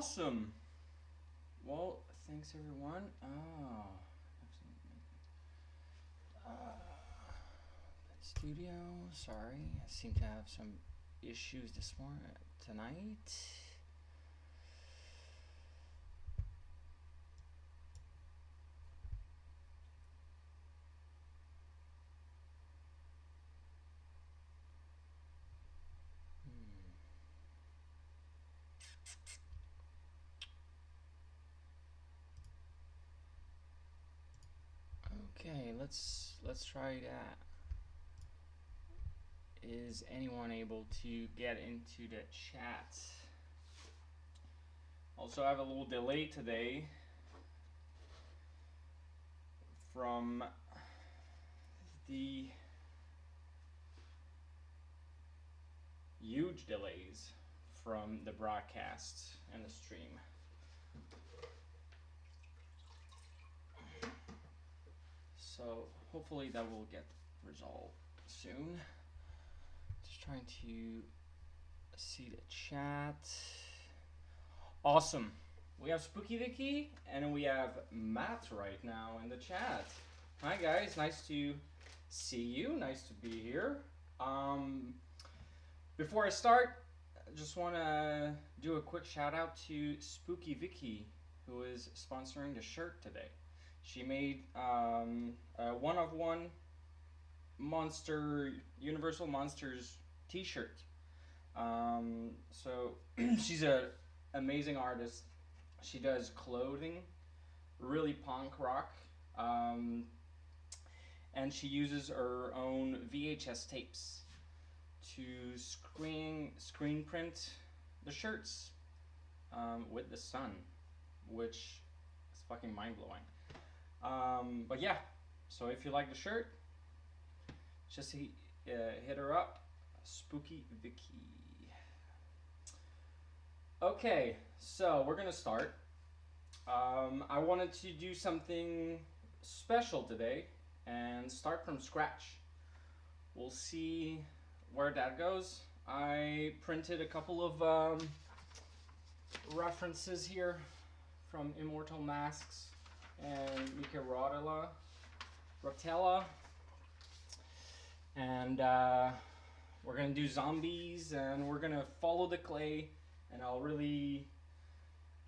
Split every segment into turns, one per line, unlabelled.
Awesome. Well, thanks everyone. Studio. Sorry, I seem to have some issues this morning tonight. Okay, let's try that. Is anyone able to get into the chat? Also, I have a little delay today from the huge delays from the broadcast and the stream. So hopefully that will get resolved soon. Just trying to see the chat. Awesome. We have Spooky Vicky and we have Matt right now in the chat. Hi guys, nice to see you. Nice to be here. Before I start, I just want to do a quick shout out to Spooky Vicky, who is sponsoring the shirt today. She made a one-of-one Universal Monsters t-shirt. So she's an amazing artist. She does clothing, really punk rock, and she uses her own VHS tapes to screen print the shirts with the sun, which is fucking mind-blowing. But yeah, so if you like the shirt, just hit her up, Spooky Vicky. Okay, so we're gonna start. I wanted to do something special today and start from scratch. We'll see where that goes. I printed a couple of references here from Immortal Masks and Mika Rotella, and we're gonna do zombies, and we're gonna follow the clay, and I'll really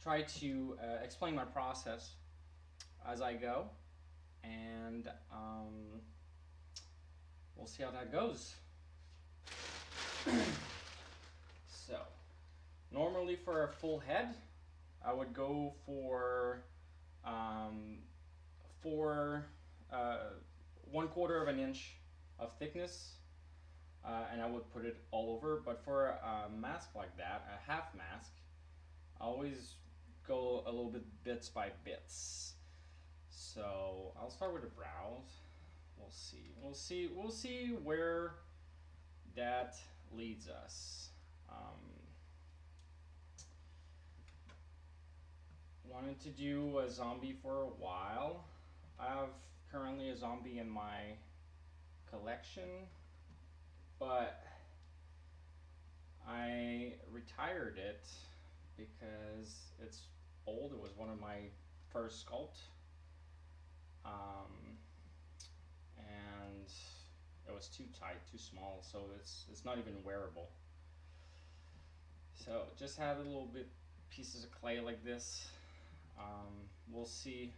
try to explain my process as I go, and we'll see how that goes. So normally for a full head I would go for 1/4 of an inch of thickness, and I would put it all over. But for a mask like that, a half mask, I always go a little bit bits by bits. So I'll start with the brows. We'll see where that leads us. Wanted to do a zombie for a while. I have currently a zombie in my collection, but I retired it because it's old. It was one of my first sculpt, and it was too tight, too small, so it's not even wearable. So just have a little bit pieces of clay like this. We'll see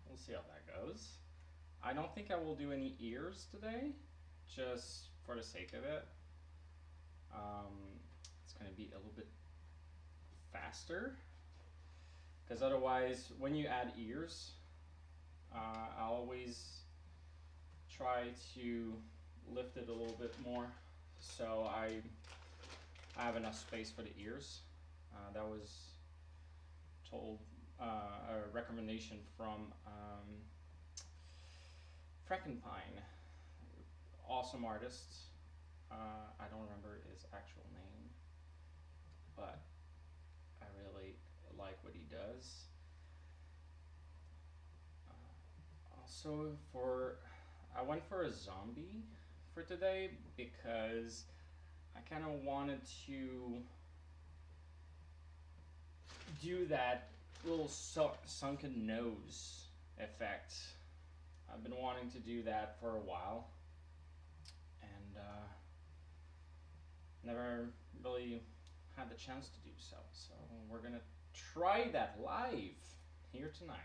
how that goes. I don't think I will do any ears today, just for the sake of it. It's gonna be a little bit faster, because otherwise when you add ears, I always try to lift it a little bit more so I have enough space for the ears. That was told a recommendation from Frankenpine, awesome artist. I don't remember his actual name, but I really like what he does. Also, I went for a zombie for today because I kind of wanted to do that little sunken nose effect. I've been wanting to do that for a while, and never really had the chance to do so. So we're gonna try that live here tonight.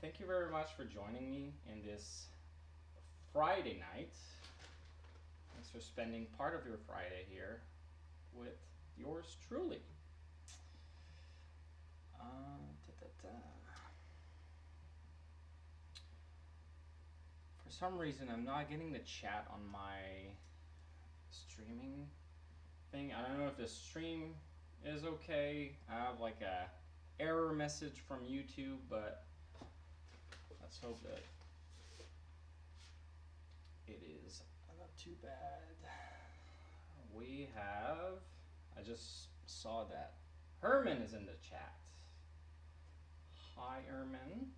Thank you very much for joining me in this Friday night. Thanks for spending part of your Friday here with yours truly. For some reason, I'm not getting the chat on my streaming thing. I don't know if the stream is okay. I have like a error message from YouTube, but let's hope that it is not too bad. We have, I just saw that Herman is in the chat. Hi, Herman.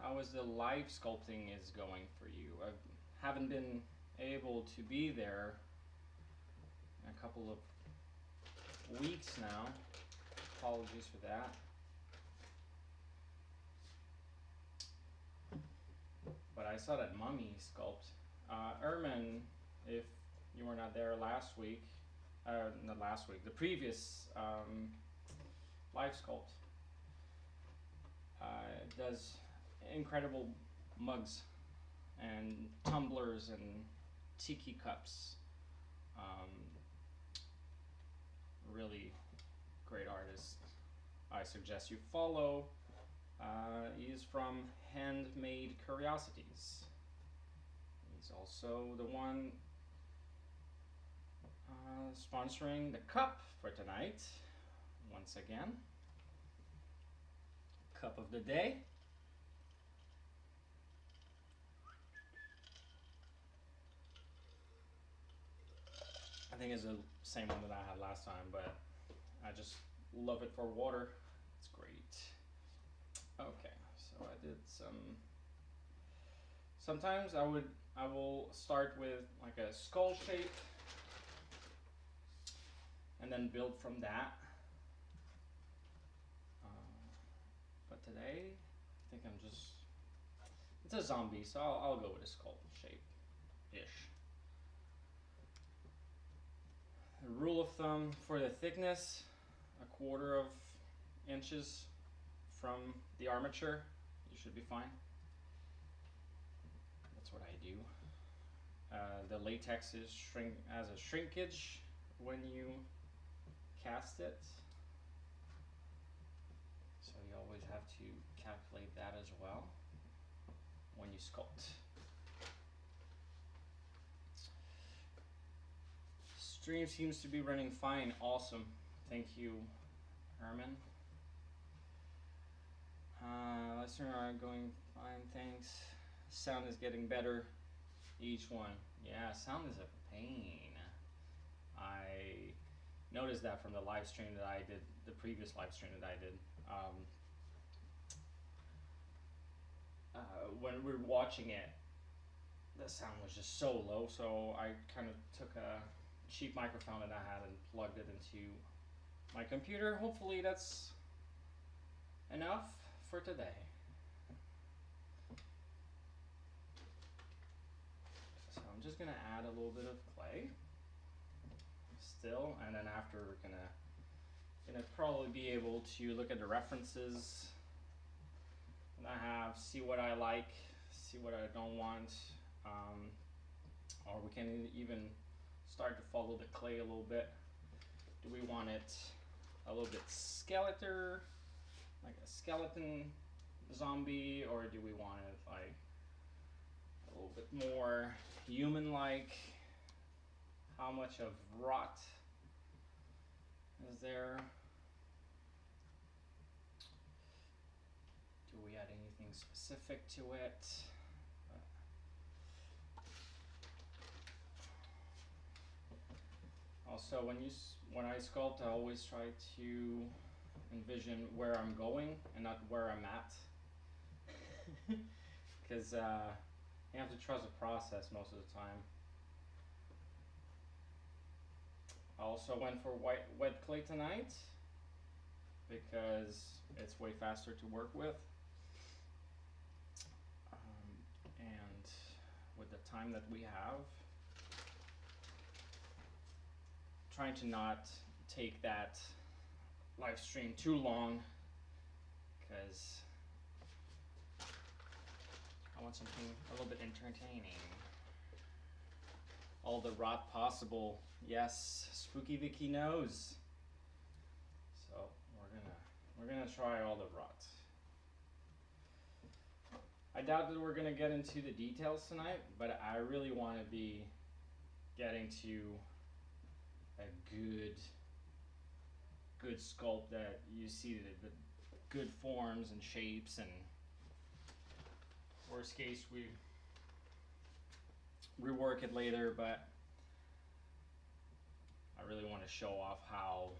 How is the live sculpting is going for you? I haven't been able to be there in a couple of weeks now. Apologies for that. But I saw that Mummy sculpt. Ermin, if you were not there last week, not last week, the previous live sculpt, does incredible mugs and tumblers and tiki cups. Really great artist. I suggest you follow. He's from Handmade Curiosities. He's also the one sponsoring the cup for tonight. Once again, cup of the day. I think it's the same one that I had last time, but I just love it for water. It's great. Okay, so I did some. Sometimes I will start with like a skull shape and then build from that. But today, I think I'm just, it's a zombie, so I'll go with a skull shape-ish. The rule of thumb for the thickness, 1/4 inches from the armature, you should be fine. That's what I do. The latex is has a shrinkage when you cast it, so you always have to calculate that as well when you sculpt. Stream seems to be running fine. Awesome. Thank you, Herman. Listeners are going fine, thanks. Sound is getting better each one. Yeah, sound is a pain. I noticed that from the live stream that I did, the previous live stream that I did. When we were watching it, the sound was just so low, so I kind of took a cheap microphone that I had and plugged it into my computer. Hopefully that's enough for today. So I'm just gonna add a little bit of clay still, and then after we're gonna probably be able to look at the references that I have, see what I like, see what I don't want, or we can even start to follow the clay a little bit. Do we want it a little bit skeleton, like a skeleton zombie, or do we want it like a little bit more human-like? How much of rot is there? Do we add anything specific to it? Also, when I sculpt, I always try to envision where I'm going and not where I'm at, because you have to trust the process most of the time. I also went for WED Clay tonight because it's way faster to work with. And with the time that we have, trying to not take that live stream too long because I want something a little bit entertaining. All the rot possible. Yes, Spooky Vicky knows. So we're gonna try all the rot. I doubt that we're gonna get into the details tonight, but I really want to be getting to a good sculpt that you see the good forms and shapes, and worst case we rework it later, but I really want to show off how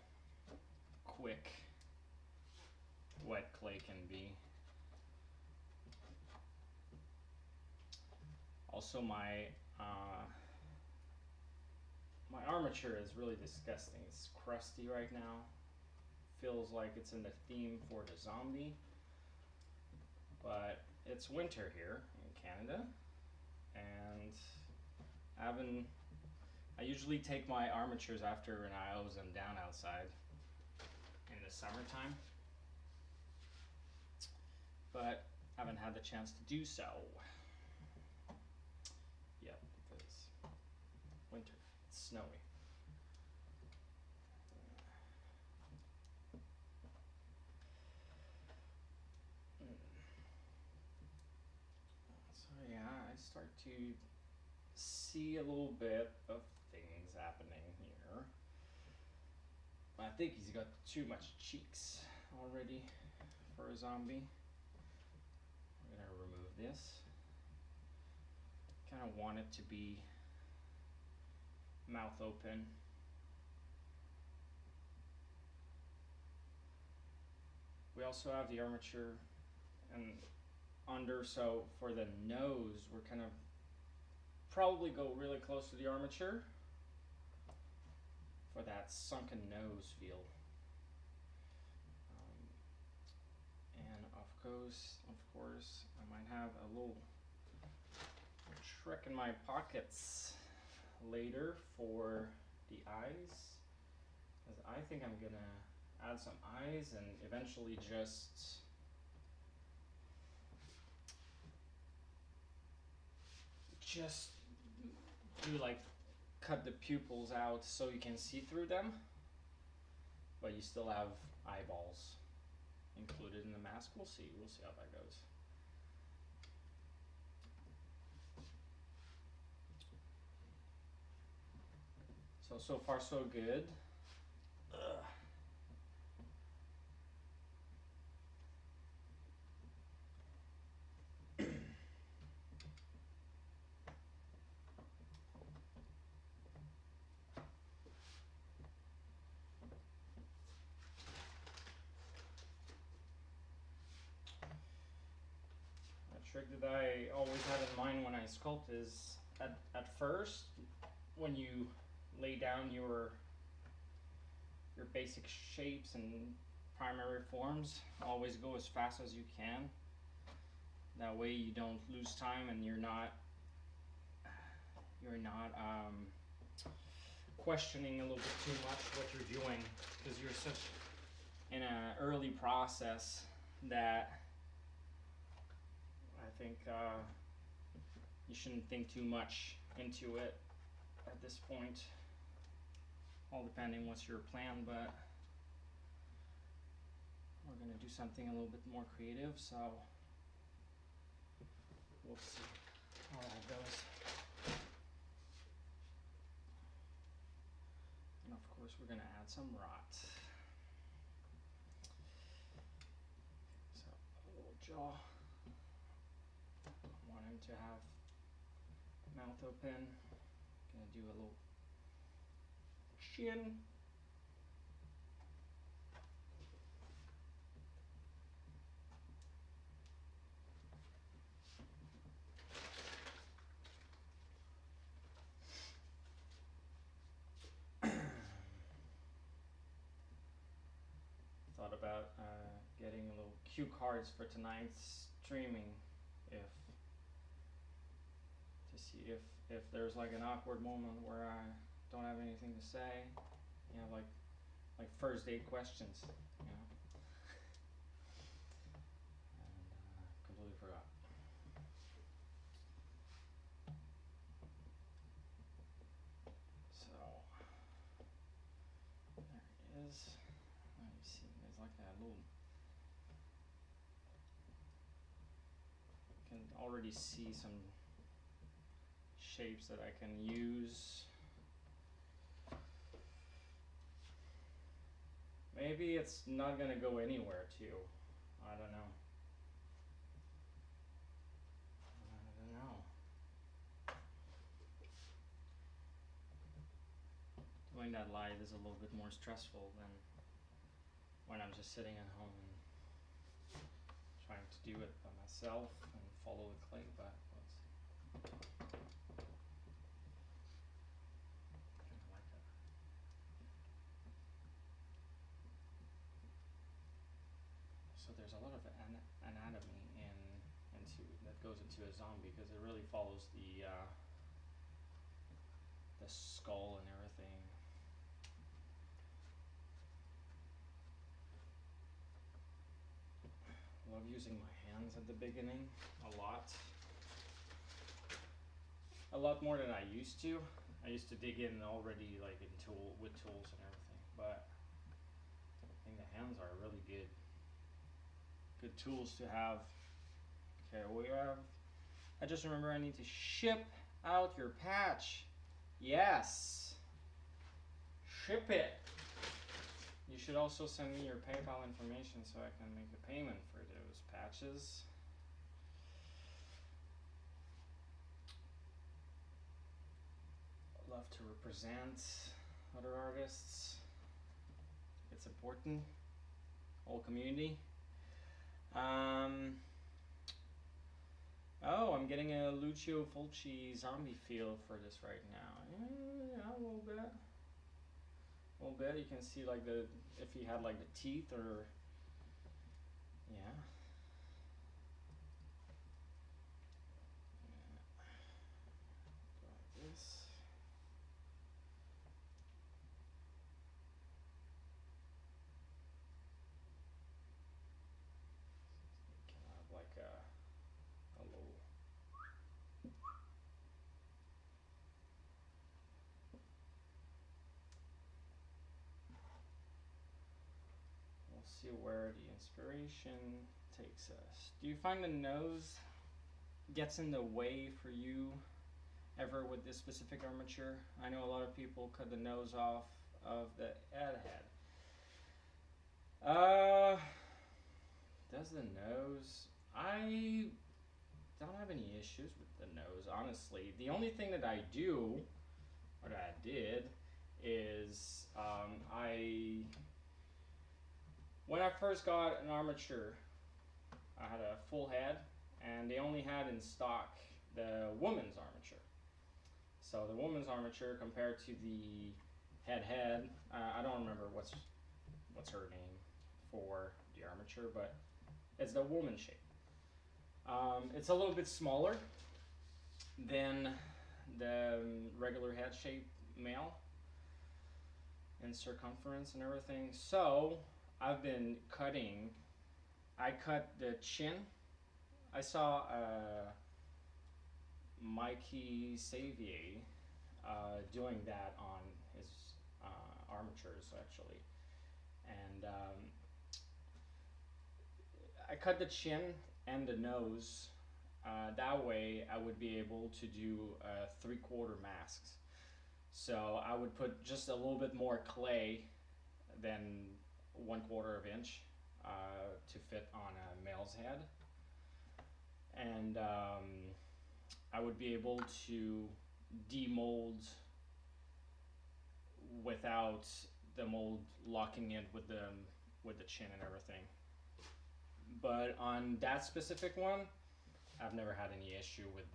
quick WED Clay can be. Also, my armature is really disgusting. It's crusty right now. Feels like it's in the theme for the zombie, but it's winter here in Canada, and I usually take my armatures after and I hose them down outside in the summertime, but haven't had the chance to do so. Yep, because winter, it's snowy. So yeah, I start to see a little bit of things happening here. I think he's got too much cheeks already for a zombie. I'm gonna remove this. Kind of want it to be mouth open. We also have the armature and under, so for the nose we're kind of probably go really close to the armature for that sunken nose feel. And of course, I might have a little trick in my pockets later for the eyes, because I think I'm gonna add some eyes and eventually just do like cut the pupils out so you can see through them, but you still have eyeballs included in the mask. We'll see how that goes. So far so good. Ugh. Trick that I always have in mind when I sculpt is at first, when you lay down your basic shapes and primary forms, always go as fast as you can. That way you don't lose time and you're not questioning a little bit too much what you're doing, because you're such in an early process that I think you shouldn't think too much into it at this point, all depending what's your plan, but we're going to do something a little bit more creative, so we'll see how that goes. And of course we're going to add some rot. So a little jaw. Want him to have mouth open. Gonna do a little chin. thought about getting little cue cards for tonight's streaming, if to see if there's like an awkward moment where I don't have anything to say, you know, like first date questions, you know. And completely forgot. So there it is. Let me see. There's like a little. You can already see some shapes that I can use. Maybe it's not gonna go anywhere too. I don't know. Doing that live is a little bit more stressful than when I'm just sitting at home and trying to do it by myself and follow the clay. But let's see. Kind of like that. So there's a lot of anatomy that goes into a zombie, because it really follows the skull and everything. Love using my hands at the beginning a lot more than I used to. I used to dig in already, like with tools and everything, but I think the hands are really good tools to have. Okay, I just remember I need to ship out your patch. Yes, ship it. You should also send me your PayPal information so I can make a payment for those patches. I love to represent other artists. It's important. Whole community. Oh, I'm getting a Lucio Fulci zombie feel for this right now. Yeah, a little bit. A little bit. You can see like if he had like the teeth, or yeah. Like this. You can have like a little. We'll see where the inspiration takes us. Do you find the nose gets in the way for you ever with this specific armature? I know a lot of people cut the nose off of the head. Does the nose? I don't have any issues with the nose, honestly. The only thing that I do, or that I did, is when I first got an armature, I had a full head, and they only had in stock the woman's armature. So the woman's armature compared to the head, I don't remember what's her name for the armature, but it's the woman shape. It's a little bit smaller than the regular head shape male in circumference and everything. So I've been cutting. I cut the chin. I saw Mikey Xavier doing that on his armatures actually, and I cut the chin and the nose. That way I would be able to do 3/4 masks. So I would put just a little bit more clay than 1/4 of inch to fit on a male's head. And I would be able to demold without the mold locking in with the chin and everything. But on that specific one, I've never had any issue with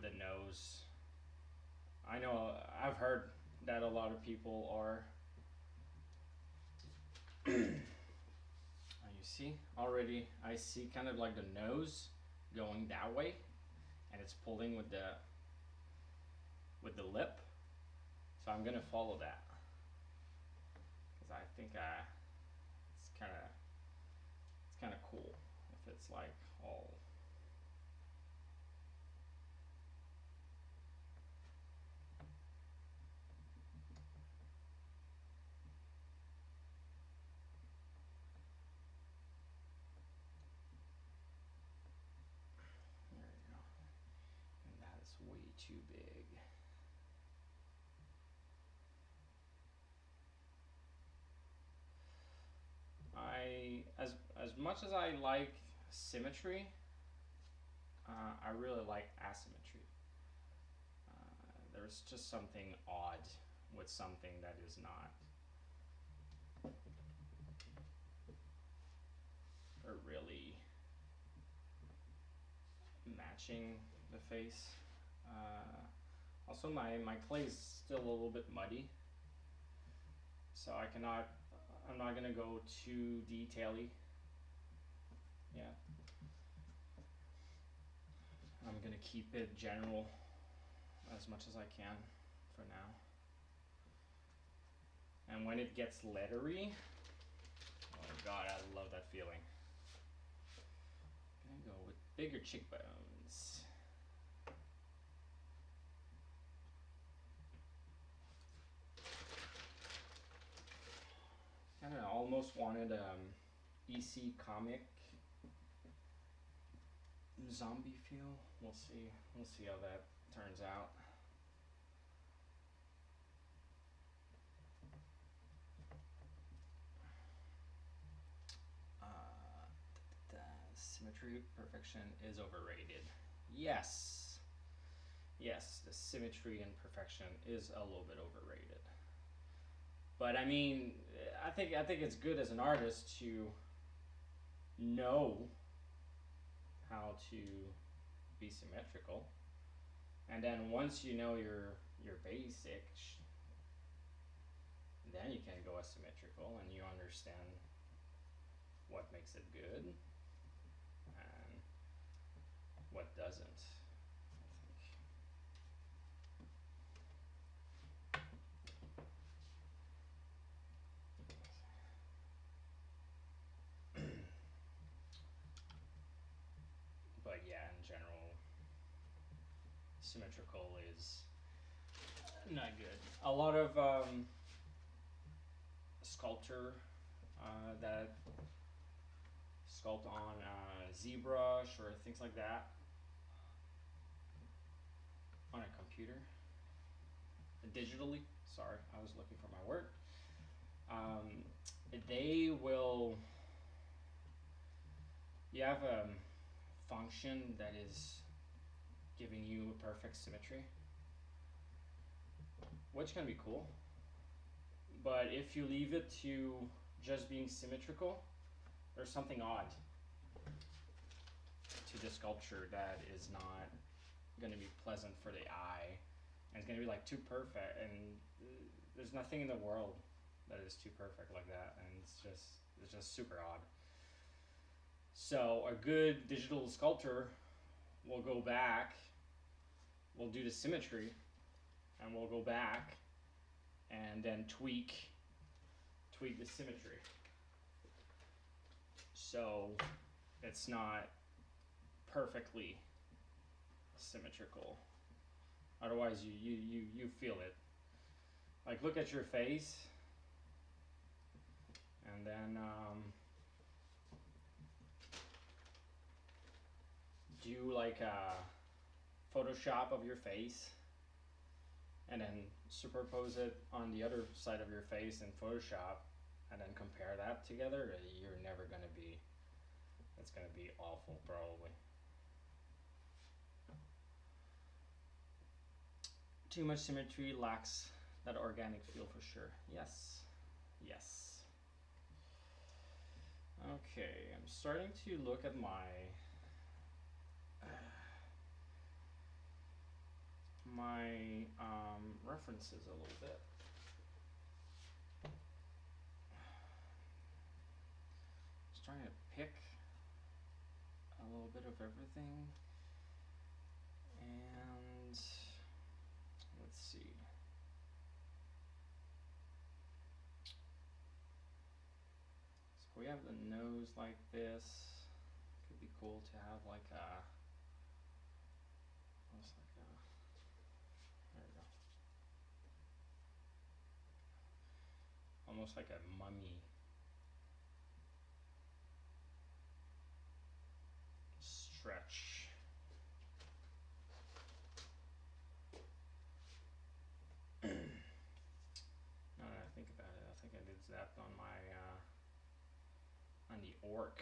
the nose. I know I've heard that a lot of people are You see, already I see kind of like the nose going that way, and it's pulling with the lip. So I'm gonna follow that because I think it's kind of cool if it's like all. There we go. And that is way too big. As much as I like symmetry, I really like asymmetry. There's just something odd with something that is not really matching the face. Also, my clay is still a little bit muddy, so I'm not gonna go too detaily. Yeah, I'm gonna keep it general as much as I can for now. And when it gets leathery, oh god, I love that feeling. I'm gonna go with bigger cheekbones. I don't know, almost wanted EC comic zombie feel. We'll see how that turns out. Symmetry perfection is overrated. Yes, the symmetry and perfection is a little bit overrated. But I mean, I think it's good as an artist to know how to be symmetrical, and then once you know your basic, then you can go asymmetrical, and you understand what makes it good and what doesn't. But yeah, in general, symmetrical is not good. A lot of sculptor that sculpt on ZBrush or things like that on a computer, digitally. Sorry, I was looking for my word. They will. You have a function that is giving you a perfect symmetry, which can be cool. But if you leave it to just being symmetrical, there's something odd to the sculpture that is not going to be pleasant for the eye, and it's going to be like too perfect, and there's nothing in the world that is too perfect like that, and it's just super odd. So a good digital sculptor will go back, we'll do the symmetry, and we'll go back and then tweak the symmetry, so it's not perfectly symmetrical. Otherwise you feel it. Like, look at your face, and then do like a Photoshop of your face, and then superpose it on the other side of your face in Photoshop, and then compare that together. You're never gonna be. It's gonna be awful, probably. Too much symmetry lacks that organic feel for sure. Yes. Okay, I'm starting to look at my references a little bit. trying to pick a little bit of everything, and let's see. So we have the nose like this. Could be cool to have like a, almost like a, there we go. Almost like a mummy stretch. Now that I think about it, I think I did that on my on the orc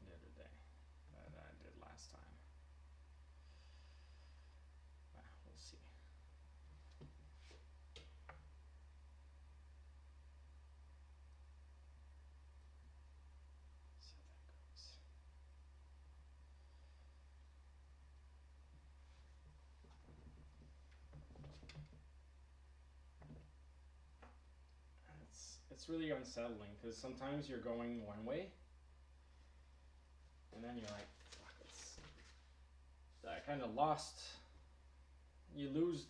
the other day that I did last time. We'll see. So that goes. It's really unsettling because sometimes you're going one way and then you're like, fuck, I kind of lost. You lose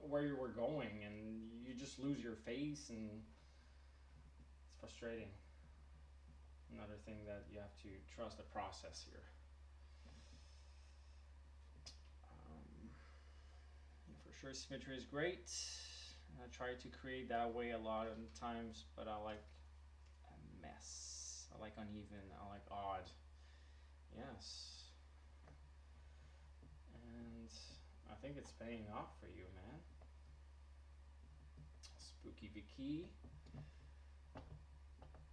where you were going, and you just lose your face, and it's frustrating. Another thing that you have to trust the process here. For sure, symmetry is great. I try to create that way a lot of times, but I like a mess. I like uneven. I like odd. Yes. And I think it's paying off for you, man. Spooky Vicky.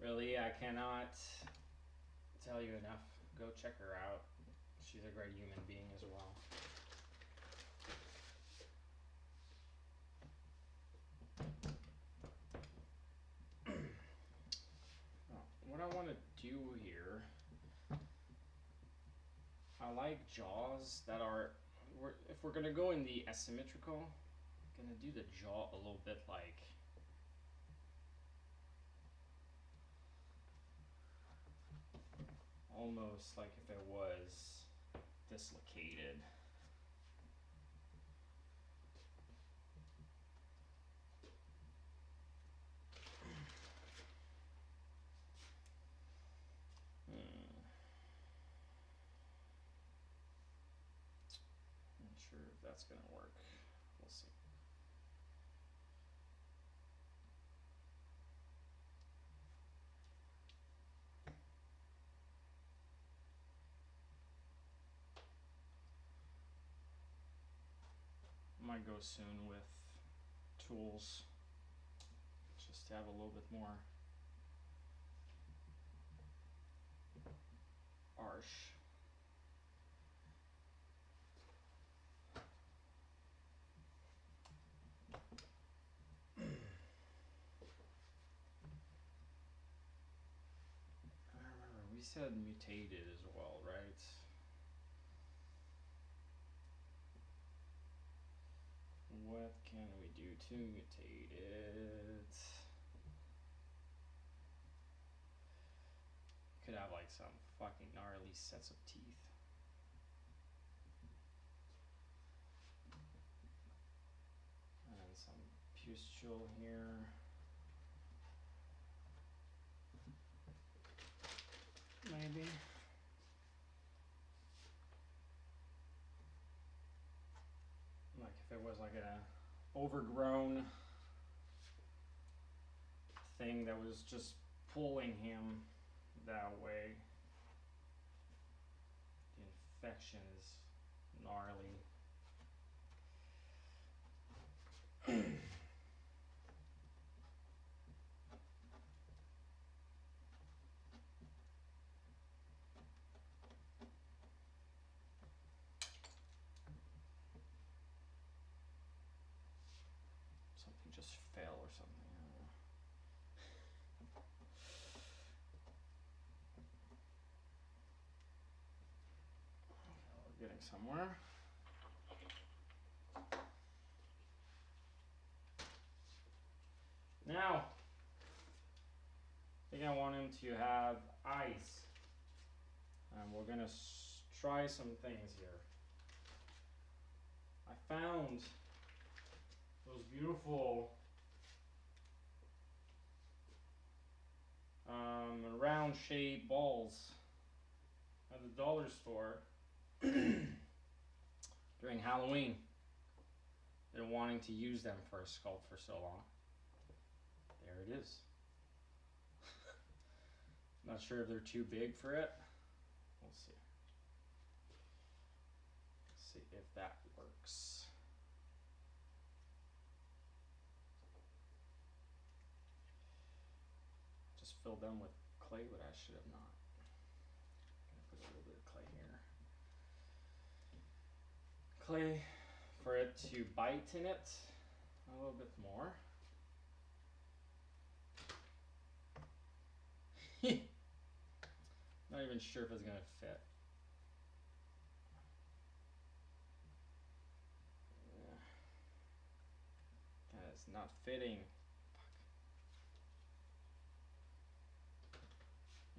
Really, I cannot tell you enough. Go check her out. She's a great human being as well. What I want to do here, I like jaws that are, if we're going to go in the asymmetrical, I'm going to do the jaw a little bit like, almost like if it was dislocated. Not sure if that's going to work. We'll see. Might go soon with tools just to have a little bit more arch. I remember we said mutated as well, right? What can we do to mutate it? Could have like some fucking gnarly sets of teeth. And some pustule here. Maybe. Like if it was like a overgrown thing that was just pulling him that way. The infection is gnarly. Something just fell or something. I don't know. Okay, we're getting somewhere. Now, think I want him to have eyes. And we're gonna try some things here. I found those beautiful round shaped balls at the dollar store during Halloween. Been wanting to use them for a sculpt for so long. There it is. Not sure if they're too big for it. We'll see. Let's see if that works. Just filled them with clay, but I should have not. I'm gonna put a little bit of clay here. Clay for it to bite in it a little bit more. Not even sure if it's gonna fit. That is not fitting.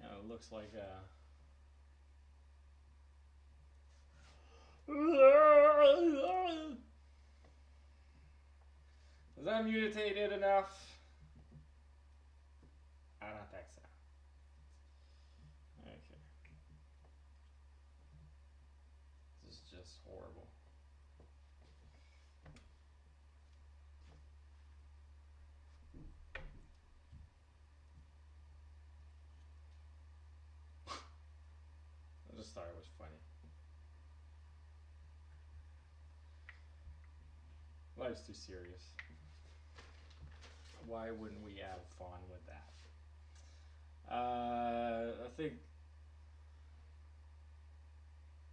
Now it looks like a is that mutated enough? I don't think so. Okay. This is just horrible. I just thought it was funny. Life's too serious. Why wouldn't we have fun with that? I think,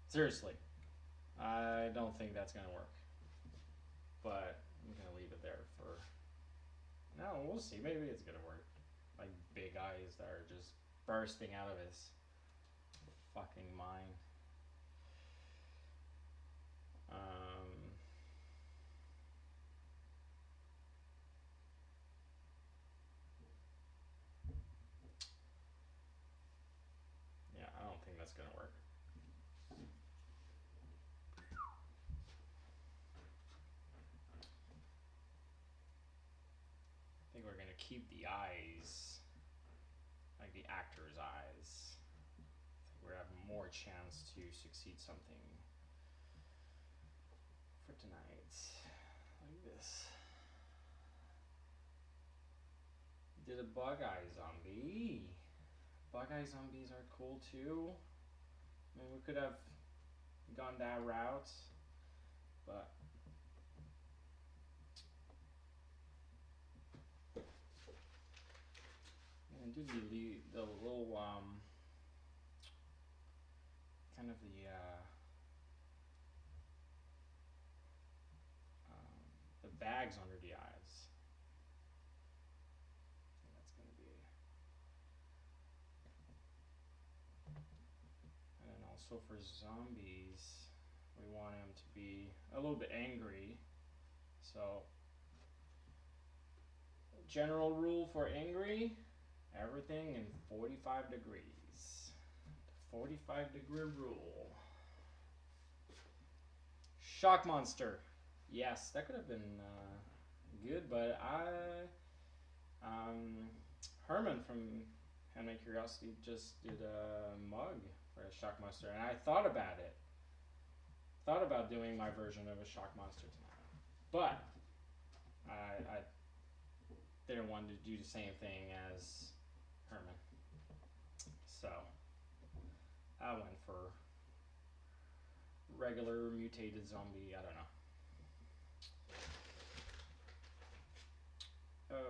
seriously, I don't think that's gonna work. But I'm gonna leave it there for now. We'll see. Maybe it's gonna work. Like big eyes that are just bursting out of his fucking mind. Yeah, I don't think that's gonna work. I think we're gonna keep the eyes, like the actor's eyes. I think we have more chance to succeed something for tonight. Like this. Did a bug eye zombie. Bug eye zombies are cool too. I mean, we could have gone that route, but and do the little kind of the bags under the eyes. I think that's gonna be. And then also for zombies, we want him to be a little bit angry. So general rule for angry, everything in 45 degrees. The 45-degree rule. Shock monster. Yes, that could have been good, but Herman from Handmade Curiosity just did a mug for a shock monster, and I thought about it. Thought about doing my version of a shock monster tonight, but I didn't want to do the same thing as Herman, so I went for regular mutated zombie. I don't know.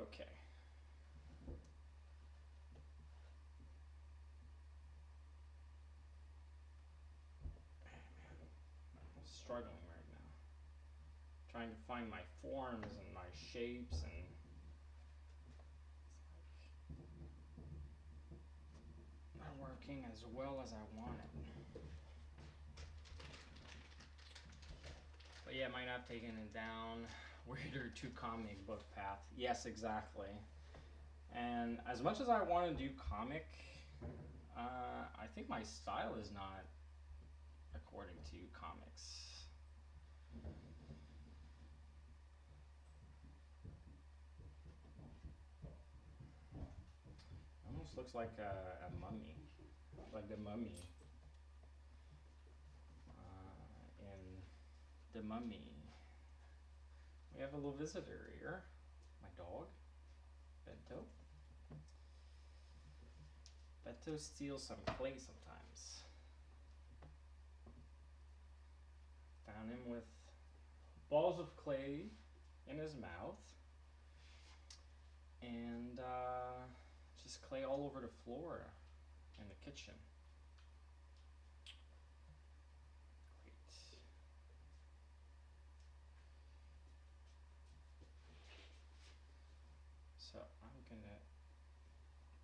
Okay. I'm struggling right now. Trying to find my forms and my shapes, and it's not working as well as I wanted. But yeah, might not have taken it down weirder to comic book path. Yes, exactly. And as much as I want to do comic, I think my style is not according to comics. Almost looks like a mummy, like the mummy in the Mummy. We have a little visitor here, my dog, Bento. Bento steals some clay sometimes. Found him with balls of clay in his mouth, and just clay all over the floor in the kitchen. Great. So I'm gonna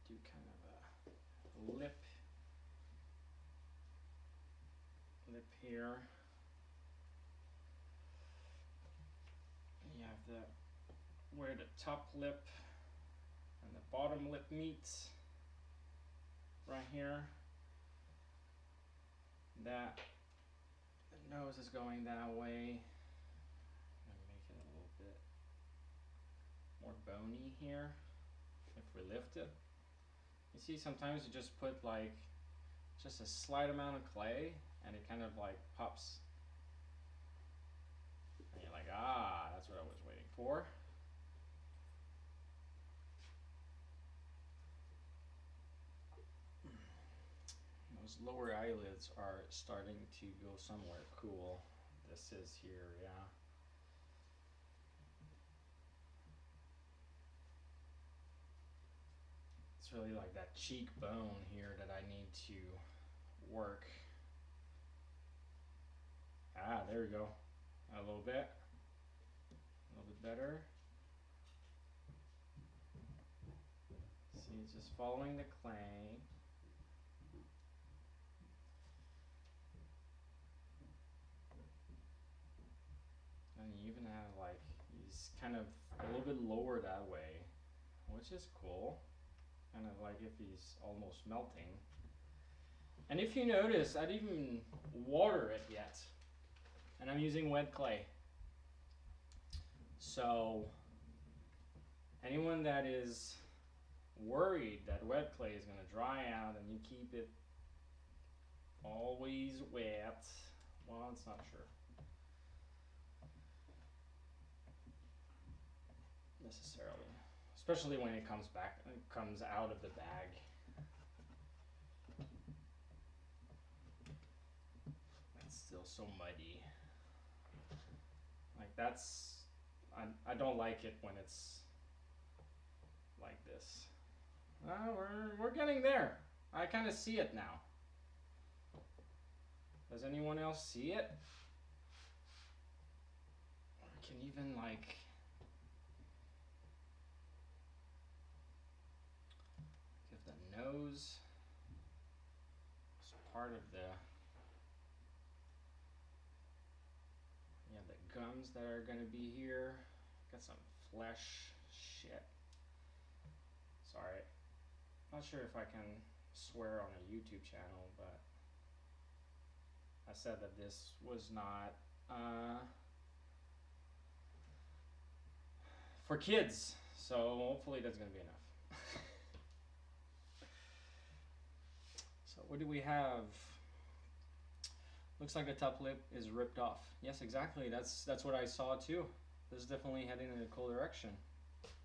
do kind of a lip here. You have where the top lip and the bottom lip meets, right here. That the nose is going that way. I'm gonna make it a little bit more bony here. If we lift it, you see sometimes you just put like just a slight amount of clay and it kind of like pops. And you're like, ah, that's what I was waiting for. Those lower eyelids are starting to go somewhere cool. This is here, yeah. It's really like that cheekbone here that I need to work. Ah, there we go. A little bit better. See, it's just following the clay. And you even have like, he's kind of a little bit lower that way, which is cool. Kind of like if he's almost melting. And if you notice, I didn't even water it yet. And I'm using WED Clay. So anyone that is worried that WED Clay is going to dry out and you keep it always wet, well, it's not sure. Necessarily. Especially when it comes out of the bag. It's still so muddy. Like I don't like it when it's like this. We're getting there. I kind of see it now. Does anyone else see it? I can even like give the nose as part of the gums that are gonna be here. Got some flesh shit. Sorry. Not sure if I can swear on a YouTube channel, but I said that this was not for kids, so hopefully that's gonna be enough. So what do we have? Looks like the top lip is ripped off. Yes, exactly. That's what I saw too. This is definitely heading in a cool direction.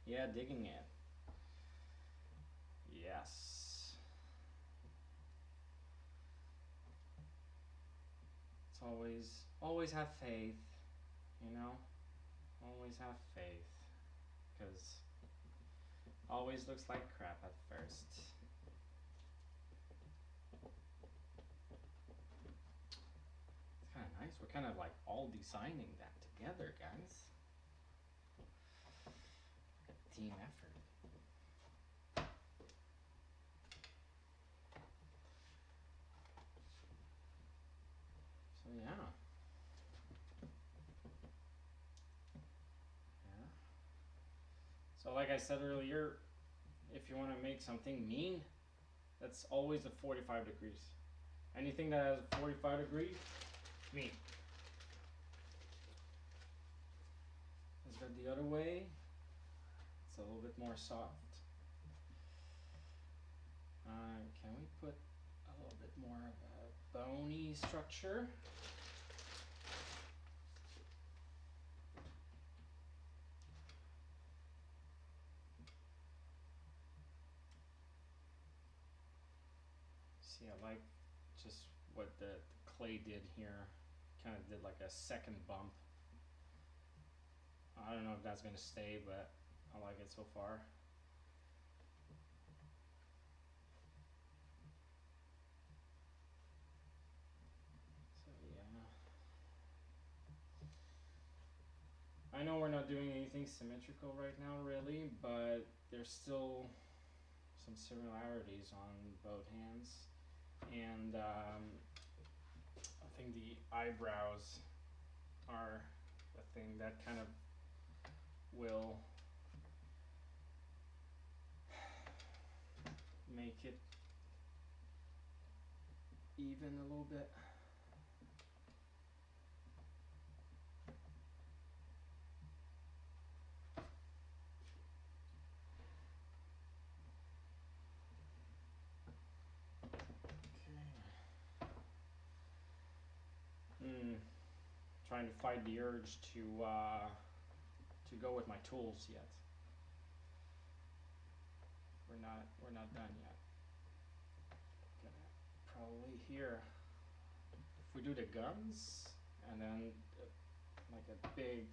Yeah, digging it. Yes. It's always have faith, you know? Always have faith. Because always looks like crap at first. Kind of nice. We're kind of like all designing that together, guys. Team effort. So yeah. So like I said earlier, if you want to make something mean, that's always a 45 degrees. Anything that has 45 degrees, mean. Let's go the other way. It's a little bit more soft. Can we put a little bit more of a bony structure? See, I like just what the clay did here. Kind of did like a second bump. I don't know if that's gonna stay, but I like it so far. So yeah. I know we're not doing anything symmetrical right now really, but there's still some similarities on both hands. And I think the eyebrows are a thing that kind of will make it even a little bit. Trying to fight the urge to go with my tools yet. We're not done yet. Probably here. If we do the guns and then like a big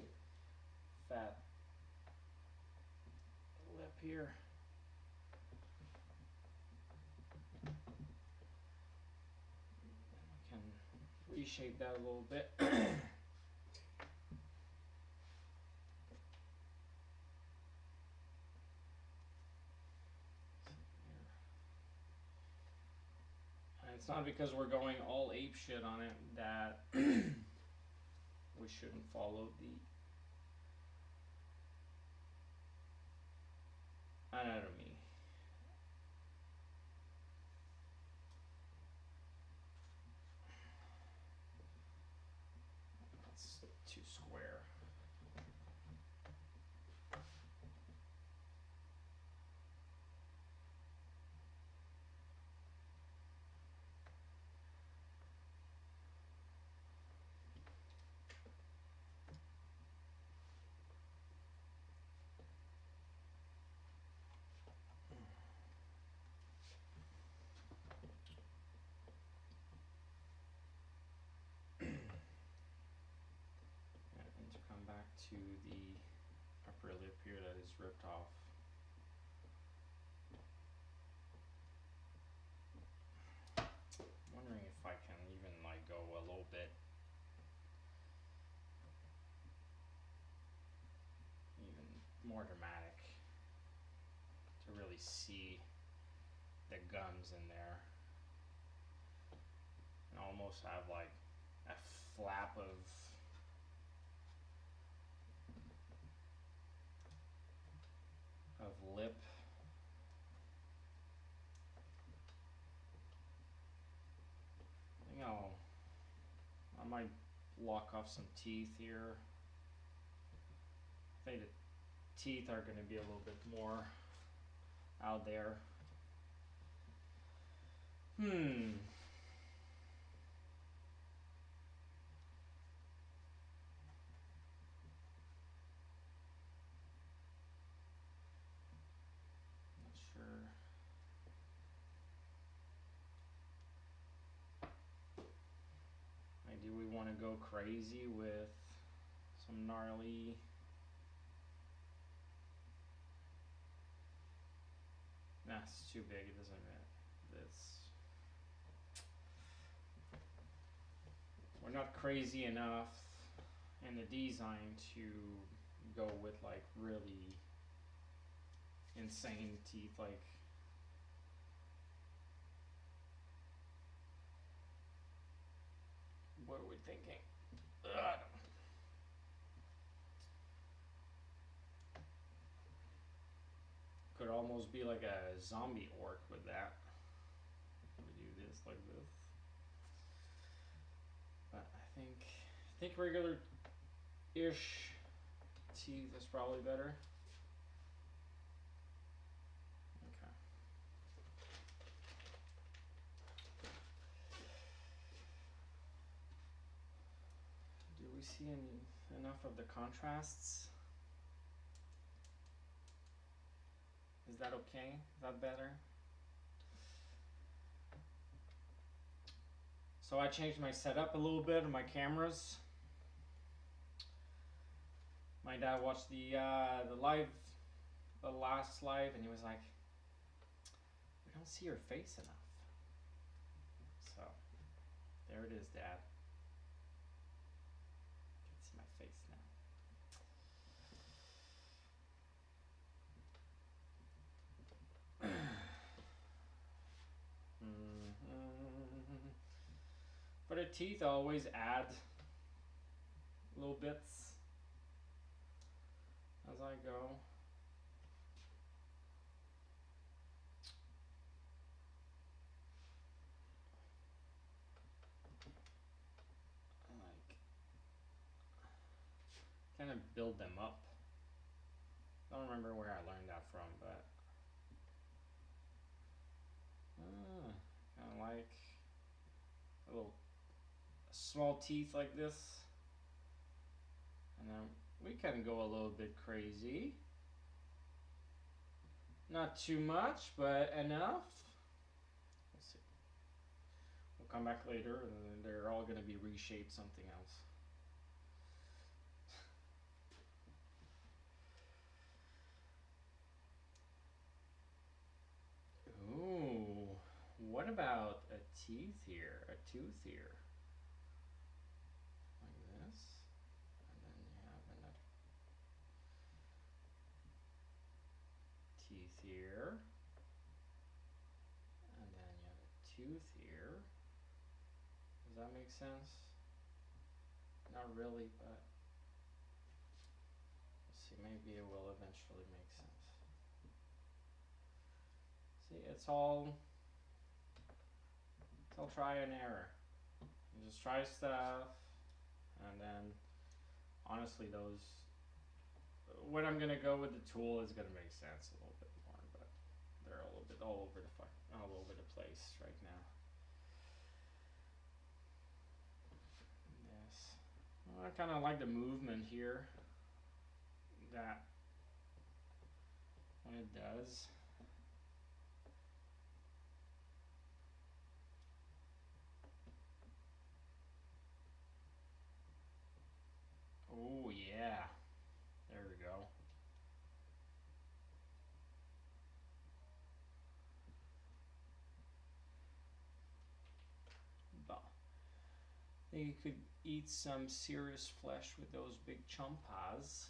fat lip here. We can reshape that a little bit. It's not because we're going all ape shit on it that we shouldn't follow the anatomy. That's too square. To the upper lip here that is ripped off. I'm wondering if I can even like go a little bit even more dramatic to really see the gums in there and almost have like a flap of lip. I think I might block off some teeth here. I think the teeth are going to be a little bit more out there. Do we want to go crazy with some gnarly? Nah, it's too big. It doesn't fit. We're not crazy enough in the design to go with like really insane teeth. Like what are we thinking? Could almost almost be like a zombie orc with that. We do this like this. But I think regular-ish teeth is probably better. Okay. Do we see enough of the contrasts? Is that okay? Is that better? So I changed my setup a little bit of my cameras. My dad watched the last live, and he was like, "We don't see your face enough." So there it is, Dad. You can see my face now. For the teeth, I always add little bits as I go. Like, kind of build them up. I don't remember where I learned that from, but kind of like a little small teeth like this, and then we can go a little bit crazy. Not too much, but enough. We'll see. We'll come back later, and they're all going to be reshaped something else. Ooh, what about a teeth here? A tooth here? Like this. And then you have another teeth here. And then you have a tooth here. Does that make sense? Not really, but we'll see. Maybe it will eventually make sense. See, it's all try and error. You just try stuff, and then honestly, when I'm gonna go with the tool is gonna make sense a little bit more, but they're a little bit all over the place right now. Yes, well, I kind of like the movement here. That when it does. Oh yeah, there we go. You could eat some serious flesh with those big chompas.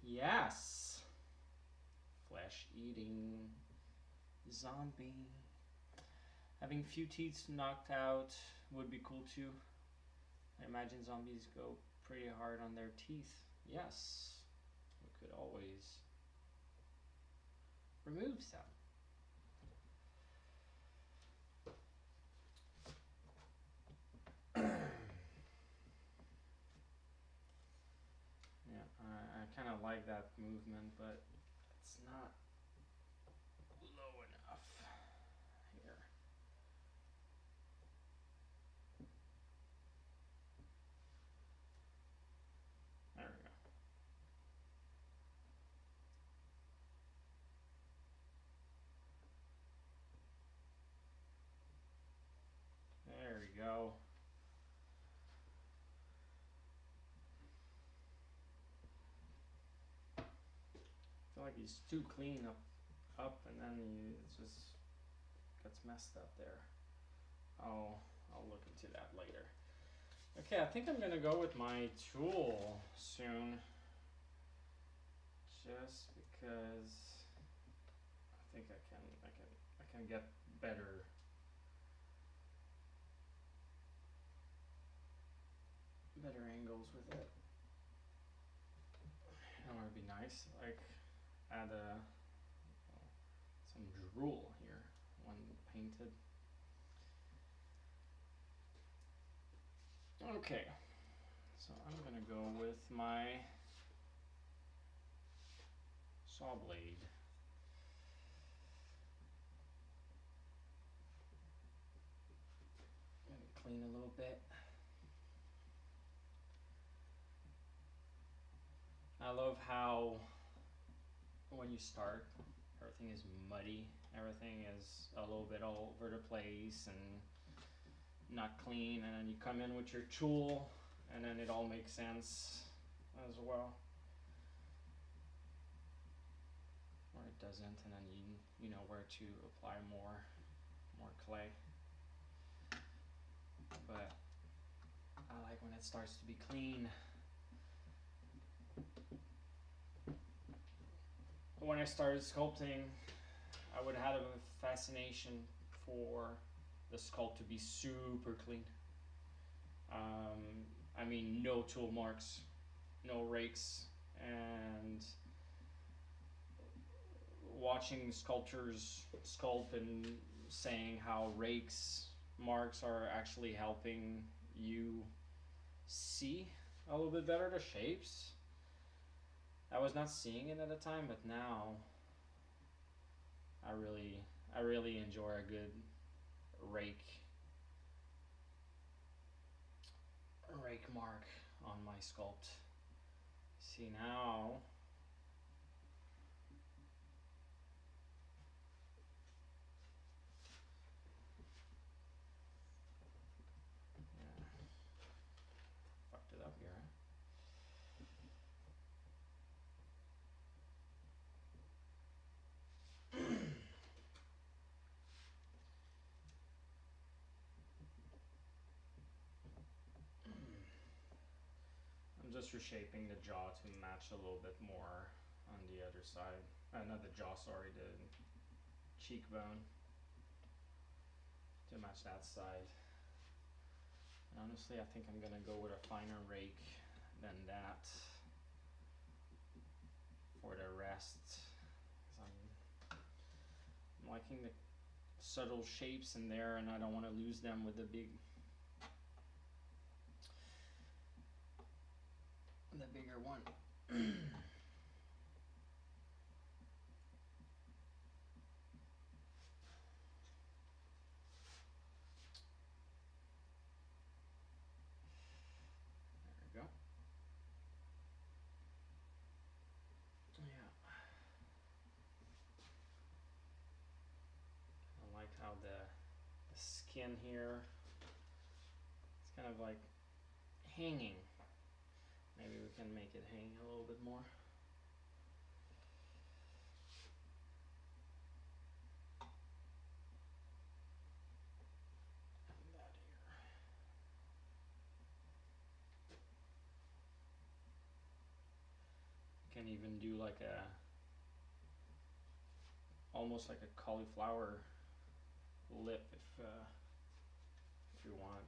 Yes! Flesh eating zombie. Having few teeth knocked out would be cool too. I imagine zombies go pretty hard on their teeth. Yes, we could always remove some. Yeah, I kind of like that movement, but it's not low enough here. There we go. There we go. I feel like he's too clean up, and then it just gets messed up there. I'll look into that later. Okay, I think I'm gonna go with my tool soon, just because I think I can get better angles with it. That would be nice. Like add some drool here when painted. Okay, so I'm gonna go with my saw blade. Gonna clean a little bit. I love how when you start, everything is muddy. Everything is a little bit all over the place and not clean, and then you come in with your tool and then it all makes sense as well. Or it doesn't, and then you know where to apply more clay. But I like when it starts to be clean. When I started sculpting, I would have a fascination for the sculpt to be super clean. I mean, no tool marks, no rakes, and watching sculptors sculpt and saying how rakes marks are actually helping you see a little bit better the shapes. I was not seeing it at the time, but now I really enjoy a good rake mark on my sculpt. See now, yeah, fucked it up here. I'm just reshaping the jaw to match a little bit more on the other side. Not the jaw, sorry, the cheekbone to match that side. And honestly, I think I'm gonna go with a finer rake than that for the rest. 'Cause I'm liking the subtle shapes in there, and I don't want to lose them with the bigger one. There we go. Yeah. I like how the skin here, it's kind of like hanging. Maybe we can make it hang a little bit more. And that here. You can even do like almost like a cauliflower lip if you want.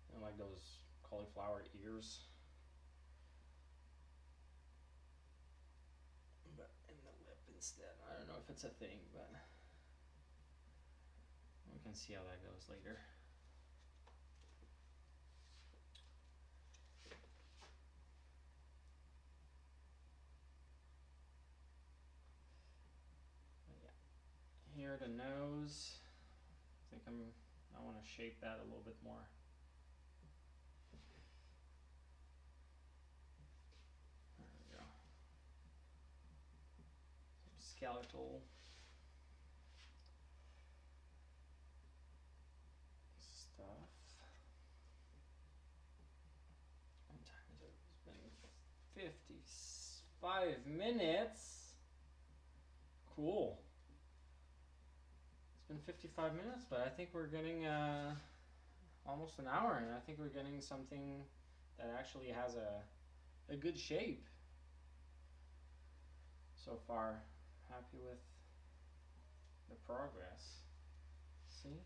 You know, like those cauliflower ears. But in the lip instead. I don't know if it's a thing, but we can see how that goes later. But yeah. Here the nose. I think I want to shape that a little bit more. There we go. Some skeletal stuff. What time is it? It's been 55 minutes. Cool. It's been 55 minutes, but I think we're getting almost an hour, and I think we're getting something that actually has a good shape so far. Happy with the progress. See?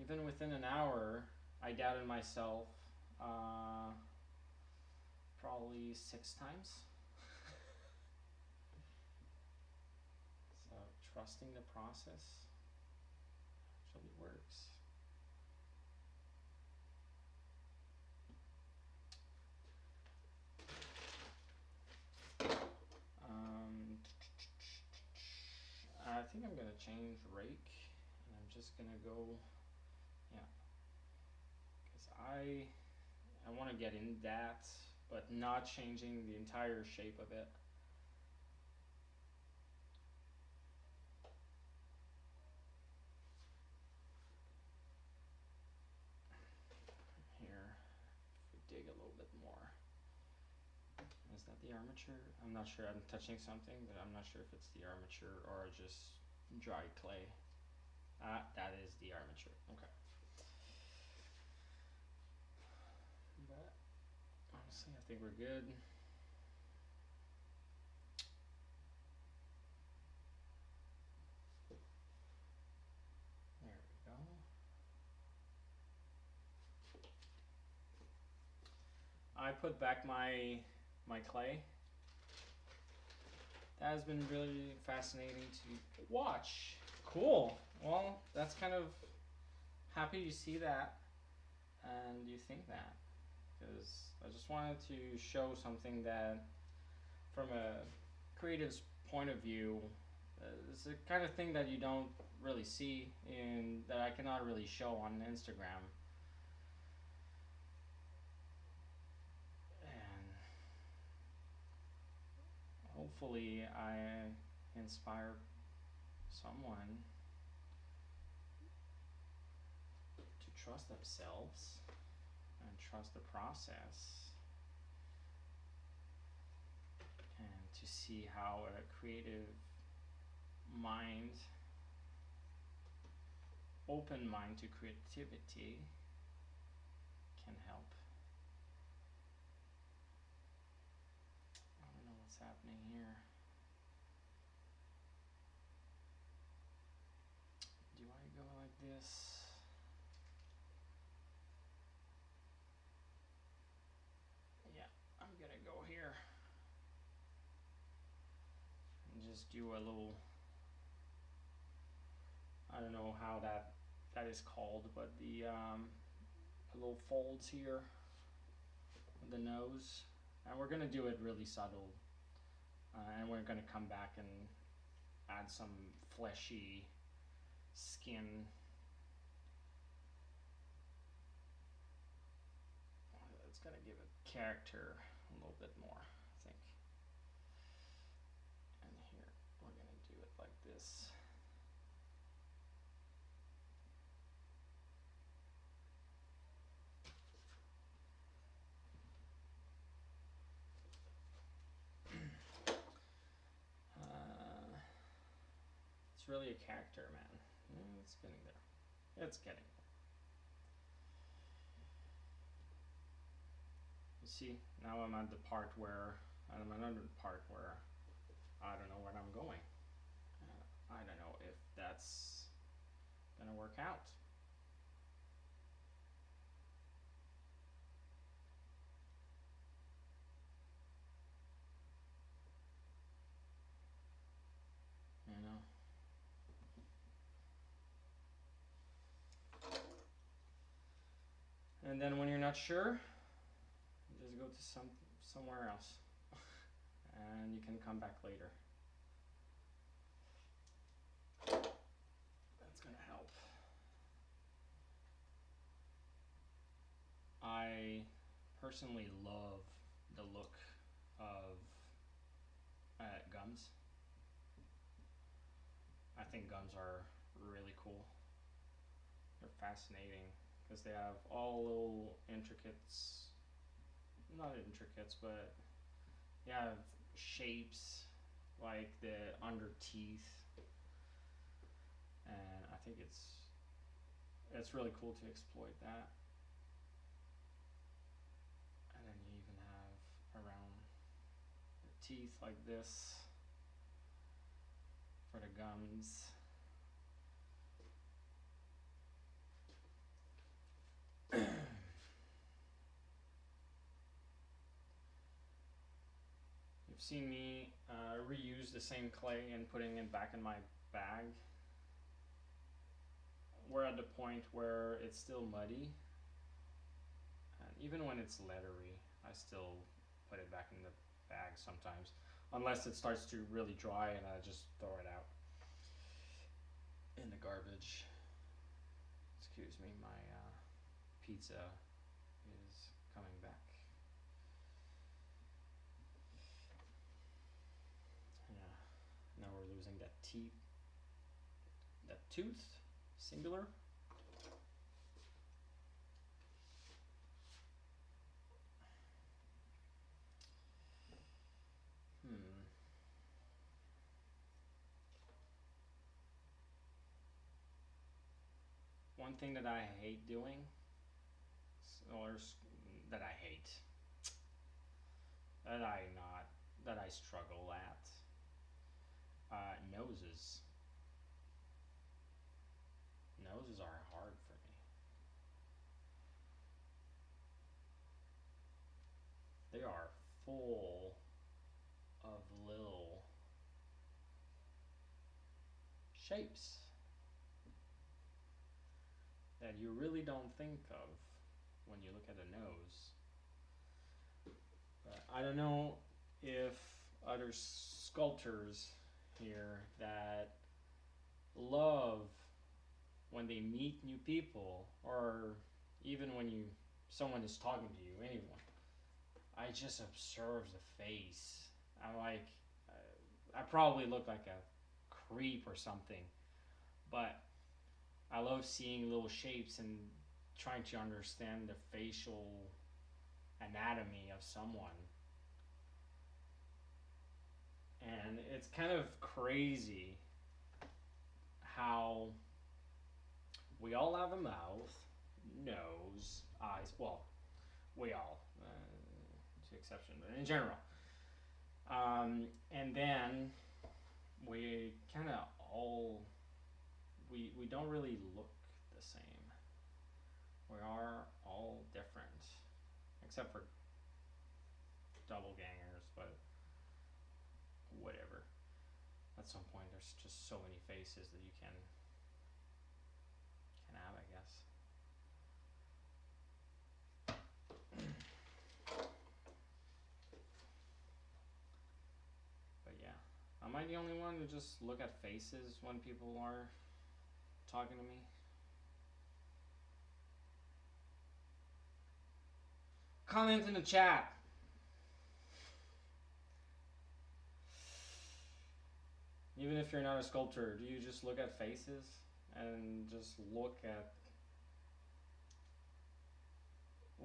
Even within an hour, I doubted myself probably 6 times. trusting the process actually works. I think I'm gonna change rake, and I'm just gonna go, yeah, because I want to get in that, but not changing the entire shape of it. Here, if we dig a little bit more. Is that the armature? I'm not sure. I'm touching something, but I'm not sure if it's the armature or just dry clay. Ah, that is the armature. Okay. But honestly, I think we're good. There we go. I put back my clay. That has been really fascinating to watch. Cool. Well, that's kind of happy you see that and you think that, because I just wanted to show something that from a creative's point of view, it's the kind of thing that you don't really see in, that I cannot really show on Instagram. And hopefully I inspire someone to trust themselves and trust the process, and to see how a creative mind, open mind to creativity, can help. I don't know what's happening here. Do I go like this? Yeah, I'm gonna go here and just do a little, I don't know how that is called, but the little folds here on the nose, and we're gonna do it really subtle, and we're gonna come back and add some fleshy skin. It's gonna give it character a little bit more, I think. And here we're gonna do it like this. It's really a character, man. It's getting there. It's getting there. You see, now I'm at the part where, I'm another part where I don't know where I'm going. I don't know if that's gonna work out. You know. And then when you're not sure, just go to somewhere else, and you can come back later. That's gonna help. I personally love the look of gums. I think gums are really cool. They're fascinating because they have all little intricates, not intricates, but they have shapes like the under teeth, and I think it's really cool to exploit that. And then you even have around the teeth like this for the gums. You've seen me reuse the same clay and putting it back in my bag. We're at the point where it's still muddy, and even when it's leathery, I still put it back in the bag sometimes, unless it starts to really dry and I just throw it out in the garbage. Excuse me, my pizza is coming back. Yeah, now we're losing that tooth, singular. One thing that I hate doing, or that I hate, that I struggle at, noses. Noses are hard for me. They are full of little shapes that you really don't think of when you look at a nose. But I don't know if other sculptors here that love when they meet new people, or even when someone is talking to you, anyone. I just observe the face. I'm like, I probably look like a creep or something, but I love seeing little shapes and trying to understand the facial anatomy of someone. And it's kind of crazy how we all have a mouth, nose, eyes. Well, we all, to exception, but in general. And then we kind of all, we don't really look the same. We are all different, except for double gangers, but whatever. At some point, there's just so many faces that you can have, I guess. But yeah, am I the only one who just look at faces when people are talking to me? Comment in the chat. Even if you're not a sculptor, do you just look at faces and just look at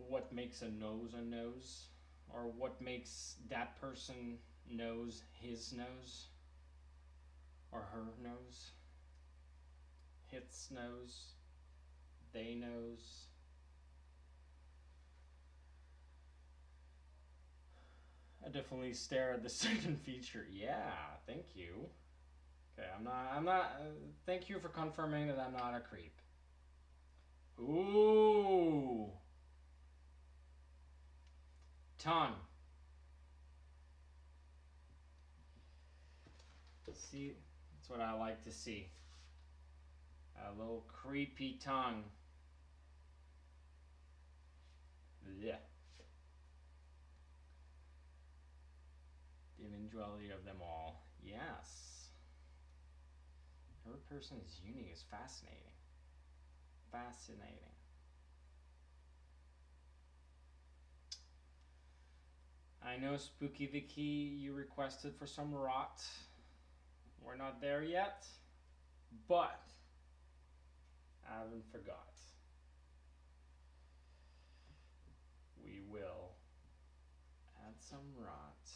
what makes a nose, or what makes that person nose his nose, or her nose, its nose, they nose? I definitely stare at the second feature. Yeah, thank you. Okay, I'm not, thank you for confirming that I'm not a creep. Ooh. Tongue. See, that's what I like to see. A little creepy tongue. Yeah. The individuality of them all. Yes. Every person is unique. It's fascinating. Fascinating. I know, Spooky Vicky, you requested for some rot. We're not there yet, but I haven't forgot. We will add some rot.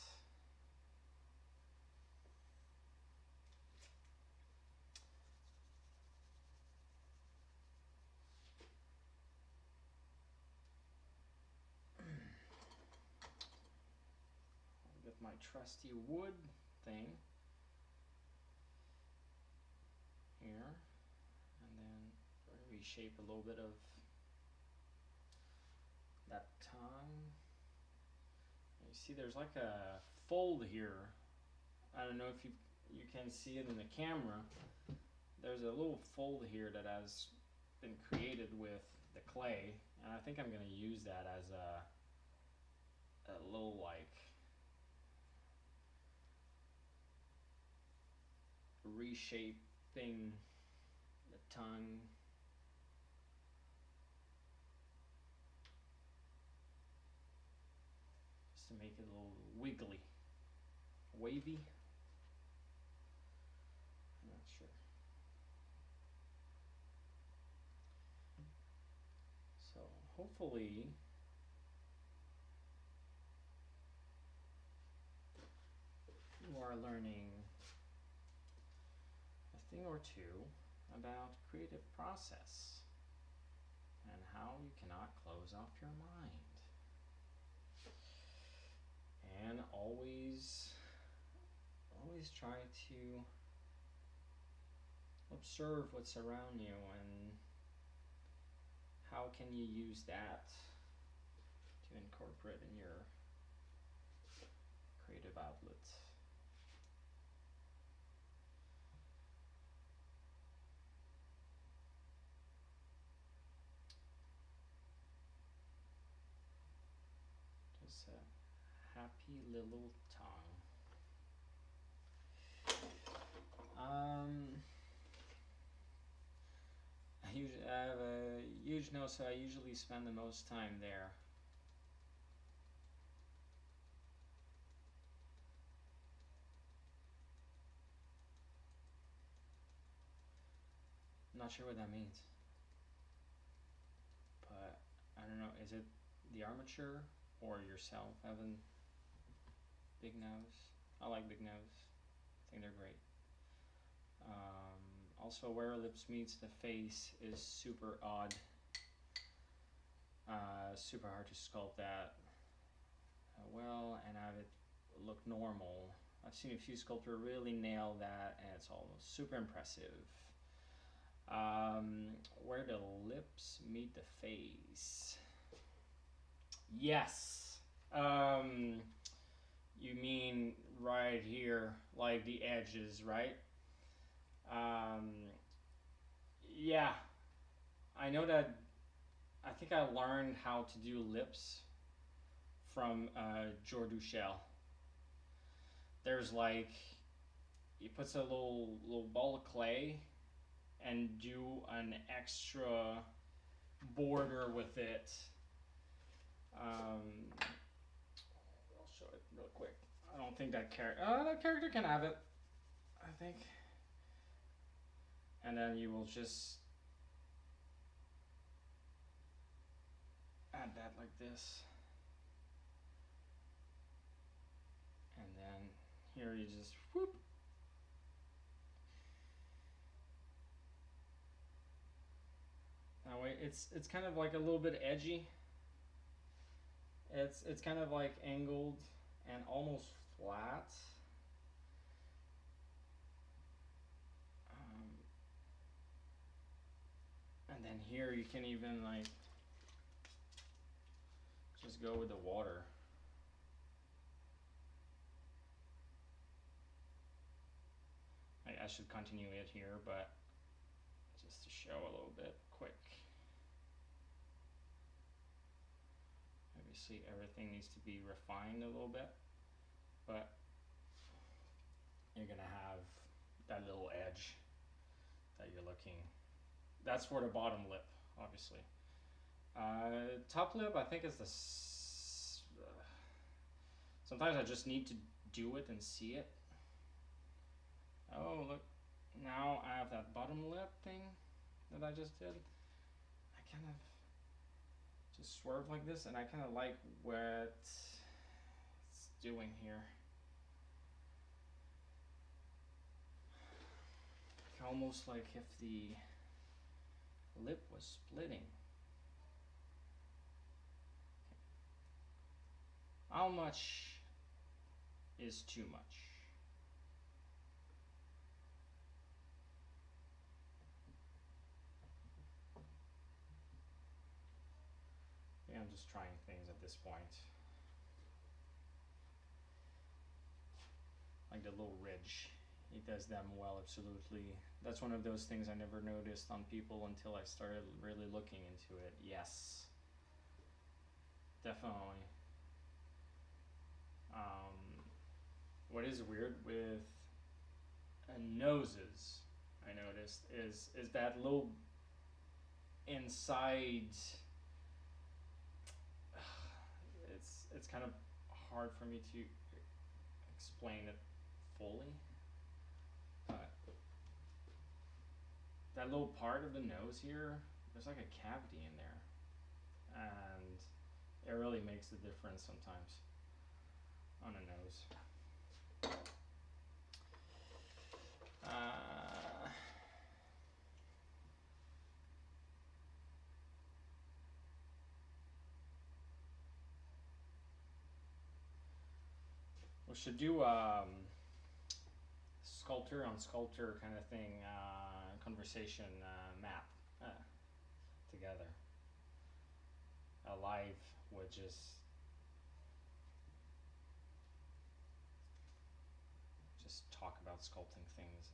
I'll get my trusty wood thing here, and then reshape a little bit of that tongue. You see there's like a fold here. I don't know if you you can see it in the camera. There's a little fold here that has been created with the clay, and I think I'm going to use that as a little like reshaping the tongue. Just to make it a little wiggly, wavy. I'm not sure. So hopefully you are learning a thing or two about creative process and how you cannot close off your mind. And always try to observe what's around you and how can you use that to incorporate in your creative outlets. Just a happy little tongue. I have a huge nose, so I usually spend the most time there. I'm not sure what that means, but I don't know. Is it the armature or yourself having big nose? I like big nose. I think they're great. Also, where lips meets the face is super odd. Super hard to sculpt that well and have it look normal. I've seen a few sculptors really nail that, and it's almost super impressive. Where the lips meet the face. Yes. You mean right here, like the edges, right? Yeah. I know that. I think I learned how to do lips from Jordu Shell. There's like, he puts a little ball of clay and do an extra border with it. I'll show it real quick. I don't think that character can have it, I think. And then you will just add that like this. And then here you just whoop. That way it's kind of like a little bit edgy. It's kind of like angled and almost flat. And then here you can even like just go with the water. I should continue it here, but just to show a little bit quick. Obviously everything needs to be refined a little bit, but you're gonna have that little edge that you're looking. That's for the bottom lip, obviously. Top lip, I think is the. Sometimes I just need to do it and see it. Oh look, now I have that bottom lip thing that I just did. I kind of just swerve like this, and I kind of like what it's doing here. Almost like if the lip was splitting. How much is too much? Yeah, I'm just trying things at this point. Like the little ridge He does them well, absolutely. That's one of those things I never noticed on people until I started really looking into it. Yes, definitely. What is weird with noses, I noticed, is that little inside. It's kind of hard for me to explain it fully. That little part of the nose here, there's like a cavity in there, and it really makes a difference sometimes on a nose. We should do sculptor on sculptor kind of thing, conversation map together. A live would just talk about sculpting things.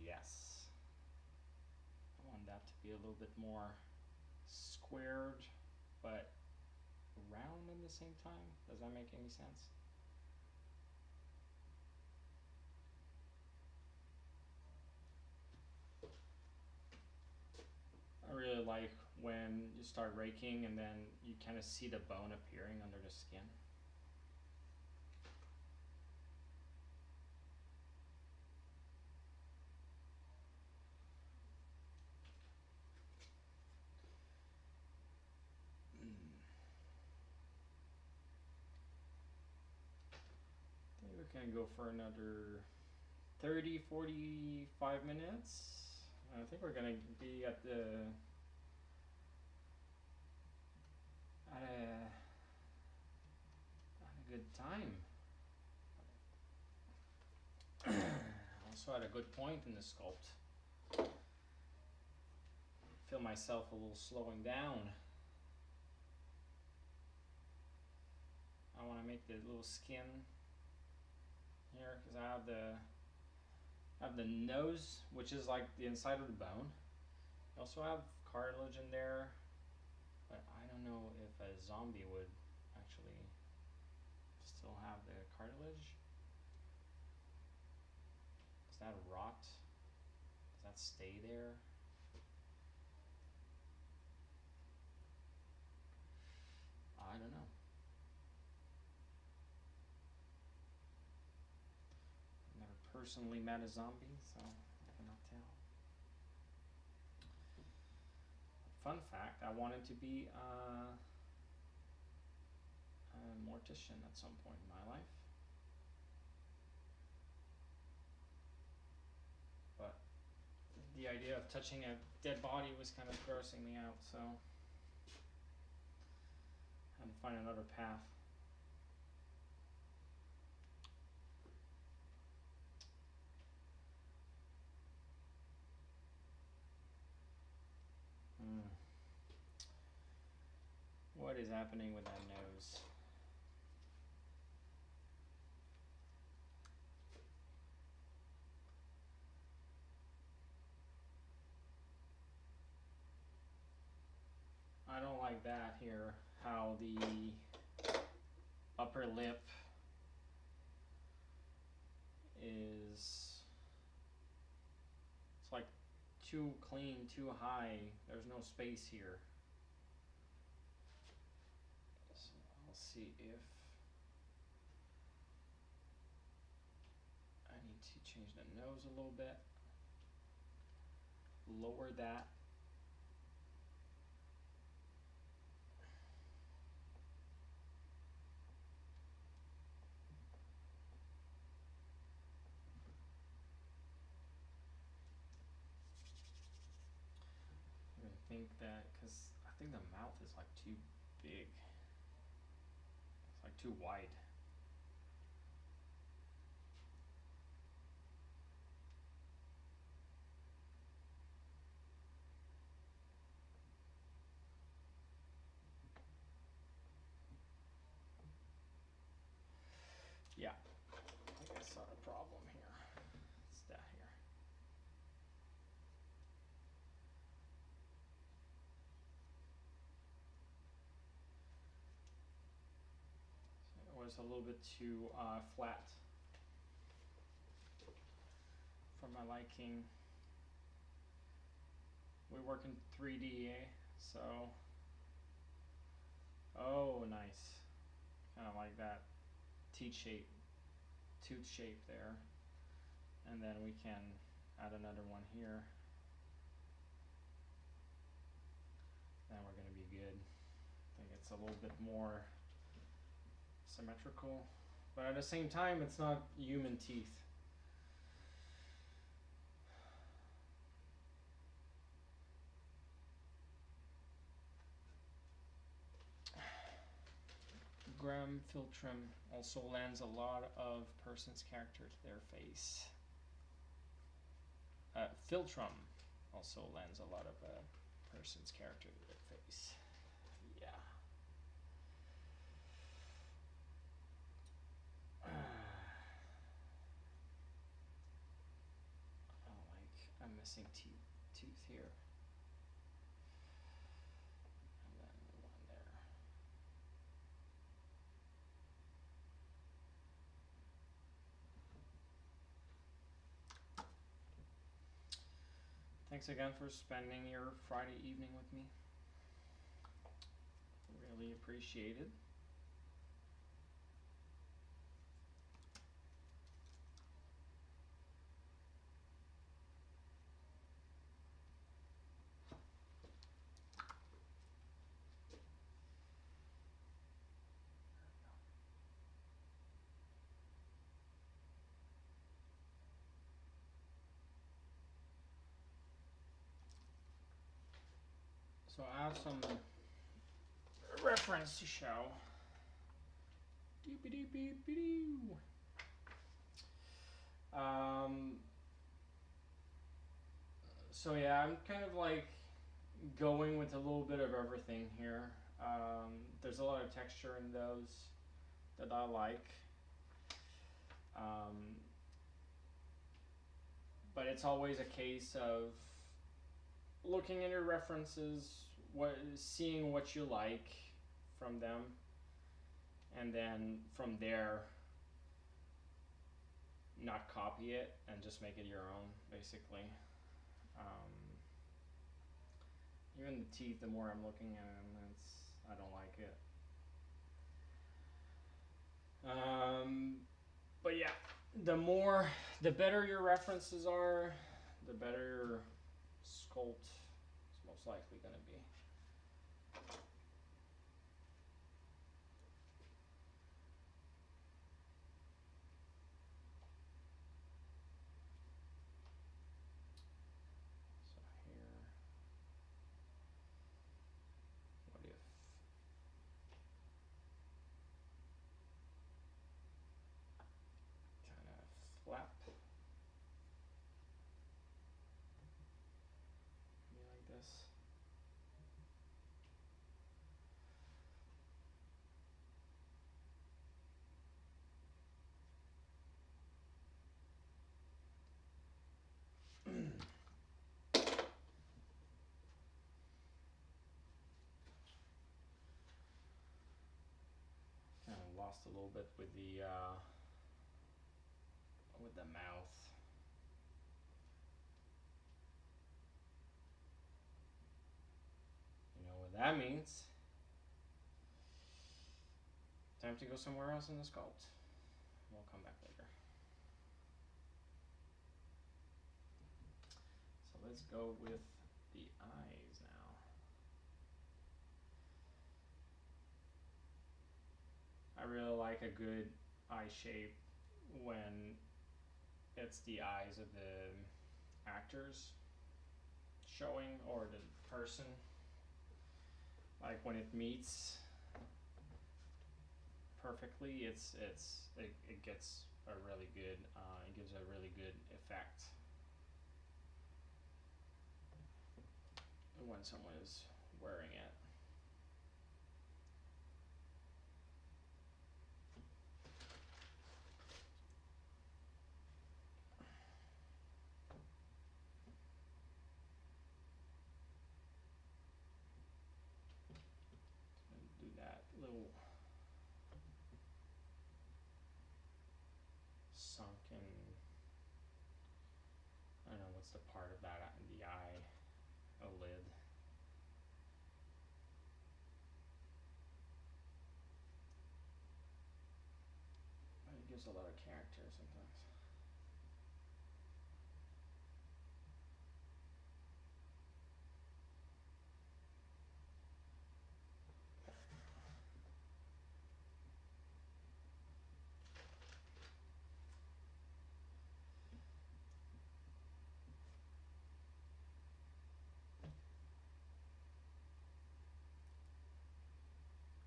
Yes. I want that to be a little bit more squared, but round at the same time. Does that make any sense? I really like when you start raking and then you kind of see the bone appearing under the skin. I think we can go for another 30, 45 minutes. I think we're gonna be at a good time. Also at a good point in the sculpt. Feel myself a little slowing down. I want to make the little skin here because I have the nose, which is like the inside of the bone. I also have cartilage in there, but I don't know if a zombie would actually still have the cartilage. Does that rot? Does that stay there? I don't know. I've never personally met a zombie, so I cannot tell. Fun fact, I wanted to be a mortician at some point in my life. But the idea of touching a dead body was kind of grossing me out, so I had to find another path. What is happening with that nose? I don't like that here, how the upper lip is, it's like too clean, too high. There's no space here. So I'll see if I need to change the nose a little bit. Lower that. I think that, because I think the mouth is like too big. It's like too wide. was a little bit too flat for my liking. We work in 3D, so oh, nice. Kind of like that tooth shape there, and then we can add another one here. Then we're gonna be good. I think it's a little bit more symmetrical, but at the same time, it's not human teeth. Gram Filtrum also lends a lot of person's character to their face. Filtrum also lends a lot of a person's character to their face. Yeah. I'm missing tooth here. And then one there. Thanks again for spending your Friday evening with me. Really appreciate it. So I have some reference to show. So yeah, I'm kind of like going with a little bit of everything here. There's a lot of texture in those that I like. But it's always a case of looking at your references, seeing what you like from them, and then from there, not copy it and just make it your own, basically. Even the teeth, the more I'm looking at them, I don't like it. But yeah, the better your references are, the better your sculpt is most likely going to be. So here, what if kind of flap? Maybe like this. Kind of lost a little bit with the mouth. You know what that means? Time to go somewhere else in the sculpt. We'll come back later. So let's go with the eyes now. I really like a good eye shape when it's the eyes of the actors showing, or the person. Like when it meets perfectly, it gets a really good, it gives a really good effect when someone is wearing it. Do that little lose a lot of character sometimes.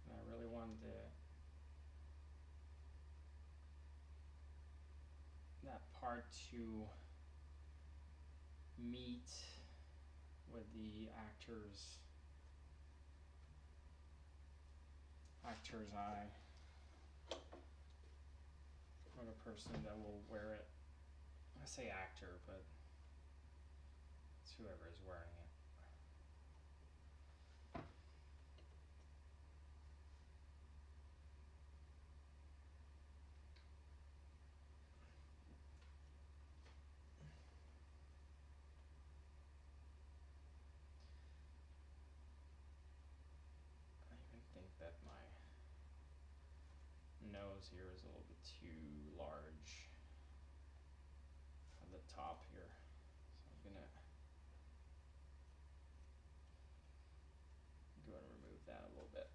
And I really wanted that part to meet with the actor's eye, or the person that will wear it. I say actor, but it's whoever is wearing it. I even think that my nose here is a little bit too large at the top here. So I'm gonna go and remove that a little bit.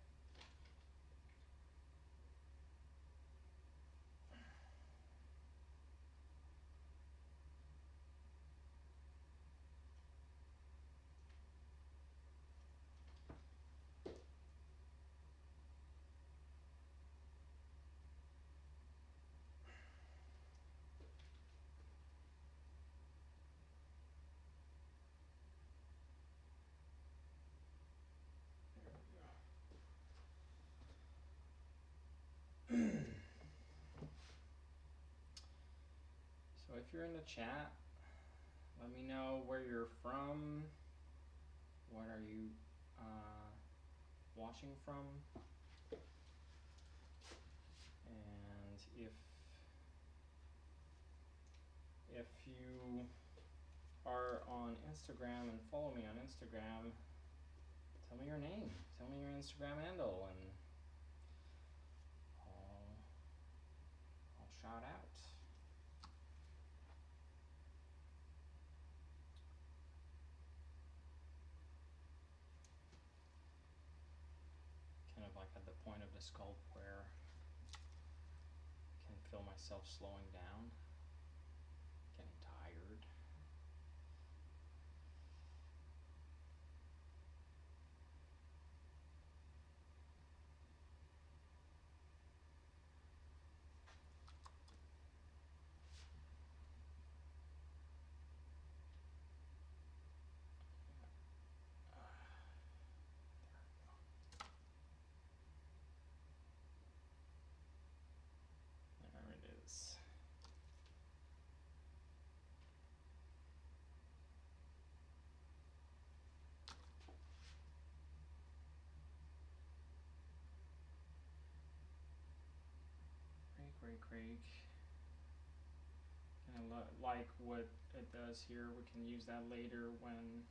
So if you're in the chat, let me know where you're from. What are you watching from? And if you are on Instagram and follow me on Instagram, tell me your name. Tell me your Instagram handle, and I'll shout out. Kind of like at the point of the sculpt where I can feel myself slowing down, getting tired. There it is. Great. Kind of like what it does here. We can use that later when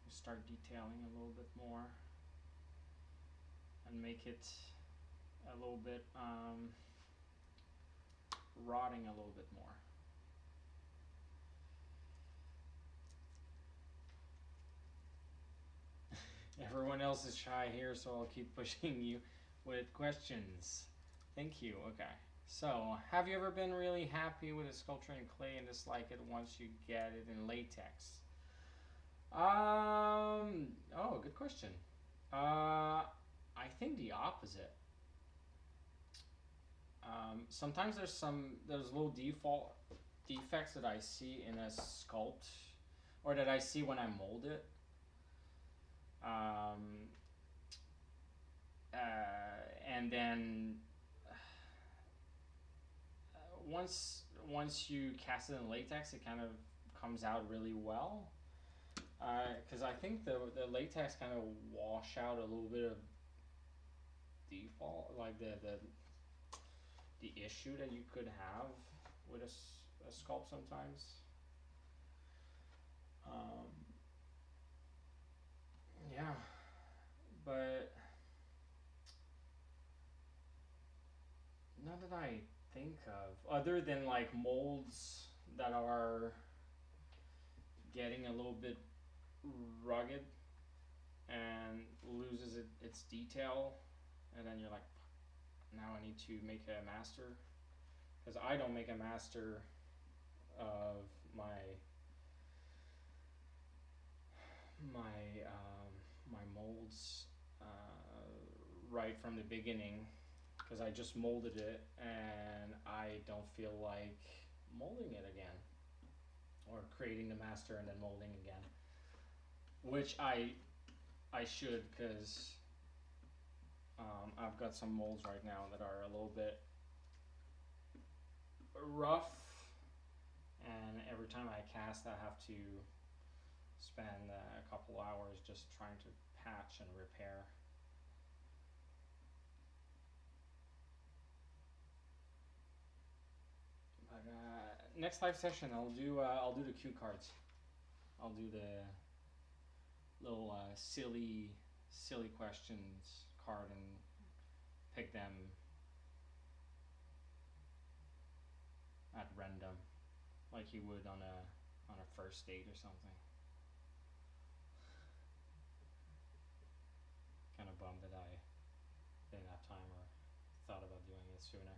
we start detailing a little bit more and make it a little bit rotting a little bit more. Everyone else is shy here, so I'll keep pushing you with questions. Thank you. Okay. So, have you ever been really happy with a sculpture in clay and dislike it once you get it in latex? Oh, good question. I think the opposite. Sometimes there's little defects that I see in a sculpt, or that I see when I mold it. And then once you cast it in latex, it kind of comes out really well. Because I think the latex kind of wash out a little bit of default, like the issue that you could have with a sculpt sometimes. Yeah, but now that I think of other than like molds that are getting a little bit rugged and loses its detail, and then you're like, now I need to make a master, because I don't make a master of my molds right from the beginning, because I just molded it and I don't feel like molding it again, or creating the master and then molding again, which I should, because I've got some molds right now that are a little bit rough, and every time I cast I have to spend a couple hours just trying to patch and repair. But next live session I'll do the cue cards. I'll do the little silly questions card and pick them at random, like you would on a first date or something. Kind of bummed that I didn't have time or thought about doing it sooner.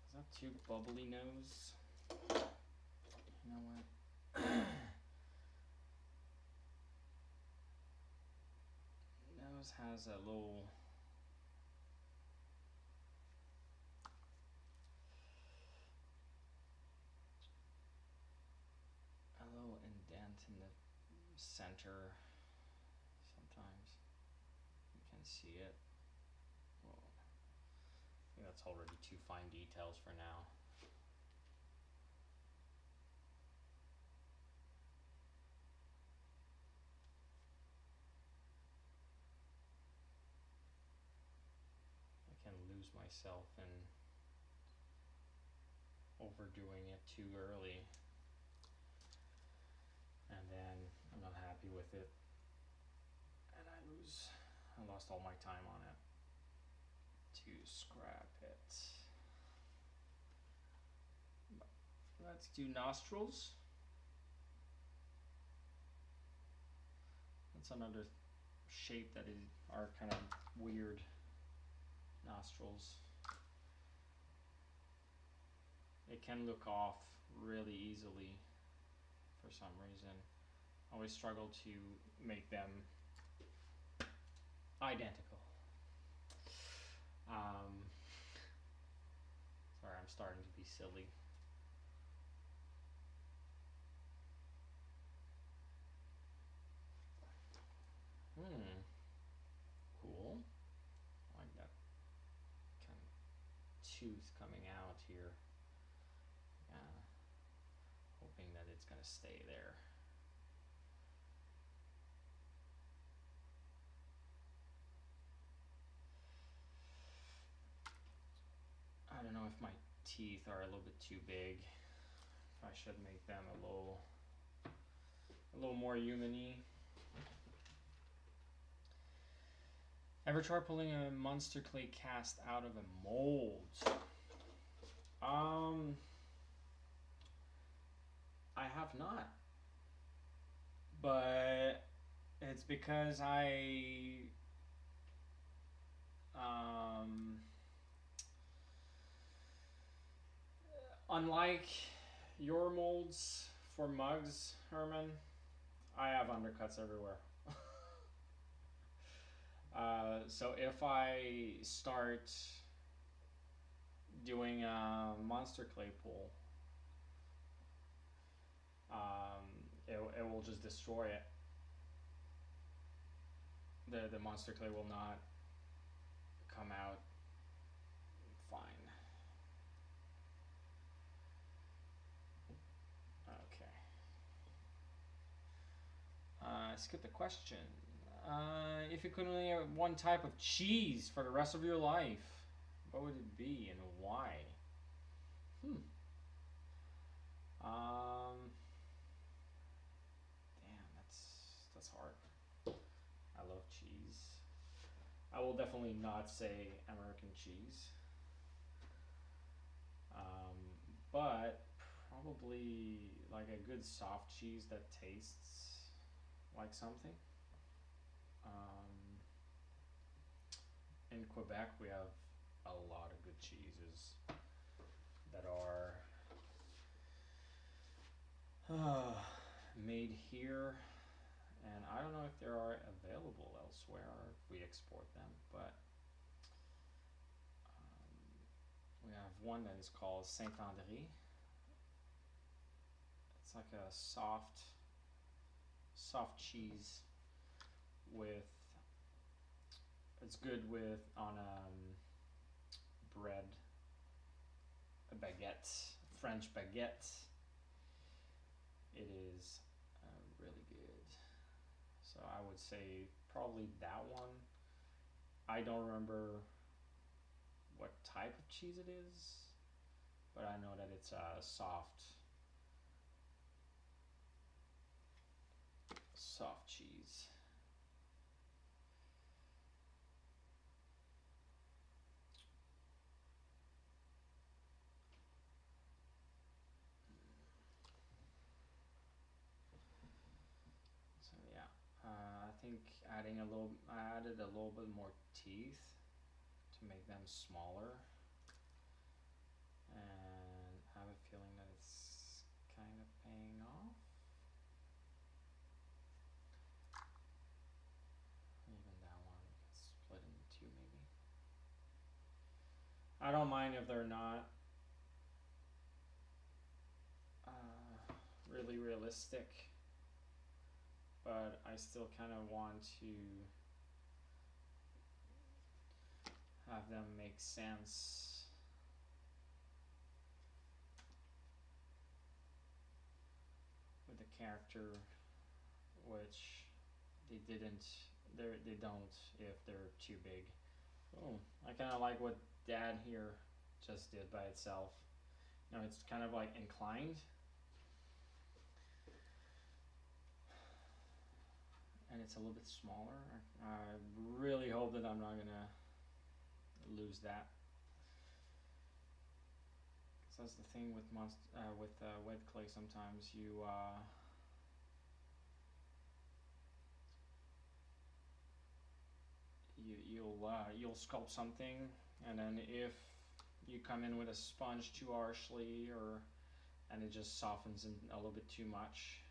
Is that too bubbly nose? You know what? Nose has a little indent in the center. Sometimes you can see it. Well, I think that's already too fine details for now. I can lose myself in overdoing it too early, and then I'm not happy with it, and I lost all my time on it to scrap it. Let's do nostrils. That's another shape that are kind of weird nostrils. It can look off really easily for some reason. I always struggle to make them identical. Sorry, I'm starting to be silly. Cool. I like that kind of tooth coming out here. Hoping that it's gonna stay there. I don't know if my teeth are a little bit too big. I should make them a little more human-y. Ever try pulling a monster clay cast out of a mold? I have not, but it's because unlike your molds for mugs, Herman, I have undercuts everywhere. So if I start doing a monster clay pull, it will just destroy it. The monster clay will not come out fine. Okay. Skip the question. If you could only have one type of cheese for the rest of your life, what would it be and why? Damn, that's hard. I love cheese. I will definitely not say American cheese. but probably like a good soft cheese that tastes like something. Um, in Quebec, we have a lot of good cheeses that are made here, and I don't know if they are available elsewhere if we export them, but we have one that is called Saint André. It's like a soft cheese with, it's good with on bread, a baguette, French baguette. It is really good. So I would say probably that one. I don't remember what type of cheese it is, but I know that it's a soft cheese. So yeah, I think I added a little bit more teeth to make them smaller, and I have a feeling that it's kind of paying off. Even that one we can split into two maybe. I don't mind if they're not really realistic, but I still kind of want to have them make sense. With the character, which they don't if they're too big. Oh, I kind of like what Dad here just did by itself. You know, it's kind of like inclined, and it's a little bit smaller. I really hope that I'm not gonna lose that. So that's the thing with WED Clay. Sometimes you'll sculpt something, and then if you come in with a sponge too harshly, and it just softens in a little bit too much.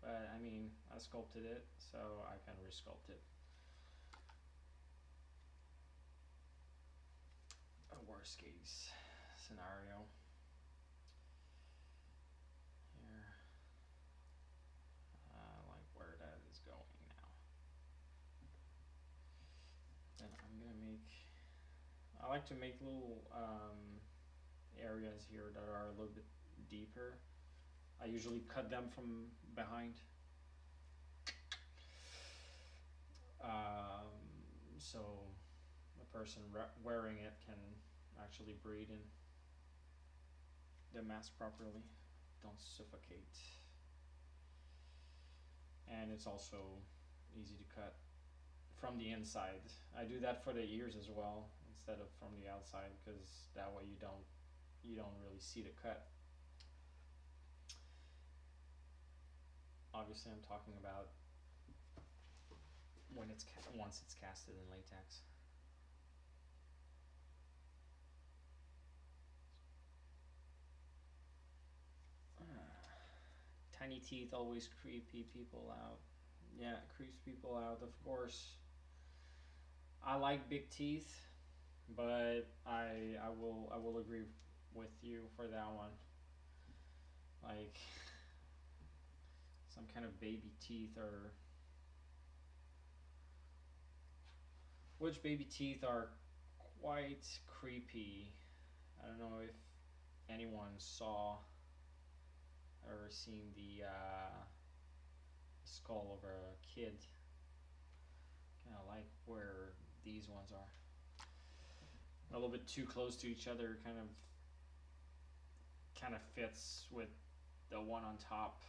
But I mean, I sculpted it, so I can resculpt it. A worst case scenario. Here, like where that is going now. Then I'm gonna make. I like to make little areas here that are a little bit deeper. I usually cut them from behind. So the person wearing it can actually breathe in the mask properly, don't suffocate. And it's also easy to cut from the inside. I do that for the ears as well instead of from the outside, because that way you don't really see the cut. Obviously, I'm talking about when once it's casted in latex. Tiny teeth always creepy people out. Yeah, it creeps people out, of course. I like big teeth, but I will agree with you for that one. Like some kind of baby teeth, or which baby teeth are quite creepy. I don't know if anyone saw or seen the skull of a kid. Kind of like where these ones are. A little bit too close to each other, kind of fits with the one on top.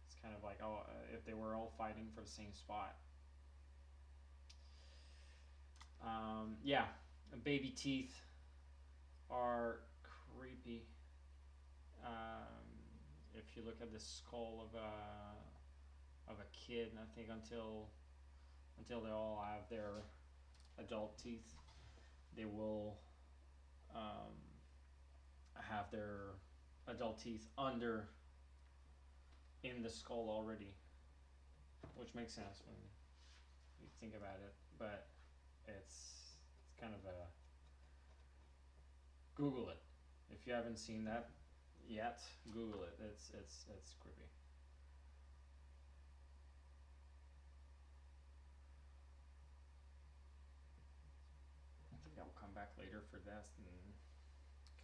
It's kind of like, if they were all fighting for the same spot. Yeah, baby teeth are creepy. If you look at the skull of a kid, and I think until they all have their adult teeth, they will have their adult teeth under in the skull already, which makes sense when you think about it. But it's kind of a Google it if you haven't seen that yet. Google it. It's creepy. I think I'll come back later for this and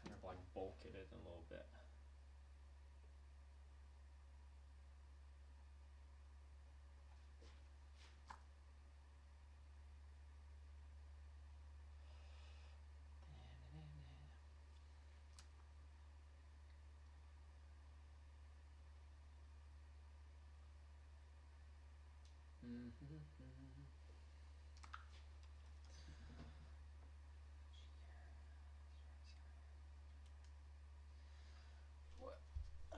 kind of like bulk it a little bit.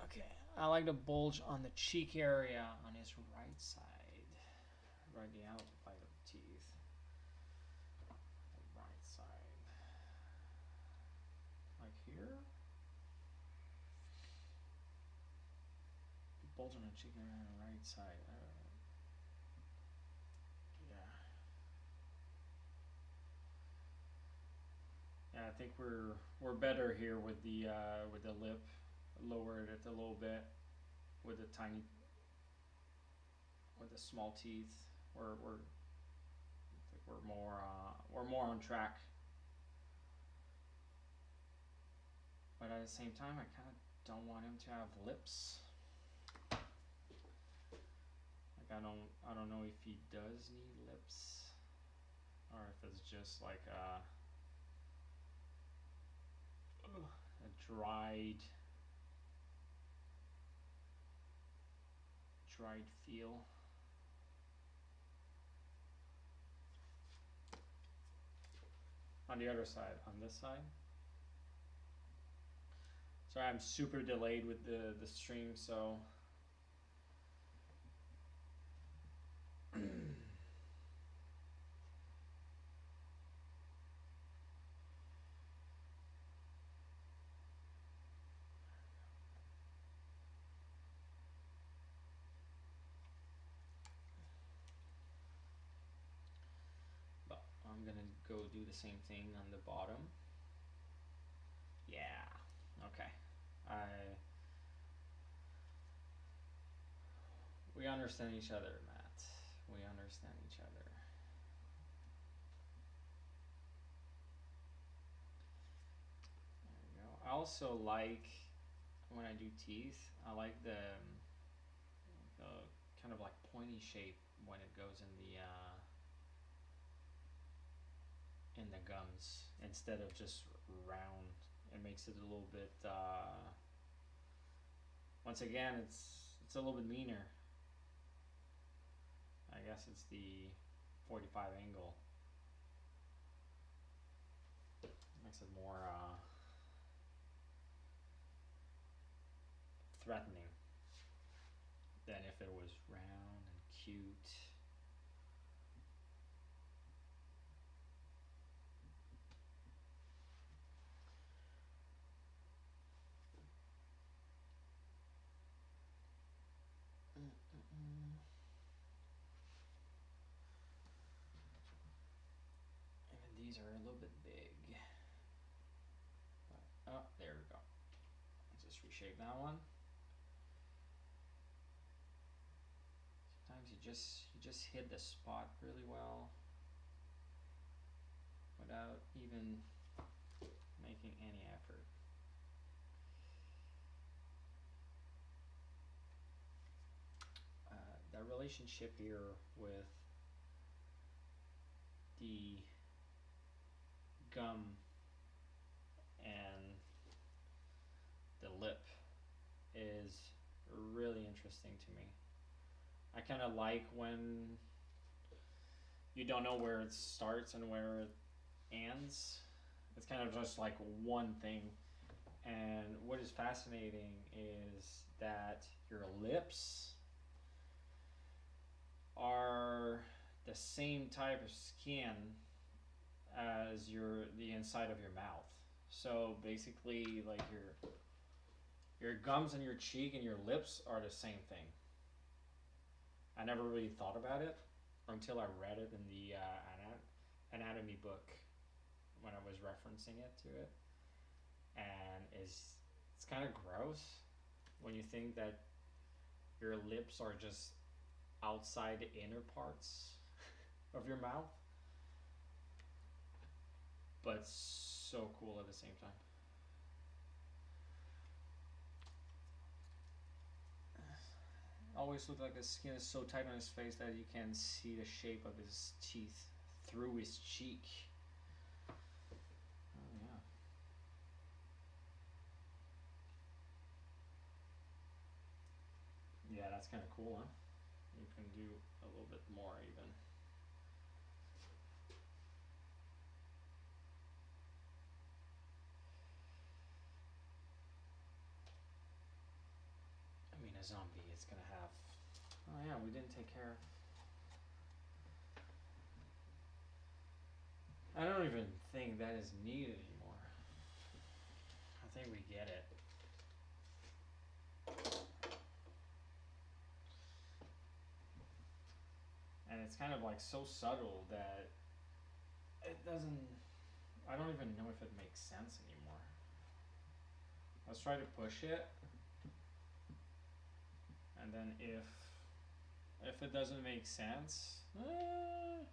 Okay, I like the bulge on the cheek area on his right side, right the outside of the teeth. The right side, like here. The bulge on the cheek area on the right side. Yeah, I think we're better here with the lip. Lowered it a little bit with the small teeth. We're more on track. But at the same time, I kind of don't want him to have lips. Like I don't know if he does need lips, or if it's just like a dried feel. On the other side, on this side. Sorry, I'm super delayed with the stream, so I'm gonna go do the same thing on the bottom. Yeah, okay. We understand each other, Matt. We understand each other. There we go. I also like, when I do teeth, I like the kind of like pointy shape when it goes in the gums instead of just round. It makes it a little bit. Once again, it's a little bit meaner. I guess it's the 45 angle. Makes it more threatening than if it was round and cute. Even these are a little bit big. But, oh, there we go. Just reshape that one. Sometimes you just hit the spot really well without even making any effort. The relationship here with the gum and the lip is really interesting to me. I kind of like when you don't know where it starts and where it ends. It's kind of just like one thing.
And what is fascinating is that your lips are the same type of skin as the inside of your mouth. So basically, like your gums and your cheek and your lips are the same thing. I never really thought about it until I read it in the anatomy book when I was referencing it to it, and it's kind of gross when you think that your lips are just outside the inner parts of your mouth, but so cool at the same time. Always looked like his skin is so tight on his face that you can see the shape of his teeth through his cheek. Oh yeah. Yeah, that's kind of cool, huh? You can do a little bit more even. I mean, a zombie is gonna have. Oh yeah, we didn't take care of. I don't even think that is needed anymore. I think we get it. And it's kind of like so subtle that it doesn't. I don't even know if it makes sense anymore. Let's try to push it, and then if it doesn't make sense, I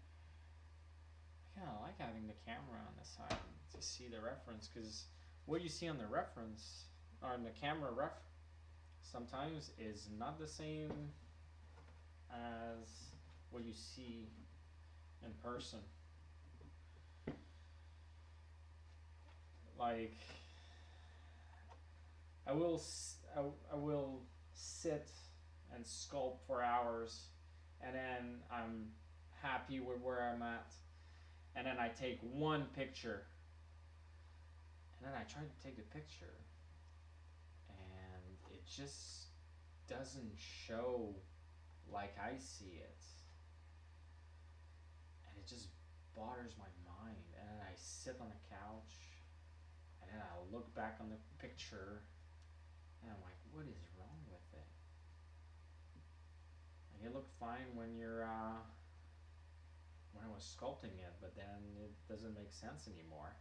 kind of like having the camera on the side to see the reference, because what you see on the reference or in the camera sometimes is not the same as what you see in person. Like I will sit and sculpt for hours, and then I'm happy with where I'm at, and then I take one picture, and then I try to take the picture, and it just doesn't show like I see it, and it just bothers my mind. And then I sit on the couch, and then I look back on the picture, and I'm like, what is wrong with it? Like, it looked fine when when I was sculpting it, but then it doesn't make sense anymore.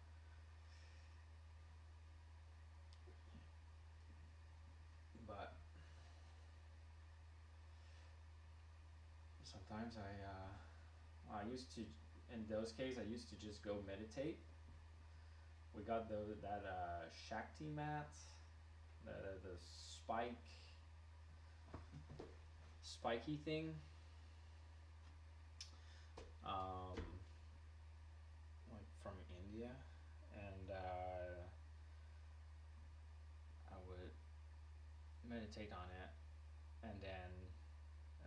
But sometimes I used to, in those cases, I used to just go meditate. We got that Shakti mat, the spiky thing. Um, like from India, and I would meditate on it, and then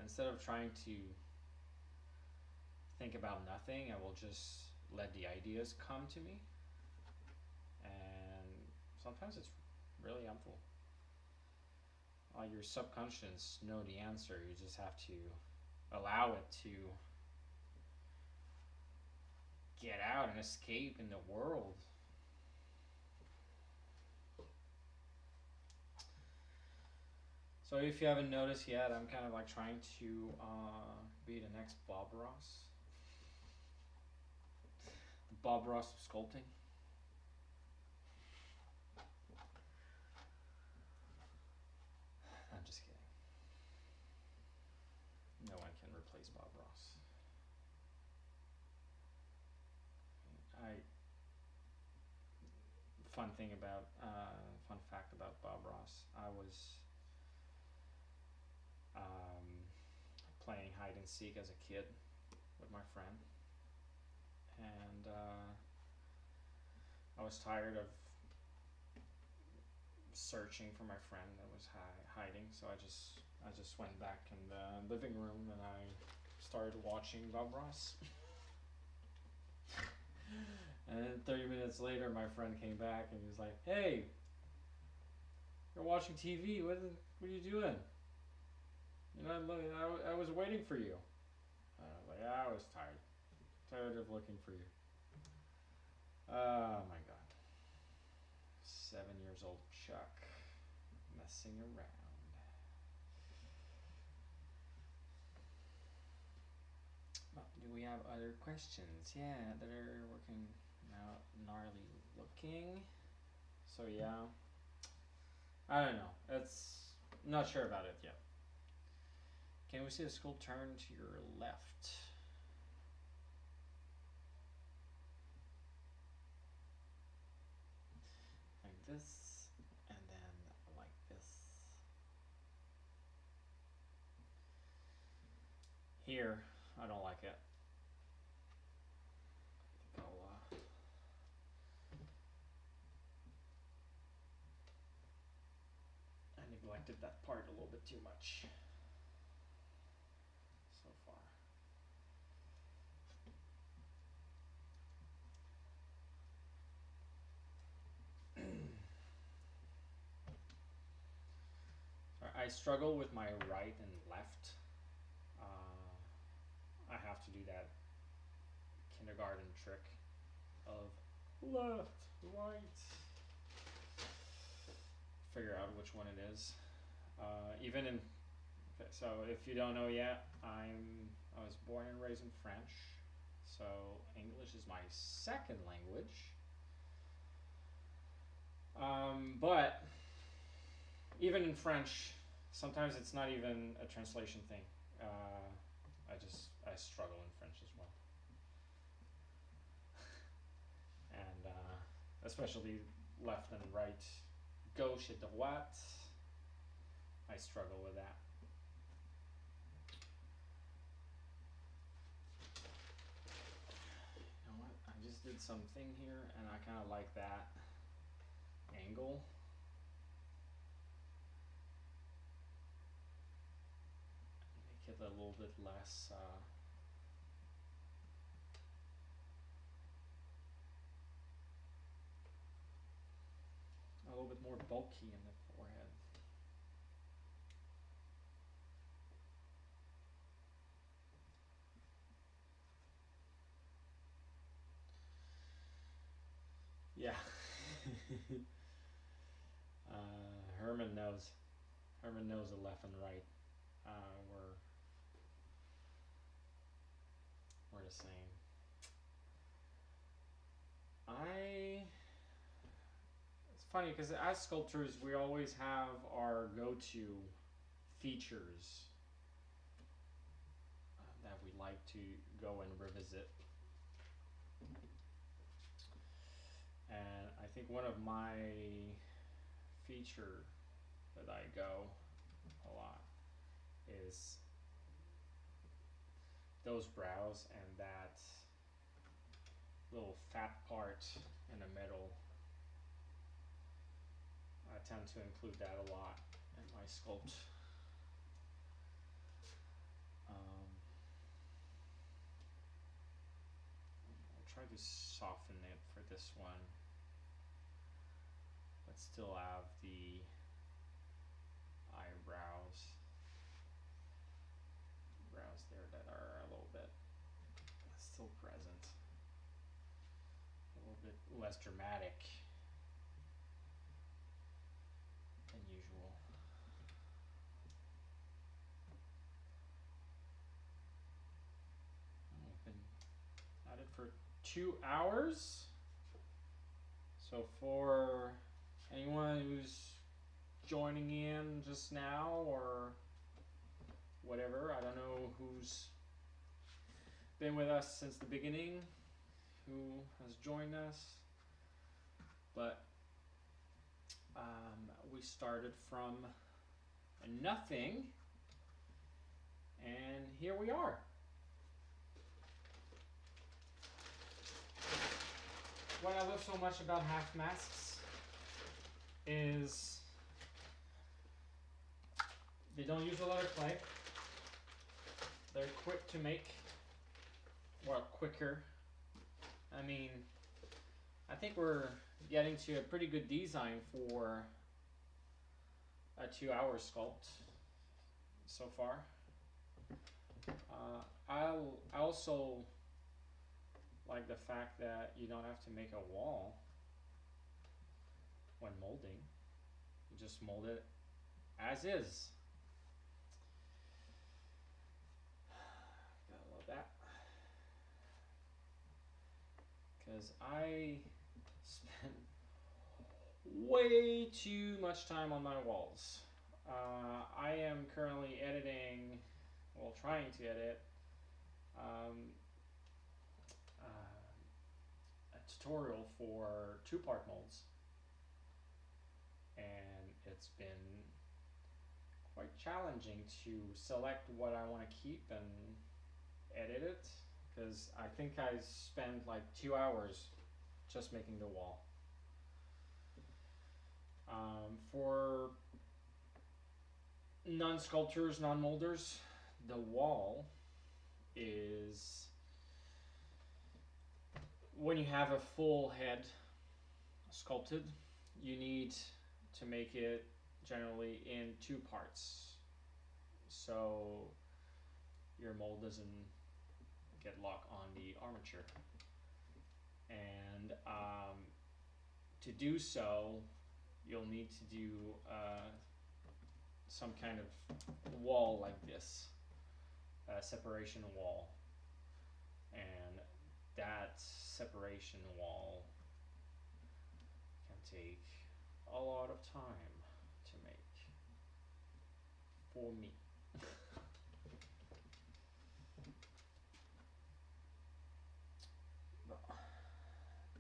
instead of trying to think about nothing, I will just let the ideas come to me, and sometimes it's really helpful. Your subconscious know the answer. You just have to allow it to get out and escape in the world. So if you haven't noticed yet, I'm kind of like trying to be the next Bob Ross. The Bob Ross of sculpting. I'm just kidding. No one can replace Bob Ross. Fun fact about Bob Ross. I was playing hide and seek as a kid with my friend, and I was tired of searching for my friend that was hiding, so I just went back in the living room and I started watching Bob Ross. And then 30 minutes later, my friend came back and he was like, "Hey, You're watching TV. What are you doing? You know, I was waiting for you. I was like, I was tired. Tired of looking for you. Oh my god. 7 years old Chuck messing around. Do we have other questions? Yeah, that are working now. Gnarly looking. So yeah. I don't know. It's not sure about it yet. Can we see the skull turn to your left? Like this, and then like this. Here, I don't like it. I think I neglected that part a little bit too much so far. I struggle with my right and left. I have to do that kindergarten trick of left, right. Figure out which one it is. Even in so if you don't know yet, I was born and raised in French, so English is my second language. But even in French, sometimes it's not even a translation thing. I struggle in French as well, and especially left and right, gauche et droite. I struggle with that. You know what? I just did something here, and I kind of like that angle. Make it a little bit less. A little bit more bulky in the forehead. Yeah. Herman knows. Herman knows the left and right. We're the same. It's funny because as sculptors, we always have our go-to features that we like to go and revisit. And I think one of my feature that I go a lot is those brows and that little fat part in the middle. I tend to include that a lot in my sculpt. I'll try to soften it for this one, but still have the eyebrows there that are a little bit still present, a little bit less dramatic than usual. I've been at it for 2 hours. So for anyone who's joining in just now or whatever, I don't know who's been with us since the beginning, who has joined us, but we started from nothing, and here we are. What I love so much about half masks is they don't use a lot of clay. They're quick to make, well, quicker. I mean, I think we're getting to a pretty good design for a 2-hour sculpt so far. I also like the fact that you don't have to make a wall when molding. You just mold it as is. Gotta love that. Because I spend way too much time on my walls. I am currently editing, well, trying to edit a tutorial for 2-part molds, and it's been quite challenging to select what I want to keep and edit it, because I think I spent like 2 hours just making the wall. For non-sculptors, non-molders, the wall is when you have a full head sculpted, you need to make it generally in 2 parts, so your mold doesn't get locked on the armature. And to do so, you'll need to do some kind of wall like this, a separation wall, and that separation wall can take a lot of time to make for me.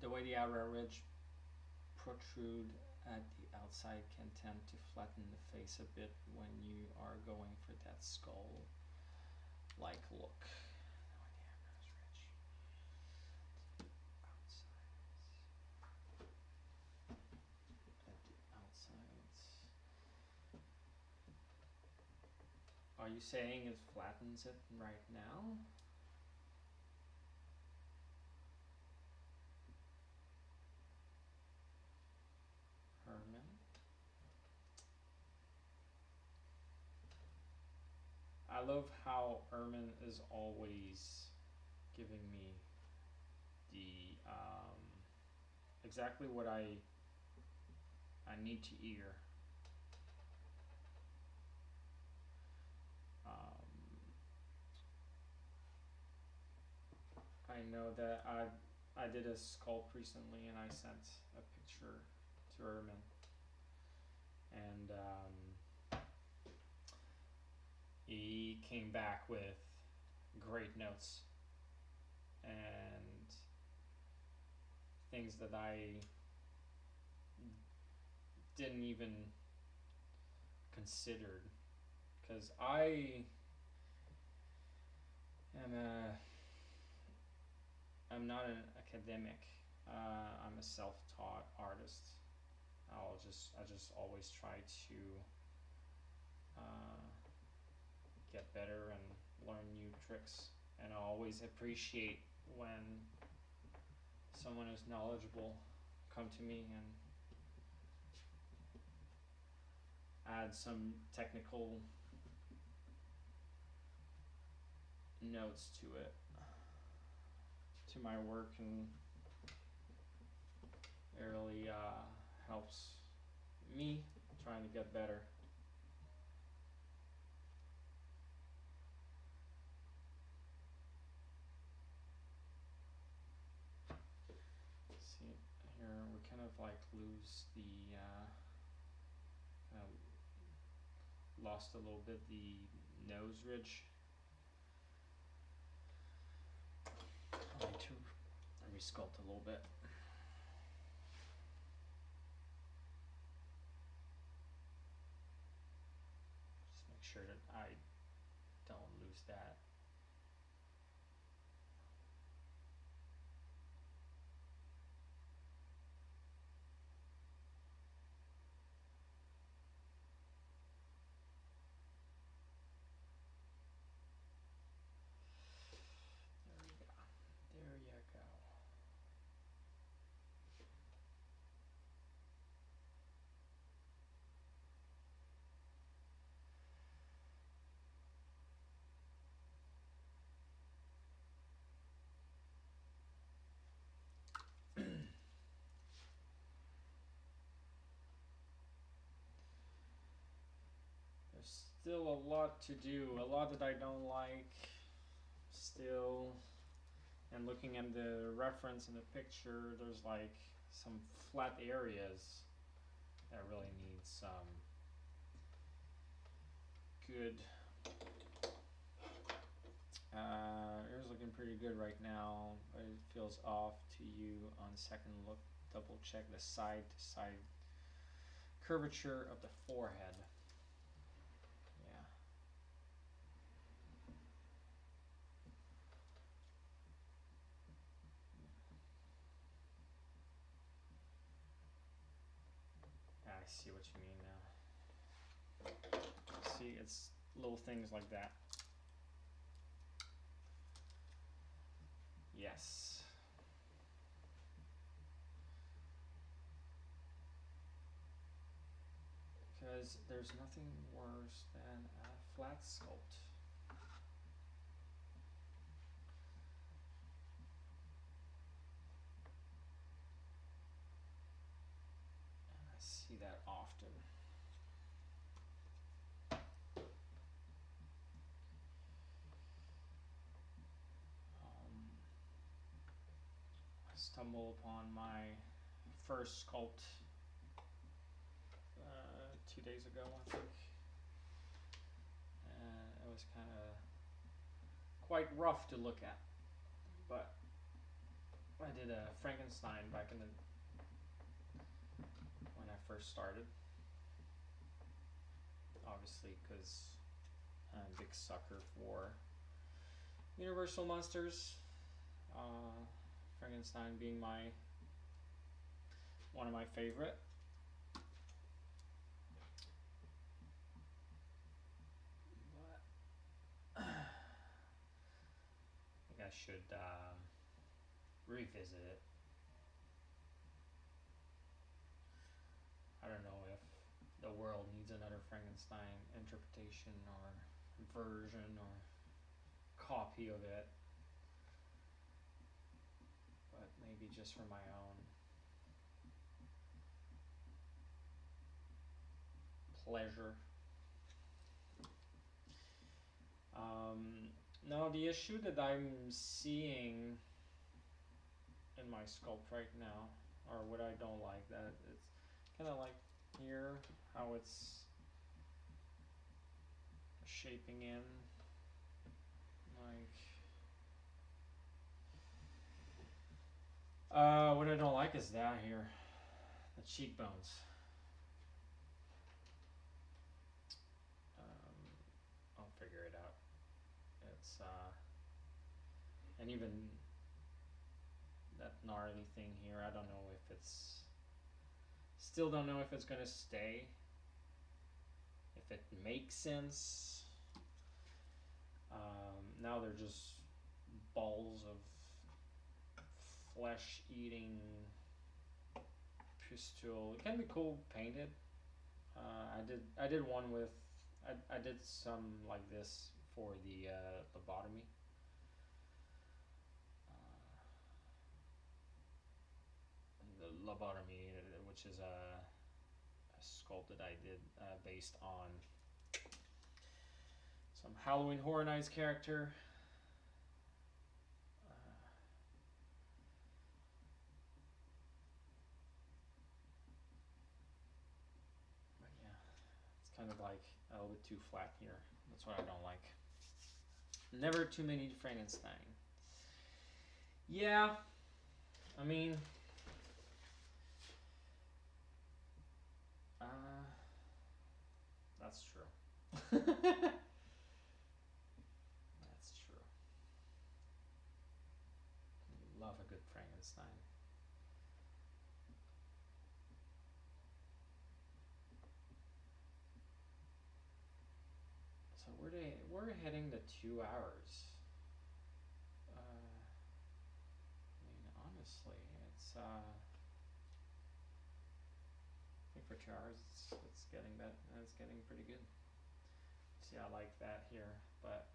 The way the outer ridge protrude at the outside can tend to flatten the face a bit when you are going for that skull-like look. Are you saying it flattens it right now? Herman? I love how Herman is always giving me the exactly what I need to hear. I know that I did a sculpt recently, and I sent a picture to Herman, and he came back with great notes and things that I didn't even consider, because I am I'm not an academic. I'm a self-taught artist. I just always try to get better and learn new tricks, and I always appreciate when someone who's knowledgeable come to me and add some technical notes to it, to my work, and it really helps me trying to get better. See here, we kind of like lose the lost a little bit the nose ridge. I need to resculpt a little bit. Just make sure that I don't lose that. There you go. Still a lot to do, a lot that I don't like still. And looking at the reference in the picture, there's like some flat areas that really need some good. Yours looking pretty good right now, but it feels off to you on second look. Double check the side to side curvature of the forehead. Yeah. I see what you mean now. See, it's little things like that. Yes. Because there's nothing worse than a flat sculpt. And I see that often. I stumbled upon my first sculpt 2 days ago, I think. And it was kind of quite rough to look at. But I did a Frankenstein back in the when I first started. Obviously, because I'm a big sucker for Universal monsters. Frankenstein being one of my favorite. But I think I should revisit it. I don't know if the world needs another Frankenstein interpretation or version or copy of it, but maybe just for my own pleasure. Now the issue that I'm seeing in my sculpt right now, or what I don't like, that it's kind of like here how it's shaping in, like what I don't like is that here, the cheekbones. I'll figure it out. It's and even that gnarly thing here, I don't know if it's, still don't know if it's gonna stay, if it makes sense. Now they're just balls of flesh eating pustule. It can be cool painted. I did one with, I did some like this for the lobotomy. The lobotomy, which is a sculpt that I did based on some Halloween Horror Nights character. But yeah, it's kind of like a little bit too flat here. That's what I don't like. Never too many Frankenstein. Yeah, I mean, that's true. That's true. Love a good Frankenstein. So we're heading to 2 hours. I mean, honestly, it's I think for 2 hours it's getting that, it's getting pretty good. See, I like that here, but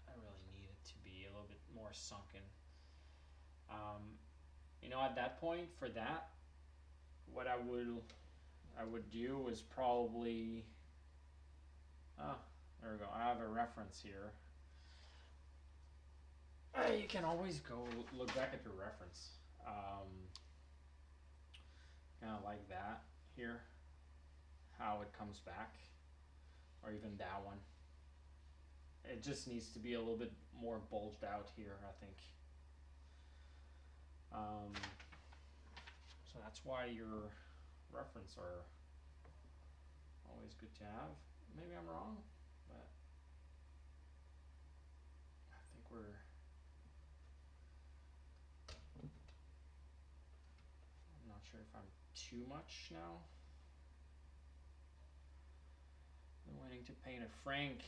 I really need it to be a little bit more sunken. You know, at that point, for that, what I would I would do is probably, oh, there we go. I have a reference here. You can always go look back at your reference. Kind of like that here, how it comes back, or even that one. It just needs to be a little bit more bulged out here, I think. So that's why your reference are always good to have. Maybe I'm wrong, but I think we're, I'm not sure if I'm too much now. I'm waiting to paint a Frank.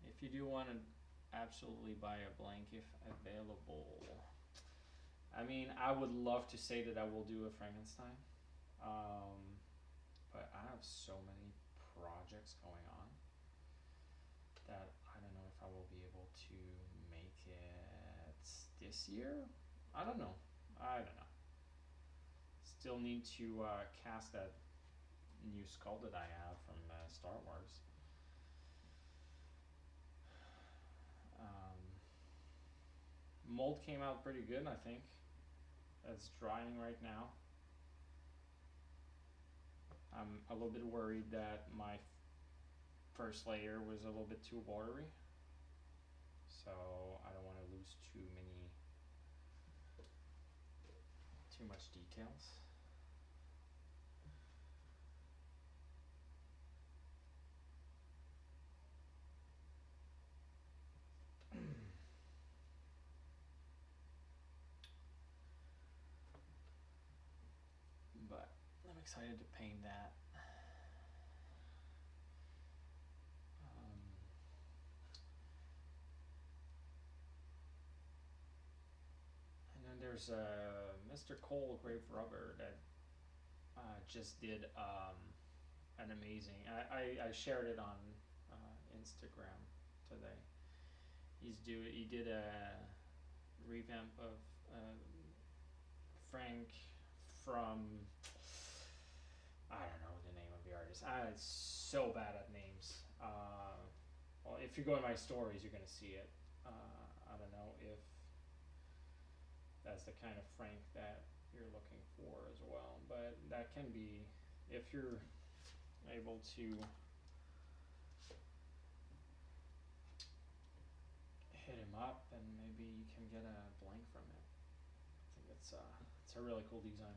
If you do want to absolutely buy a blank if available. I mean, I would love to say that I will do a Frankenstein, but I have so many projects going on that I don't know if I will be able to make it this year. I don't know. Still need to cast that new skull that I have from Star Wars. Mold came out pretty good, I think. It's drying right now. I'm a little bit worried that my first layer was a little bit too watery, so I don't want to lose too much details. But I'm excited to paint that. And then there's Mr. Cole Grave Rubber that just did an amazing. I shared it on Instagram today. He did a revamp of Frank from, I don't know the name of the artist. I'm so bad at names. Well, if you go to my stories, you're gonna see it. I don't know if that's the kind of Frank that you're looking for as well, but that can be, if you're able to hit him up, and maybe you can get a blank from it. I think it's a really cool design.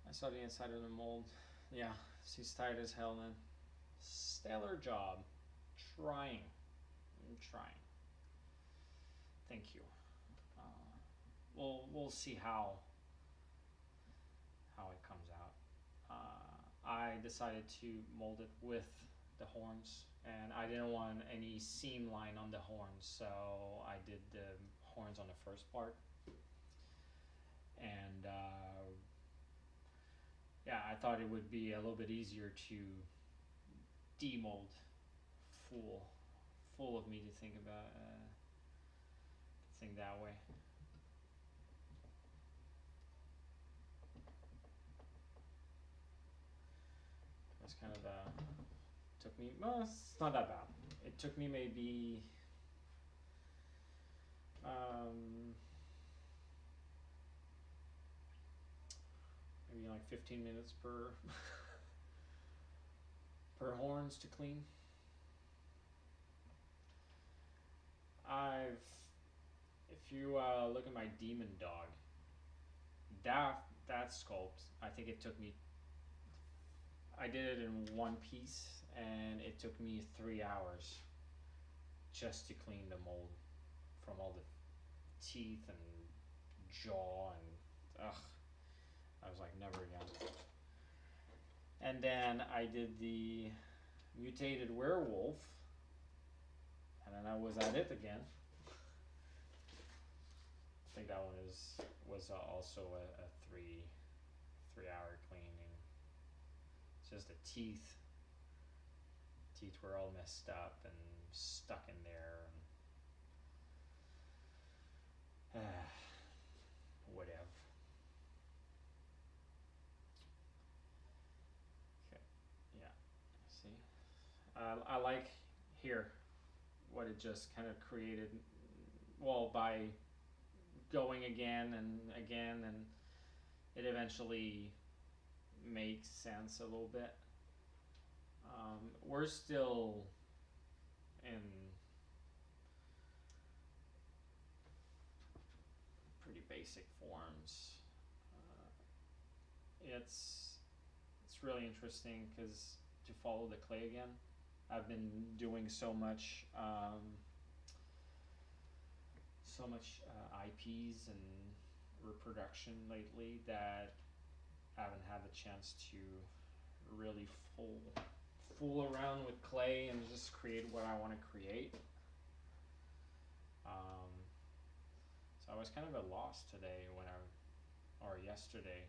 I saw the inside of the mold. Yeah, she's tight as hell, man. Stellar job. I'm trying. Thank you. We'll see how it comes out. I decided to mold it with the horns, and I didn't want any seam line on the horns, so I did the horns on the first part. And yeah, I thought it would be a little bit easier to demold full of me to think about think that way. It's kind of took me, well, it's not that bad. It took me maybe maybe like 15 minutes per per horns to clean. If you look at my demon dog, that sculpt, I think it took me, I did it in one piece, and it took me 3 hours just to clean the mold from all the teeth and jaw, and I was like, never again. And then I did the mutated werewolf, and then I was at it again. I think that one was also a 3 hour cleaning. It's just the teeth Teeth were all messed up and stuck in there. And, whatever. Okay, yeah. See, I like here what it just kind of created. Well, by going again and again, and it eventually makes sense a little bit. We're still in pretty basic forms. It's really interesting because to follow the clay again, I've been doing so much IPs and reproduction lately that I haven't had the chance to really fool around with clay and just create what I want to create. So I was kind of at loss today or yesterday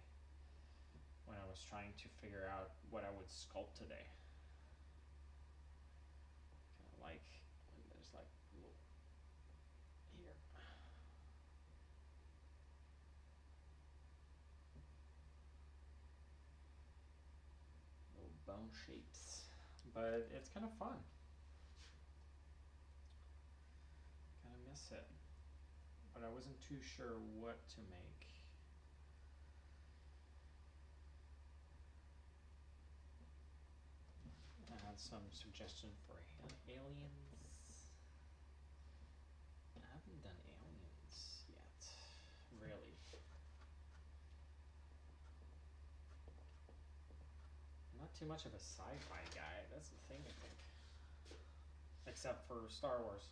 when I was trying to figure out what I would sculpt today. Kind of like when there's like little here. Little bone shapes. But it's kind of fun. Kind of miss it. But I wasn't too sure what to make. I had some suggestion for aliens. I haven't done aliens yet, really. I'm not too much of a sci-fi guy, that's the thing, I think. Except for Star Wars.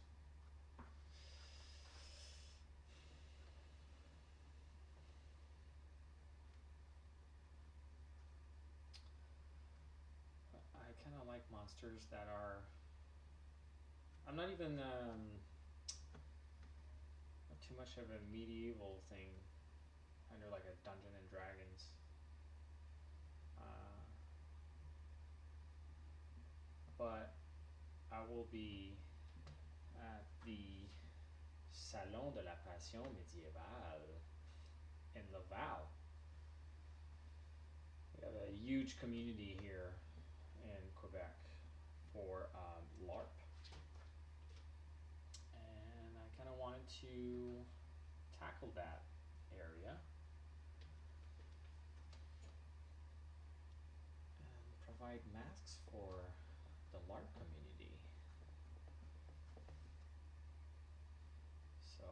I kind of like monsters that are... I'm not even not too much of a medieval thing, under like a Dungeon and Dragons. But I will be at the Salon de la Passion Médiévale in Laval. We have a huge community here in Quebec for LARP. And I kind of wanted to tackle that area and provide masks for the LARP community. So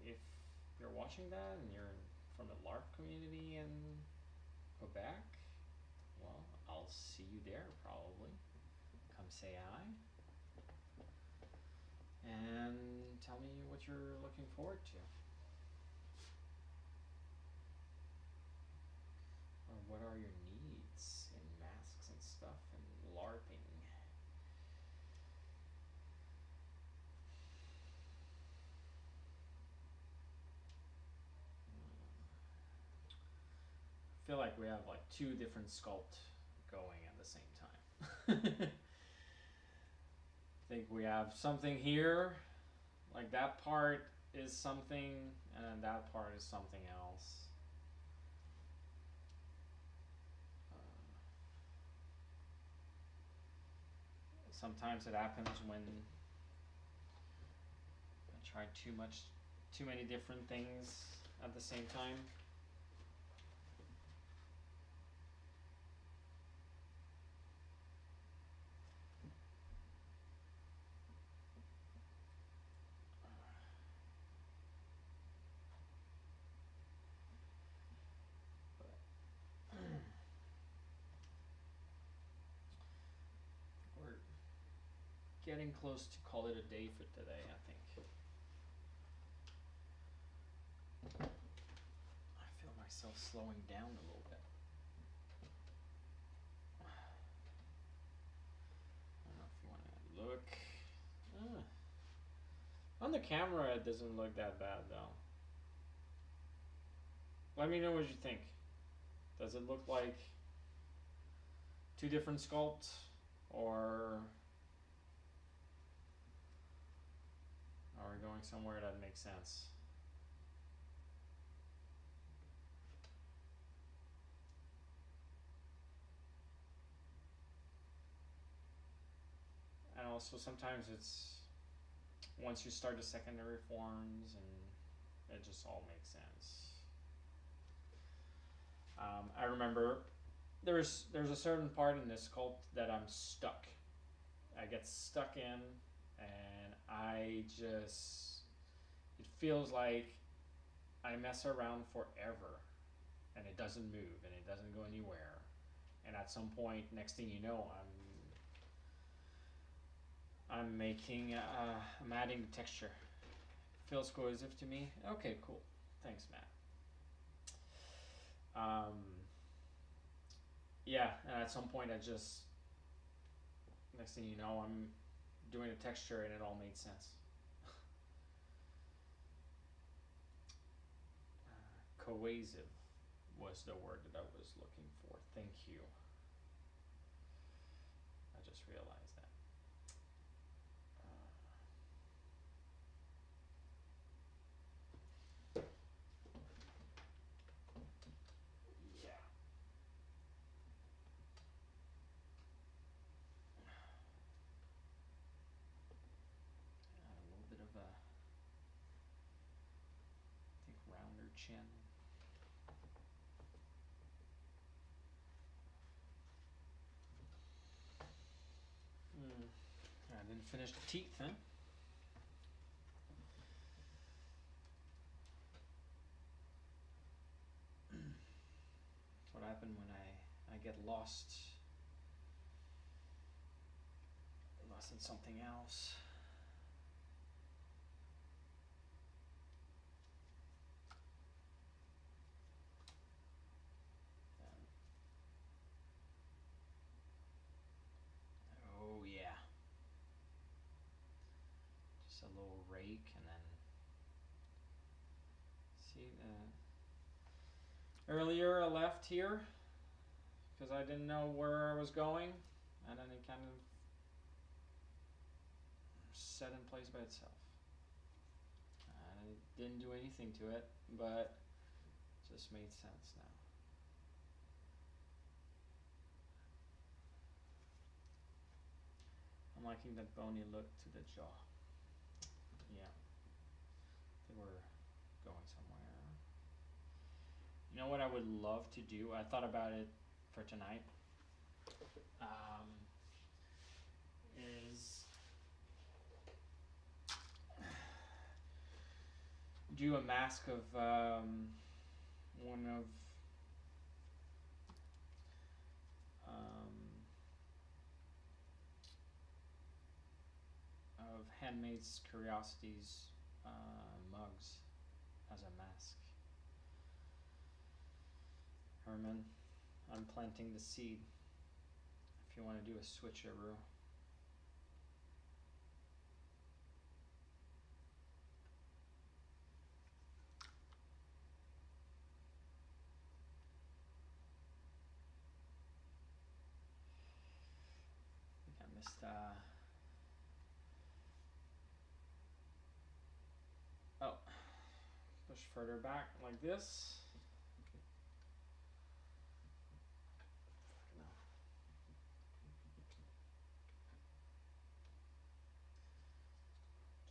if you're watching that and you're from the LARP community in Quebec, well, I'll see you there probably. Come say hi and tell me what you're looking forward to. Or what are your needs in masks and stuff and LARPing. I feel like we have like two different sculpt going at the same time. I think we have something here, like that part is something, and then that part is something else. Sometimes it happens when I try too many different things at the same time. Getting close to call it a day for today, I think. I feel myself slowing down a little bit. I don't know if you want to look. On the camera, it doesn't look that bad, though. Let me know what you think. Does it look like two different sculpts? Or are we going somewhere that makes sense? And also sometimes it's once you start the secondary forms and it just all makes sense. I remember there's a certain part in this sculpt that I'm stuck. I get stuck in and I just it feels like I mess around forever and it doesn't move and it doesn't go anywhere. And at some point, next thing you know, I'm making I'm adding texture. Feels cohesive to me. Okay, cool. Thanks, Matt. Yeah, and at some point I just next thing you know I'm doing a texture and it all made sense. Cohesive was the word that I was looking for. Thank you. I just realized that. Yeah. Add a little bit of a, I think, rounder chin. I didn't finish the teeth, huh? That's what happened when I get lost in something else. Oh yeah. Just a little rake and then see earlier I left here because I didn't know where I was going and then it kind of set in place by itself. I didn't do anything to it, but it just made sense now. I'm liking that bony look to the jaw. Yeah. I think we're going somewhere. You know what I would love to do? I thought about it for tonight. Is do a mask of one of Handmaid's Curiosities mugs as a mask. Herman, I'm planting the seed. If you want to do a switcheroo. I think I missed oh, push further back like this. No.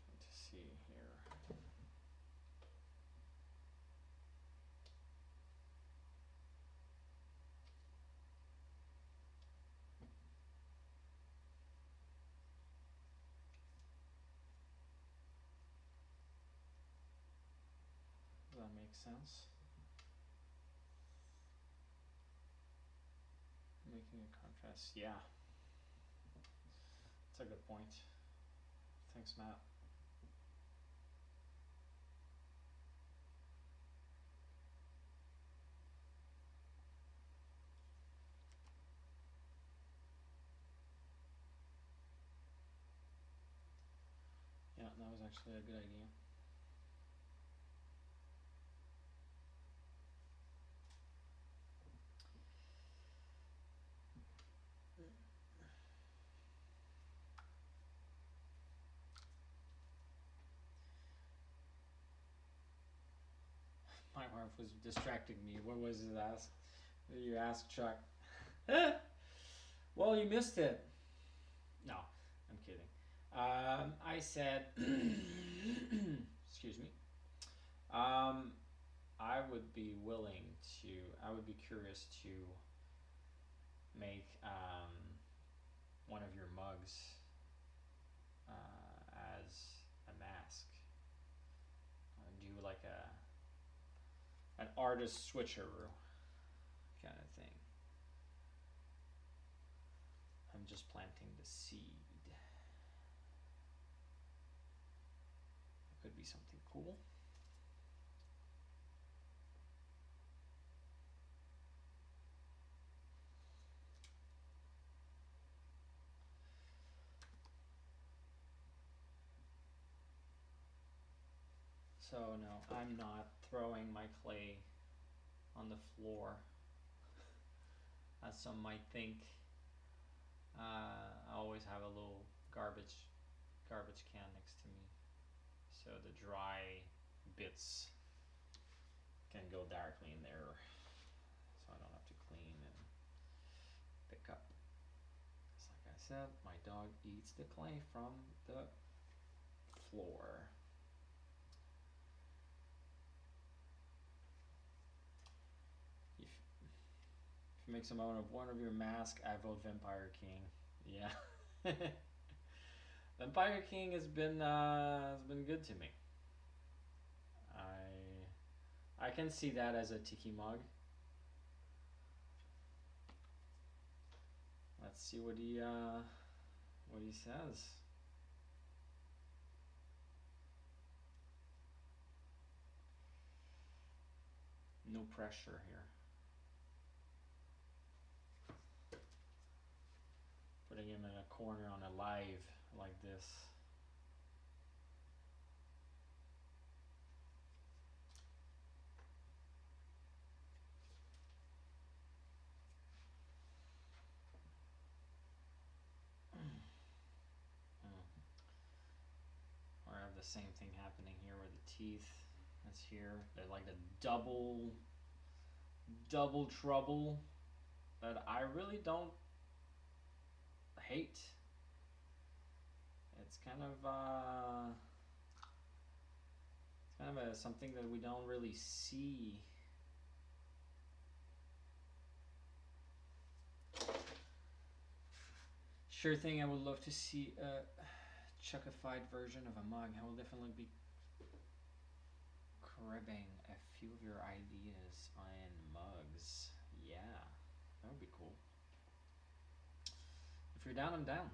Trying to see here. Does that make sense? Making a contrast, yeah. That's a good point. Thanks, Matt. Yeah, that was actually a good idea. My wife was distracting me. What was it? You asked Chuck. Well, you missed it. No, I'm kidding. I said, excuse me. I would be willing to. I would be curious to make one of your mugs as a mask. Do like an artist switcheroo kind of thing. I'm just planting the seed. It could be something cool. So no, I'm not throwing my clay on the floor, as some might think. I always have a little garbage can next to me, so the dry bits can go directly in there, so I don't have to clean and pick up. Just like I said, my dog eats the clay from the floor. If you make some out of one of your masks, I vote Vampire King. Yeah. Vampire King has been good to me. I can see that as a tiki mug. Let's see what he says. No pressure here. Putting him in a corner on a live like this. Or I have the same thing happening here where the teeth is here. They're like the double trouble that I really don't hate. It's kind of something that we don't really see. Sure thing, I would love to see a chuckified version of a mug. I will definitely be cribbing a few of your ideas on mugs. Yeah, that would be cool. If you're down, I'm down.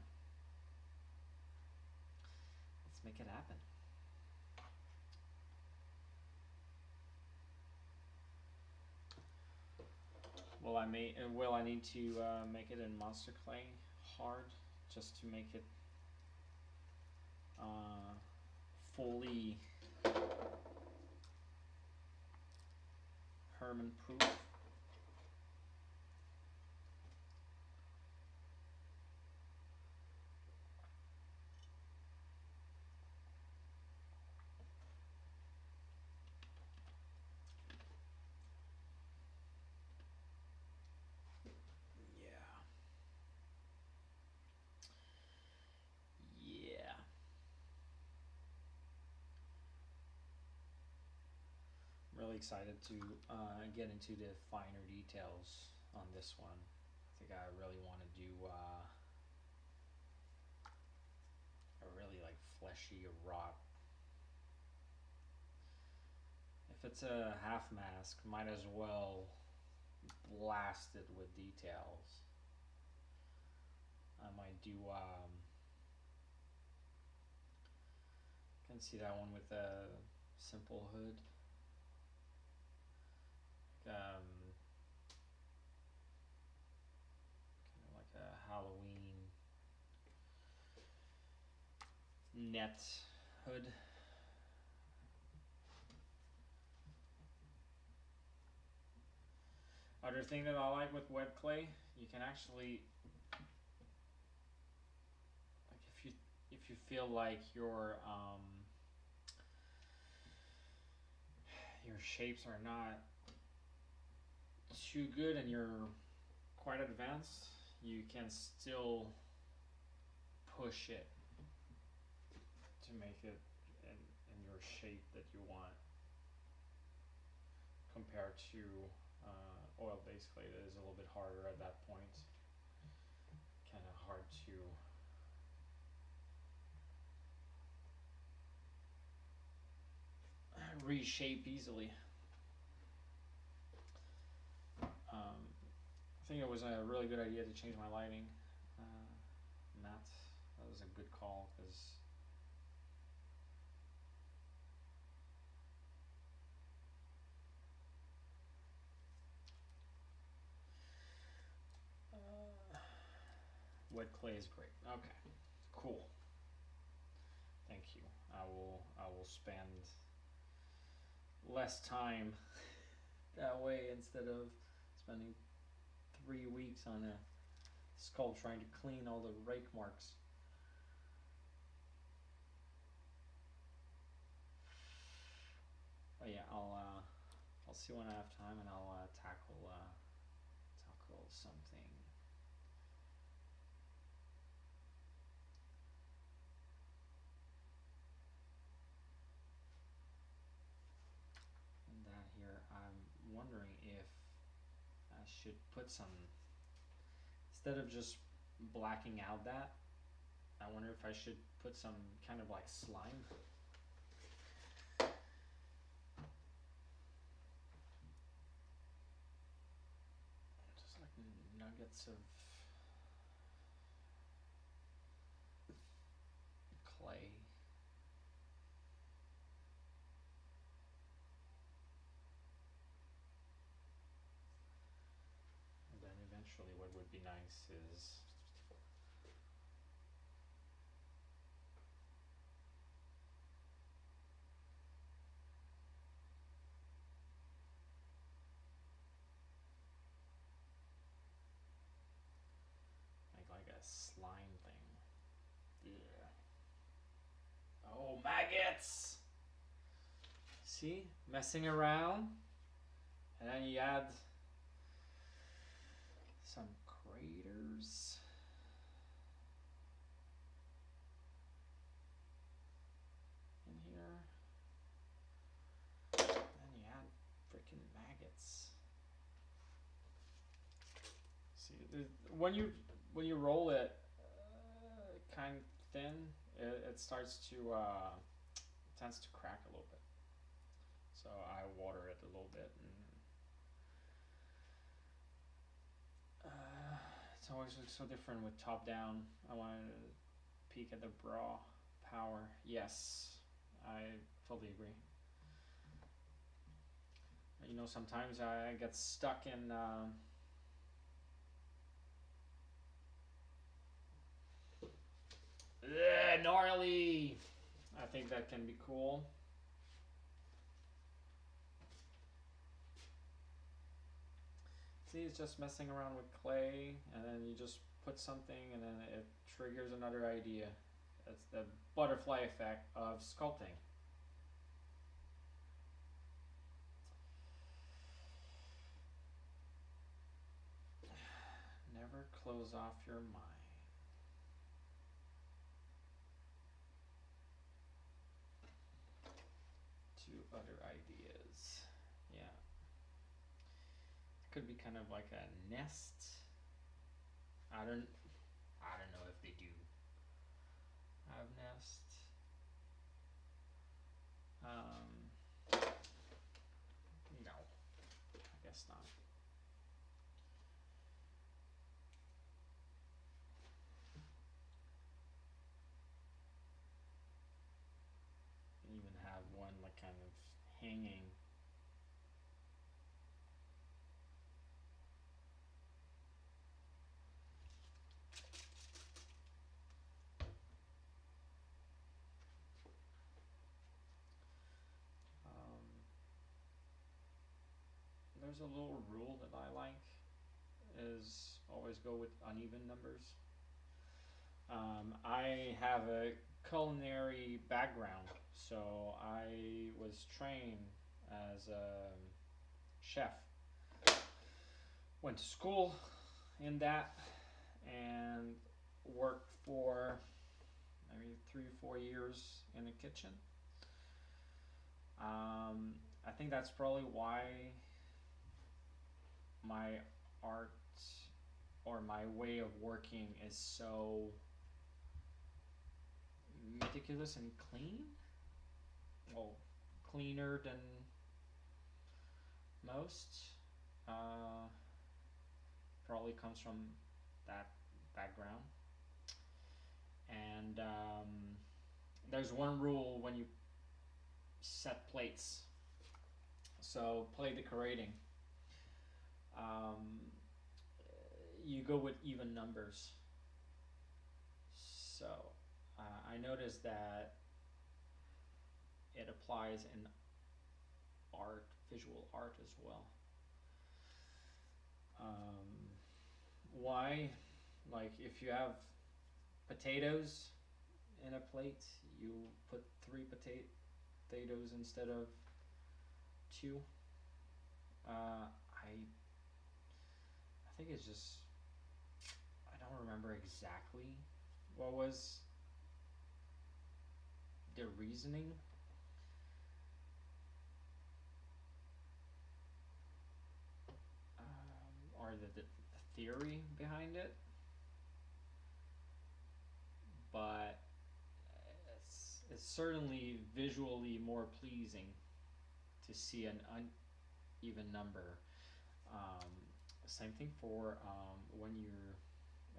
Let's make it happen. Well, I need to make it in monster clay hard, just to make it fully Herman proof. Really excited to get into the finer details on this one. I think I really want to do a really like fleshy rock. If it's a half mask, might as well blast it with details. I might do can see that one with a simple hood. Kind of like a Halloween net hood. Other thing that I like with WED Clay, you can actually, like if you feel like your shapes are not too good and you're quite advanced, you can still push it to make it in your shape that you want, compared to oil-based clay that is a little bit harder at that point. Kind of hard to reshape easily. I think it was a really good idea to change my lighting. Matt, that was a good call, because WED Clay is great. Okay, cool. Thank you. I will spend less time that way instead of spending 3 weeks on a skull trying to clean all the rake marks. But yeah, I'll see when I have time, and I'll tackle something. And that here, I'm wondering if I should put some, instead of just blacking out that, I wonder if I should put some kind of like slime. Just like nuggets of clay. And then eventually what would be nice is like a slime thing. Yeah. Oh, maggots! See? Messing around. And then you add some craters. In here. And you add freaking maggots. See, when you roll it kind of thin, it starts to tends to crack a little bit. So I water it a little bit, and it's always looks so different with top down. I wanted to peek at the raw power. Yes, I fully agree. You know, sometimes I get stuck in gnarly. I think that can be cool. See, it's just messing around with clay, and then you just put something, and then it triggers another idea. That's the butterfly effect of sculpting. Never close off your mind. To other ideas. Yeah. It could be kind of like a nest. I don't know if they do have nests. No, I guess not. You even have one like kind of hanging. There's a little rule that I like, is always go with uneven numbers. I have a culinary background, so I was trained as a chef. Went to school in that and worked for maybe 3 or 4 years in the kitchen. I think that's probably why my art or my way of working is so meticulous and clean. Well, cleaner than most. Probably comes from that background. And there's one rule when you set plates. So plate decorating. You go with even numbers. So I noticed that it applies in art, visual art as well. Why? Like if you have potatoes in a plate, you put 3 potatoes instead of 2. I think it's just, I don't remember exactly what was the reasoning. Or the theory behind it, but it's certainly visually more pleasing to see an uneven number. Same thing for when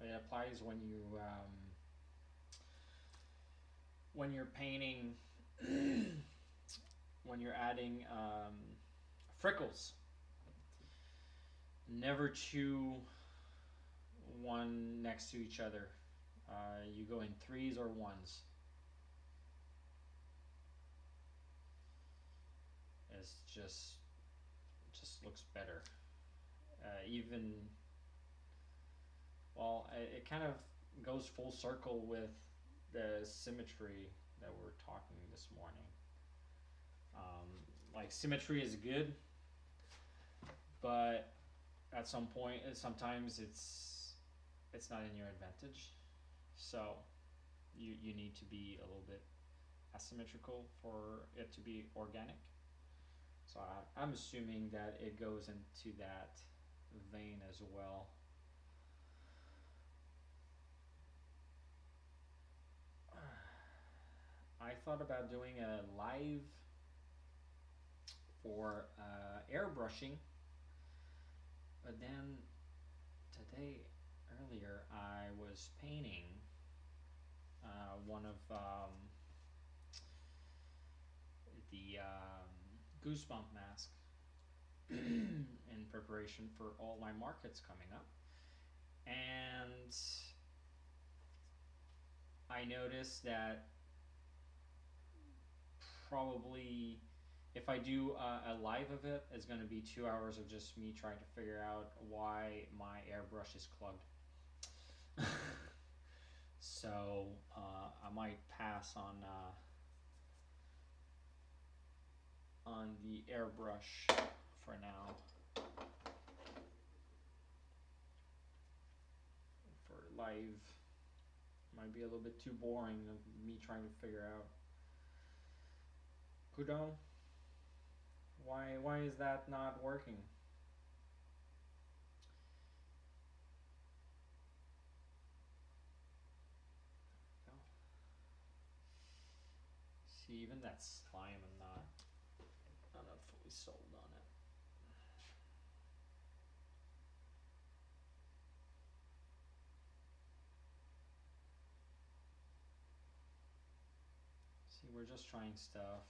it applies when you're painting, when you're adding freckles. Never chew one next to each other. You go in 3s or 1s. It just looks better. Even, well, it kind of goes full circle with the symmetry that we're talking this morning. Like symmetry is good, but at some point, sometimes it's not in your advantage. So you need to be a little bit asymmetrical for it to be organic. So I'm assuming that it goes into that vein as well. I thought about doing a live for airbrushing, but then today, earlier, I was painting one of the goosebump mask in preparation for all my markets coming up, and I noticed that probably if I do a live of it, it's going to be 2 hours of just me trying to figure out why my airbrush is clogged. So I might pass on the airbrush for now. For live, might be a little bit too boring of me trying to figure out. Kudon, why is that not working? See, even that slime, I'm not fully sold on it. See, we're just trying stuff.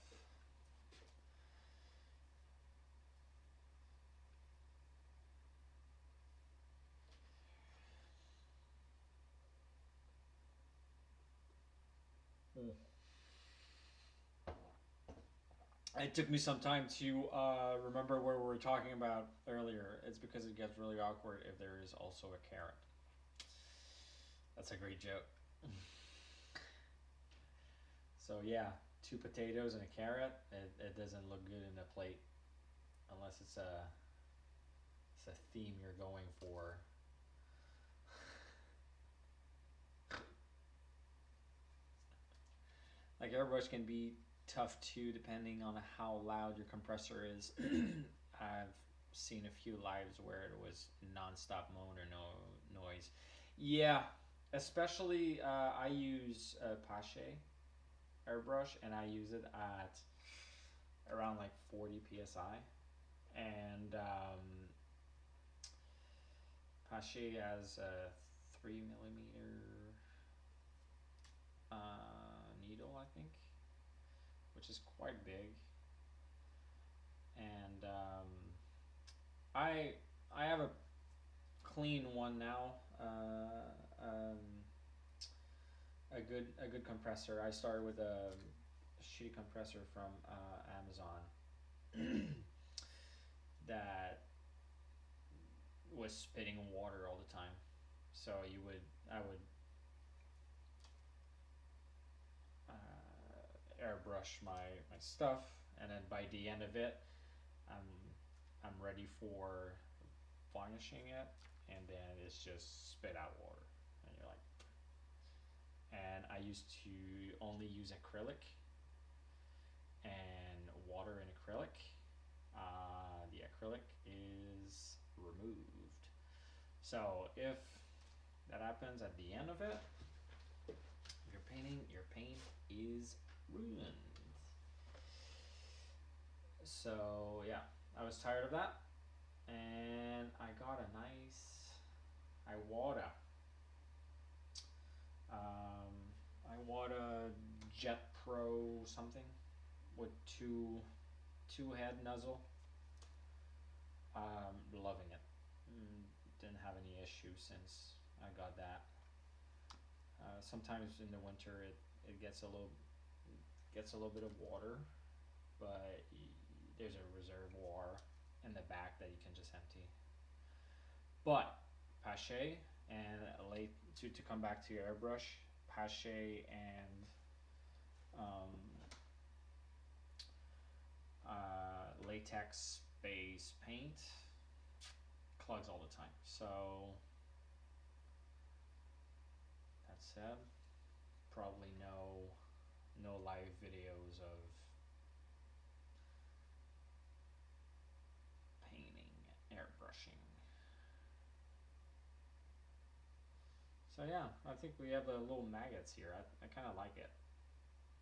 It took me some time to remember what we were talking about earlier. It's because it gets really awkward if there is also a carrot. That's a great joke. So yeah, 2 potatoes and a carrot, it doesn't look good in a plate unless it's a theme you're going for. Like airbrush can be tough too, depending on how loud your compressor is. I've seen a few lives where it was non-stop moan or no noise. Yeah, especially I use Pache airbrush, and I use it at around like 40 psi, and Pache has a 3mm needle, I think, which is quite big. And I have a clean one now, a good compressor. I started with a shitty compressor from Amazon that was spitting water all the time. So I would airbrush my stuff, and then by the end of it, I'm ready for varnishing it, and then it's just spit out water, and you're like. And I used to only use acrylic and water in acrylic. The acrylic is removed. So if that happens at the end of it, you're painting, your paint is ruined. So yeah, I was tired of that, and I got a nice Iwata. Iwata Jet Pro something with two head nozzle. Loving it. Didn't have any issues since I got that. Sometimes in the winter it gets a little bit of water, but there's a reservoir in the back that you can just empty. But Pache and to come back to your airbrush, Pache and latex base paint clogs all the time. So that said, probably no live videos of painting, airbrushing. So yeah, I think we have a little maggots here. I kind of like it.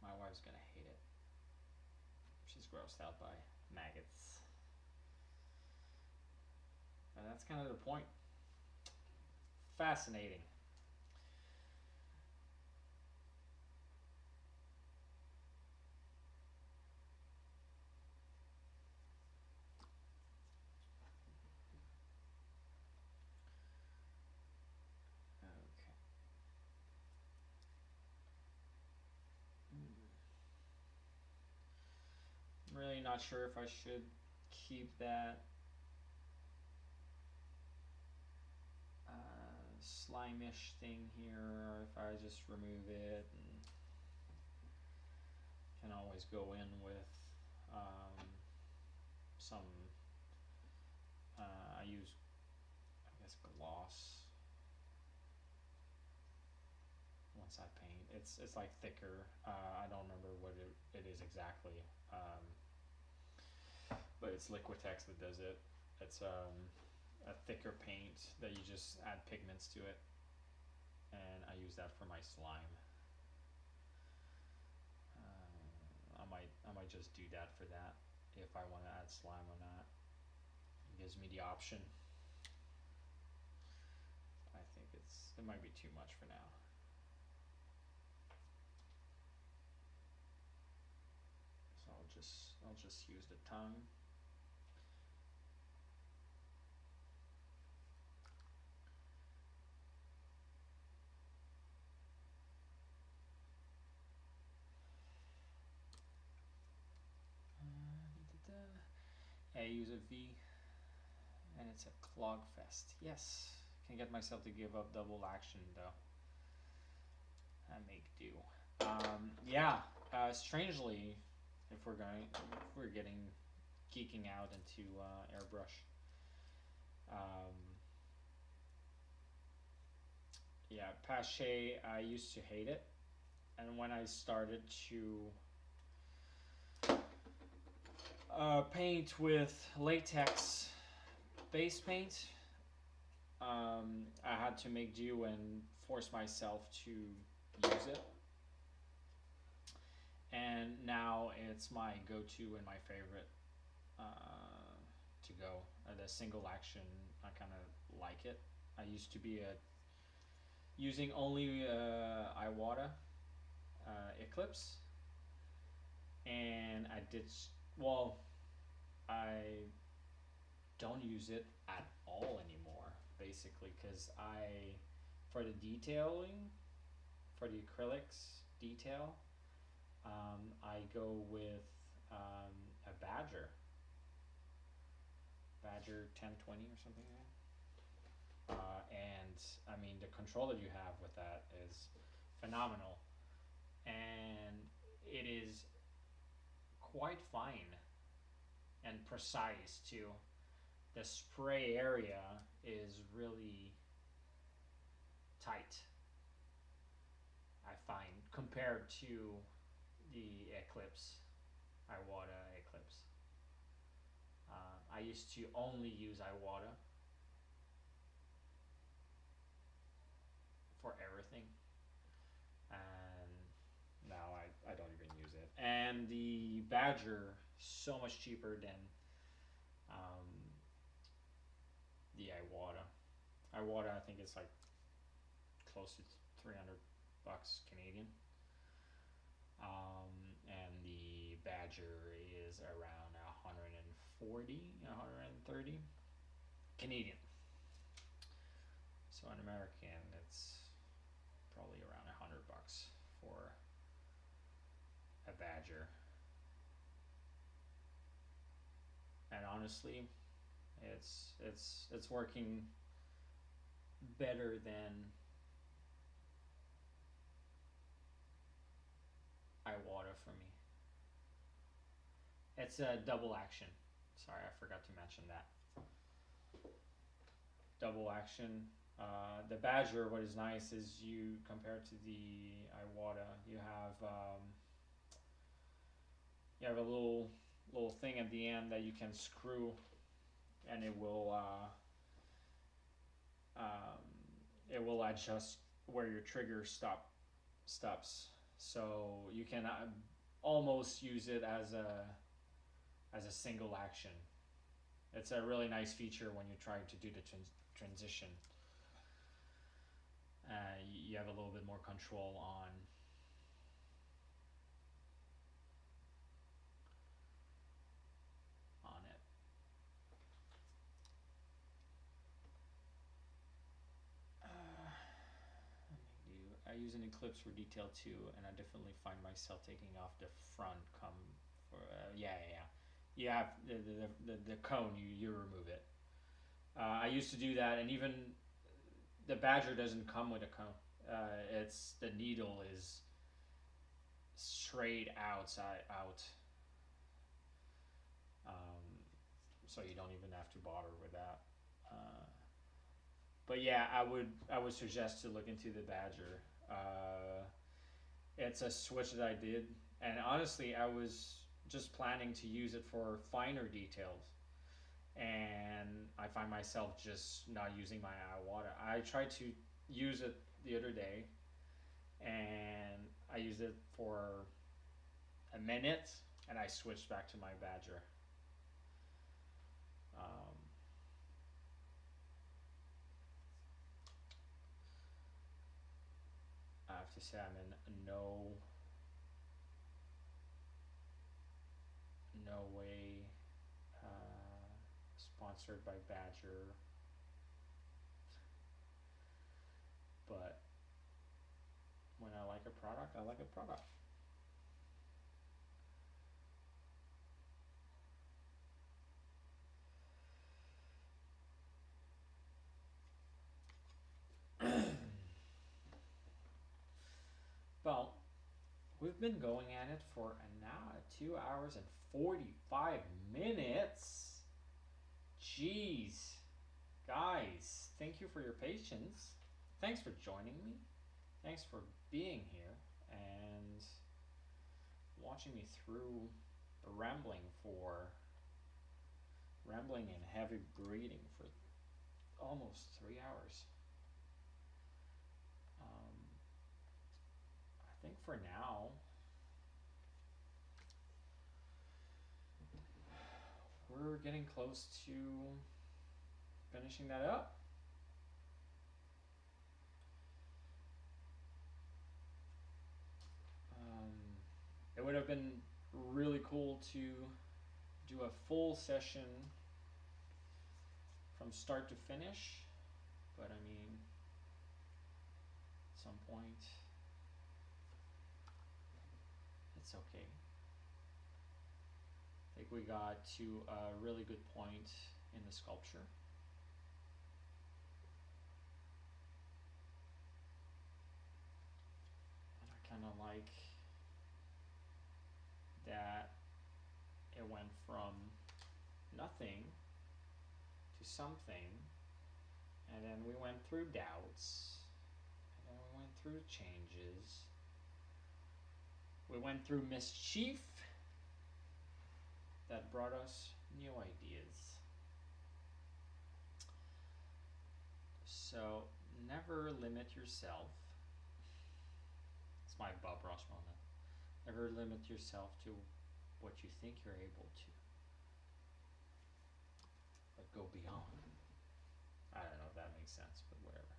My wife's gonna hate it. She's grossed out by maggots. And that's kind of the point. Fascinating. I'm really not sure if I should keep that slime-ish thing here, or if I just remove it, and can always go in with some I use, I guess, gloss once I paint. It's like thicker. I don't remember what it is exactly, but it's Liquitex that does it. It's a thicker paint that you just add pigments to it, and I use that for my slime. I might just do that for that if I want to add slime or not. It gives me the option. I think it might be too much for now. So I'll just use the tongue. I use a V, and it's a clog fest. Yes, can get myself to give up double action though. I make do. Yeah. strangely, if we're getting geeking out into airbrush. Um, yeah, Pache, I used to hate it, and when I started to paint with latex base paint, I had to make do and force myself to use it. And now it's my go-to and my favorite to go. The single action, I kind of like it. I used to be using only Iwata Eclipse, and I did well. I don't use it at all anymore, basically, because for the detailing, for the acrylics detail, I go with a Badger 1020 or something like that. And I mean, the control that you have with that is phenomenal, and it is quite fine and precise too. The spray area is really tight, I find, compared to the Eclipse, Iwata Eclipse. I used to only use Iwata for everything, and now I don't even use it. And the Badger, so much cheaper than um, the Iwata. Iwata, I think it's like close to 300 bucks Canadian. And the Badger is around 140, 130 Canadian. So in American, it's probably around 100 bucks for a Badger. And honestly, it's working better than Iwata for me. It's a double action. Sorry, I forgot to mention that. Double action. The Badger, what is nice is you compared to the Iwata, you have a little thing at the end that you can screw, and it will adjust where your trigger stops. So you can almost use it as a single action. It's a really nice feature when you're trying to do the transition. You have a little bit more control on it. I use an Eclipse for detail too, and I definitely find myself taking off the front you have the cone, you remove it. I used to do that, and even the Badger doesn't come with a cone. It's the needle is straight out, so you don't even have to bother with that. But yeah, I would suggest to look into the Badger. It's a switch that I did, and honestly, I was just planning to use it for finer details, and I find myself just not using my Iwata. I tried to use it the other day, and I used it for a minute, and I switched back to my Badger. I have to say I'm in no way sponsored by Badger, but when I like a product, I like a product. Well, We've been going at it for an hour, 2 hours and 45 minutes. Jeez. Guys, thank you for your patience. Thanks for joining me. Thanks for being here and watching me through rambling and heavy breathing for almost 3 hours. I think for now, we're getting close to finishing that up. It would have been really cool to do a full session from start to finish, but I mean, at some point, it's okay. I think we got to a really good point in the sculpture. And I kind of like that it went from nothing to something, and then we went through doubts, and then we went through changes, we went through mischief that brought us new ideas. So never limit yourself. It's my Bob Ross moment. Never limit yourself to what you think you're able to, but go beyond. I don't know if that makes sense, but whatever.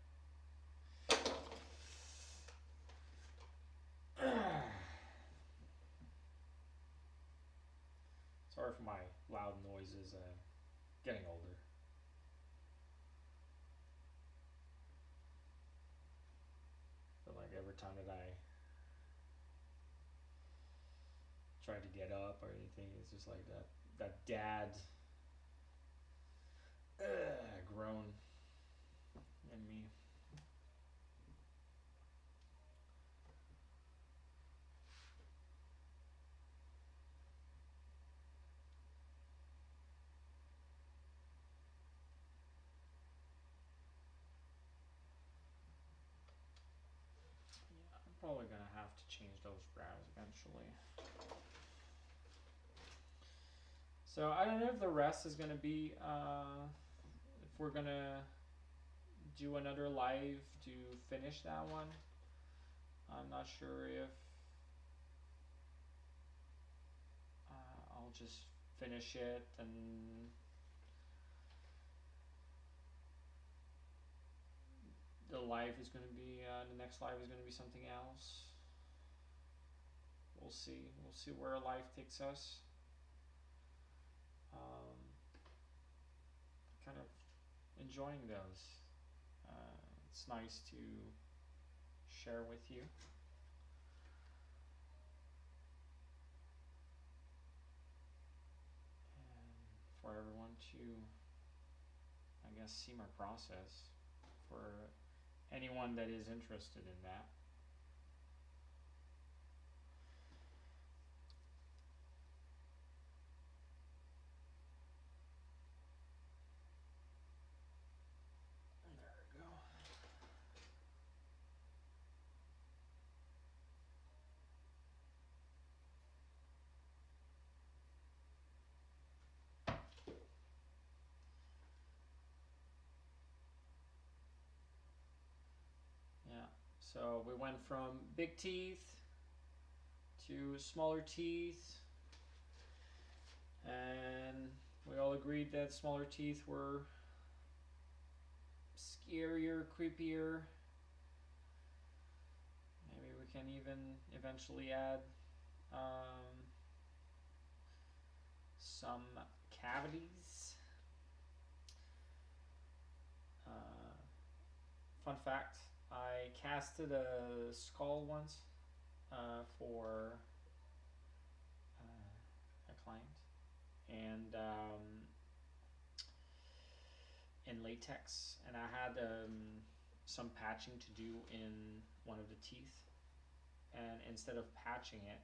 Sorry for my loud noises. Getting older. But like every time that I try to get up or anything, it's just like that dad groan in me. Yeah, I'm probably gonna have to change those brows eventually. So I don't know if the rest is gonna be if we're gonna do another live to finish that one. I'm not sure if I'll just finish it and the live is going to be the next live is going to be something else. We'll see where life takes us. Kind of enjoying those. It's nice to share with you. And for everyone to, I guess, see my process. For anyone that is interested in that. So we went from big teeth to smaller teeth, and we all agreed that smaller teeth were scarier, creepier. Maybe we can even eventually add some cavities. Fun fact, I casted a skull once for a client, and in latex, and I had some patching to do in one of the teeth, and instead of patching it,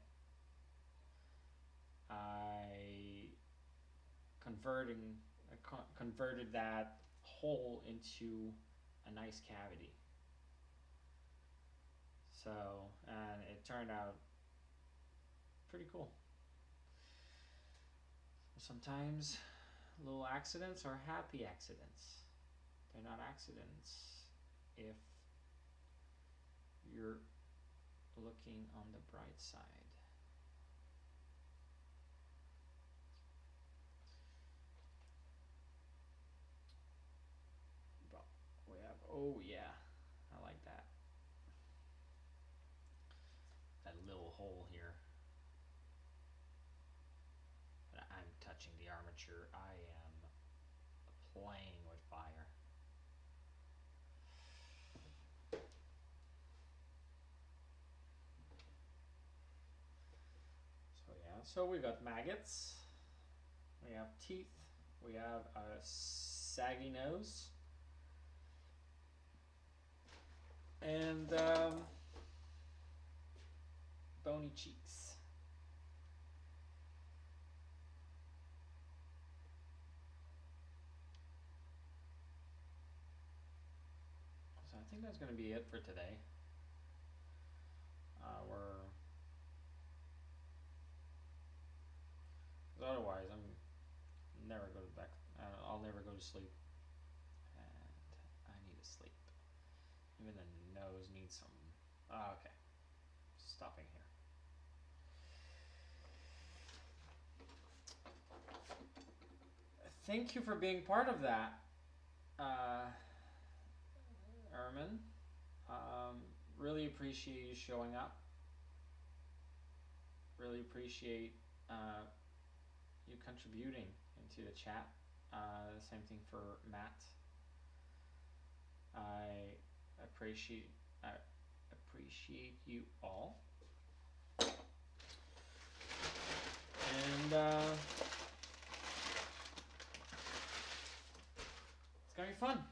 I converted that hole into a nice cavity. So, and it turned out pretty cool. Sometimes little accidents are happy accidents. They're not accidents if you're looking on the bright side. But we have, oh yeah, I like that. That little hole here. But I'm touching the armature. I am playing with fire. So yeah, so we got maggots. We have teeth. We have a saggy nose. And bony cheeks. So I think that's going to be it for today. Otherwise, I'll never go to sleep, and I need to sleep. Even the nose needs some. Okay, stopping here. Thank you for being part of that, Ermin. Really appreciate you showing up. Really appreciate you contributing into the chat. Same thing for Matt. I appreciate you all. And it's gonna be fun.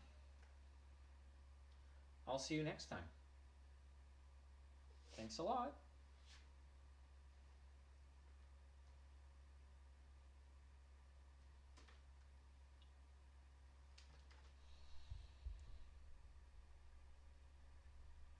I'll see you next time. Thanks a lot.